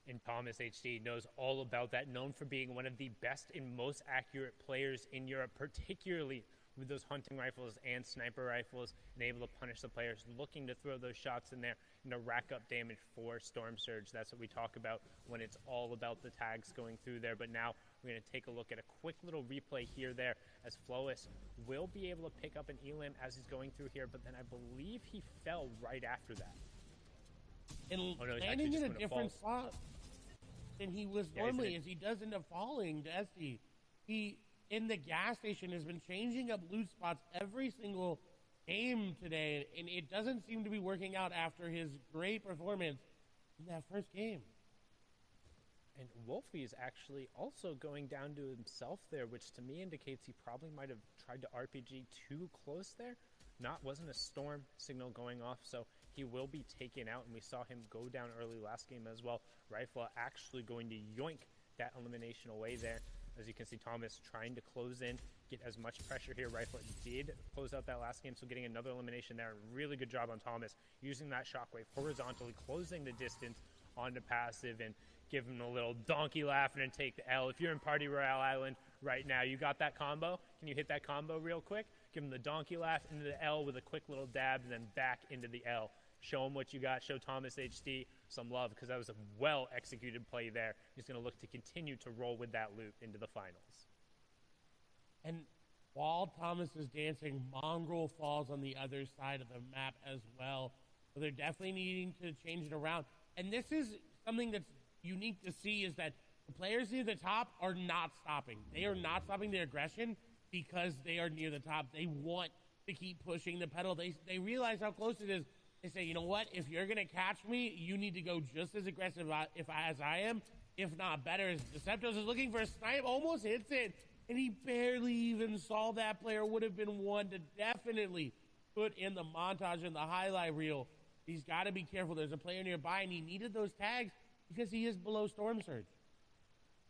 And Thomas HD knows all about that, known for being one of the best and most accurate players in Europe, particularly with those hunting rifles and sniper rifles, and able to punish the players looking to throw those shots in there and to rack up damage for Storm Surge. That's what we talk about when it's all about the tags going through there. But now we're going to take a look at a quick little replay here there as Flois will be able to pick up an elim as he's going through here, but then I believe he fell right after that. And landing in a different spot than he was normally, as he does end up falling to SD. He, in the gas station, has been changing up loot spots every single game today, and it doesn't seem to be working out after his great performance in that first game. And Wolfie is actually also going down to himself there, which to me indicates he probably might have tried to RPG too close there. Wasn't a storm signal going off, so he will be taken out, and we saw him go down early last game as well. Rifle actually going to yoink that elimination away there. As you can see, Thomas trying to close in, get as much pressure here. Rifle did close out that last game, so getting another elimination there. Really good job on Thomas, using that shockwave horizontally, closing the distance onto passive, and give him a little donkey laugh and then take the L. If you're in Party Royale Island right now, you got that combo? Can you hit that combo real quick? Give him the donkey laugh into the L with a quick little dab, and then back into the L. Show him what you got. Show Thomas HD some love, because that was a well-executed play there. He's going to look to continue to roll with that loot into the finals. And while Thomas is dancing, Mongrel falls on the other side of the map as well. So they're definitely needing to change it around. And this is something that's unique to see, is that the players near the top are not stopping. They are not stopping their aggression because they are near the top. They want to keep pushing the pedal. They realize how close it is. They say, you know what? If you're going to catch me, you need to go just as aggressive as I am, if not better. Deceptos is looking for a snipe, almost hits it, and he barely even saw that player. Would have been one to definitely put in the montage and the highlight reel He's got to be careful. There's a player nearby, and he needed those tags because he is below Storm Surge.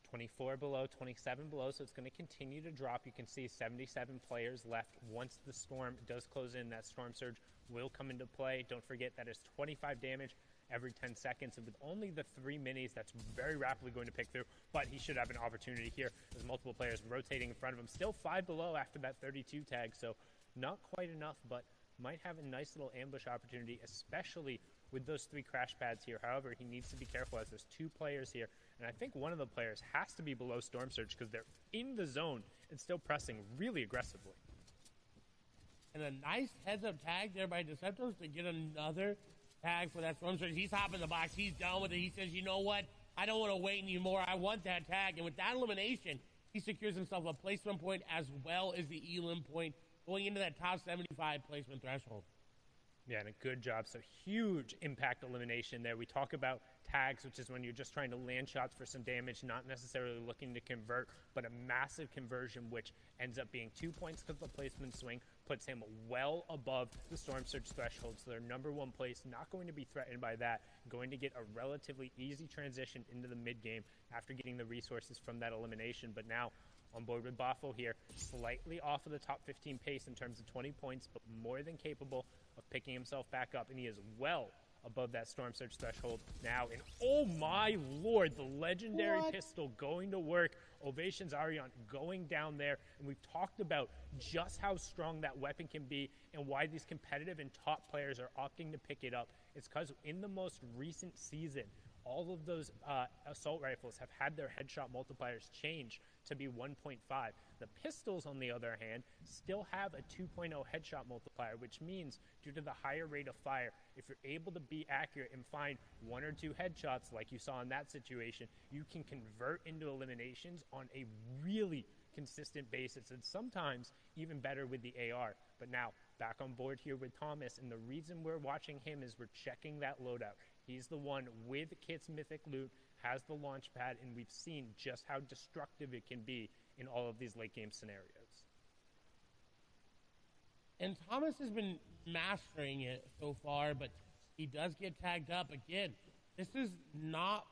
24 below, 27 below, so it's going to continue to drop. You can see 77 players left. Once the storm does close in, that Storm Surge will come into play. Don't forget that is 25 damage every 10 seconds, and with only the 3 minis, that's very rapidly going to pick through, but he should have an opportunity here. There's multiple players rotating in front of him. Still 5 below after that 32 tag, so not quite enough, but might have a nice little ambush opportunity, especially with those 3 crash pads here. However, he needs to be careful as there's 2 players here, and I think one of the players has to be below Storm Surge because they're in the zone and still pressing really aggressively. And a nice heads-up tag there by Deceptos to get another tag for that Storm Surge. He's hopping the box. He's done with it. He says, you know what? I don't want to wait anymore. I want that tag. And with that elimination, he secures himself a placement point as well as the elim point going into that top 75 placement threshold. Yeah, and a good job. So huge impact elimination there. We talk about tags, which is when you're just trying to land shots for some damage, not necessarily looking to convert, but a massive conversion, which ends up being 2 points because the placement swing puts him well above the Storm Surge threshold. So their number 1 place, not going to be threatened by that, going to get a relatively easy transition into the mid game after getting the resources from that elimination. But now on board with Boffo here, slightly off of the top 15 pace in terms of 20 points, but more than capable of picking himself back up, and he is well above that Storm Surge threshold now. And oh my lord, the legendary pistol going to work. Ovations Arion going down there, and we've talked about just how strong that weapon can be and why these competitive and top players are opting to pick it up. It's because in the most recent season, all of those assault rifles have had their headshot multipliers change to be 1.5. The pistols, on the other hand, still have a 2.0 headshot multiplier, which means due to the higher rate of fire, if you're able to be accurate and find 1 or 2 headshots like you saw in that situation, you can convert into eliminations on a really consistent basis, and sometimes even better with the AR. But now, back on board here with Thomas, and the reason we're watching him is we're checking that loadout. He's the one with Kit's Mythic Loot, has the launch pad, and we've seen just how destructive it can be in all of these late game scenarios. And Thomas has been mastering it so far, but he does get tagged up again. This is not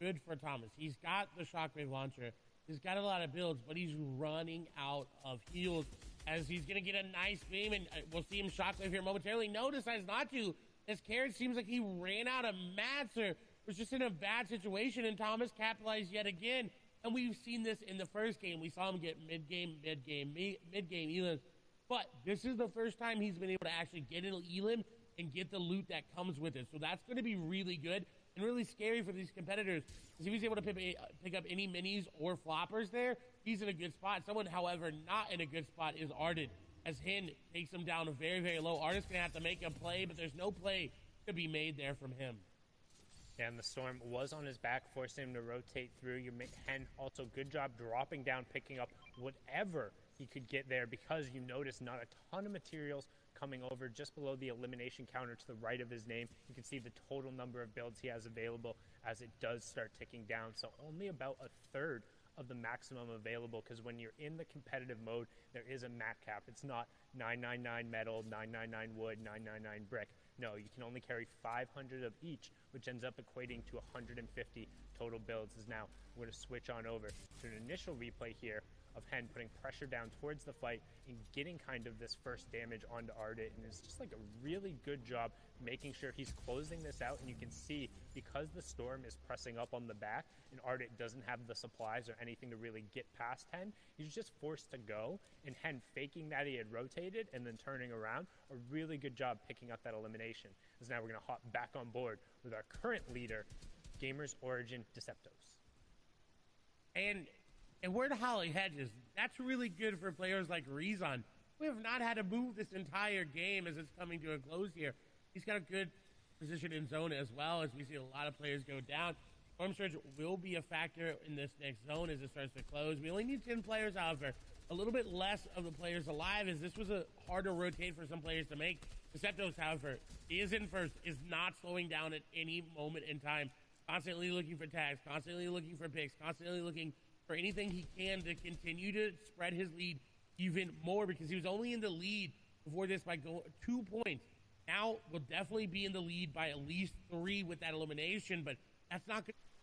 good for Thomas. He's got the Shockwave launcher. He's got a lot of builds, but he's running out of heals as he's going to get a nice beam, and we'll see him Shockwave here momentarily. No, decides not to. As Carrot seems like he ran out of mats or was just in a bad situation, and Thomas capitalized yet again. And we've seen this in the first game. We saw him get mid-game elims. But this is the first time he's been able to actually get an elim and get the loot that comes with it. So that's going to be really good and really scary for these competitors. Because if he's able to pick up any minis or floppers there, he's in a good spot. Someone, however, not in a good spot is Arden, as Hin takes him down very, very low. Arden's going to have to make a play, but there's no play to be made there from him. Yeah, and the storm was on his back, forcing him to rotate through. Hen also good job dropping down, picking up whatever he could get there, because you notice not a ton of materials coming over just below the elimination counter to the right of his name. You can see the total number of builds he has available as it does start ticking down. So only about a third of the maximum available, because when you're in the competitive mode, there is a mat cap. It's not 999 metal, 999 wood, 999 brick. No, you can only carry 500 of each, which ends up equating to 150 total builds. Is now we're going to switch on over to an initial replay here of Hen putting pressure down towards the fight and getting kind of this first damage onto Ardit, and it's just like a really good job making sure he's closing this out. And you can see, because the storm is pressing up on the back and Ardit doesn't have the supplies or anything to really get past Hen, he's just forced to go, and Hen faking that he had rotated and then turning around, a really good job picking up that elimination. As now we're going to hop back on board with our current leader, Gamers Origin Deceptos. And where the Holly hedges, that's really good for players like Rezon, who have not had to move this entire game as it's coming to a close here. He's got a good position in zone as well, as we see a lot of players go down. Storm Surge will be a factor in this next zone as it starts to close. We only need 10 players, however. A little bit less of the players alive, as this was a harder rotate for some players to make. Deceptos, however, is in first, is not slowing down at any moment in time. Constantly looking for tags, constantly looking for picks, constantly looking for anything he can to continue to spread his lead even more, because he was only in the lead before this by 2 points. now will definitely be in the lead by at least 3 with that elimination, but that's not going to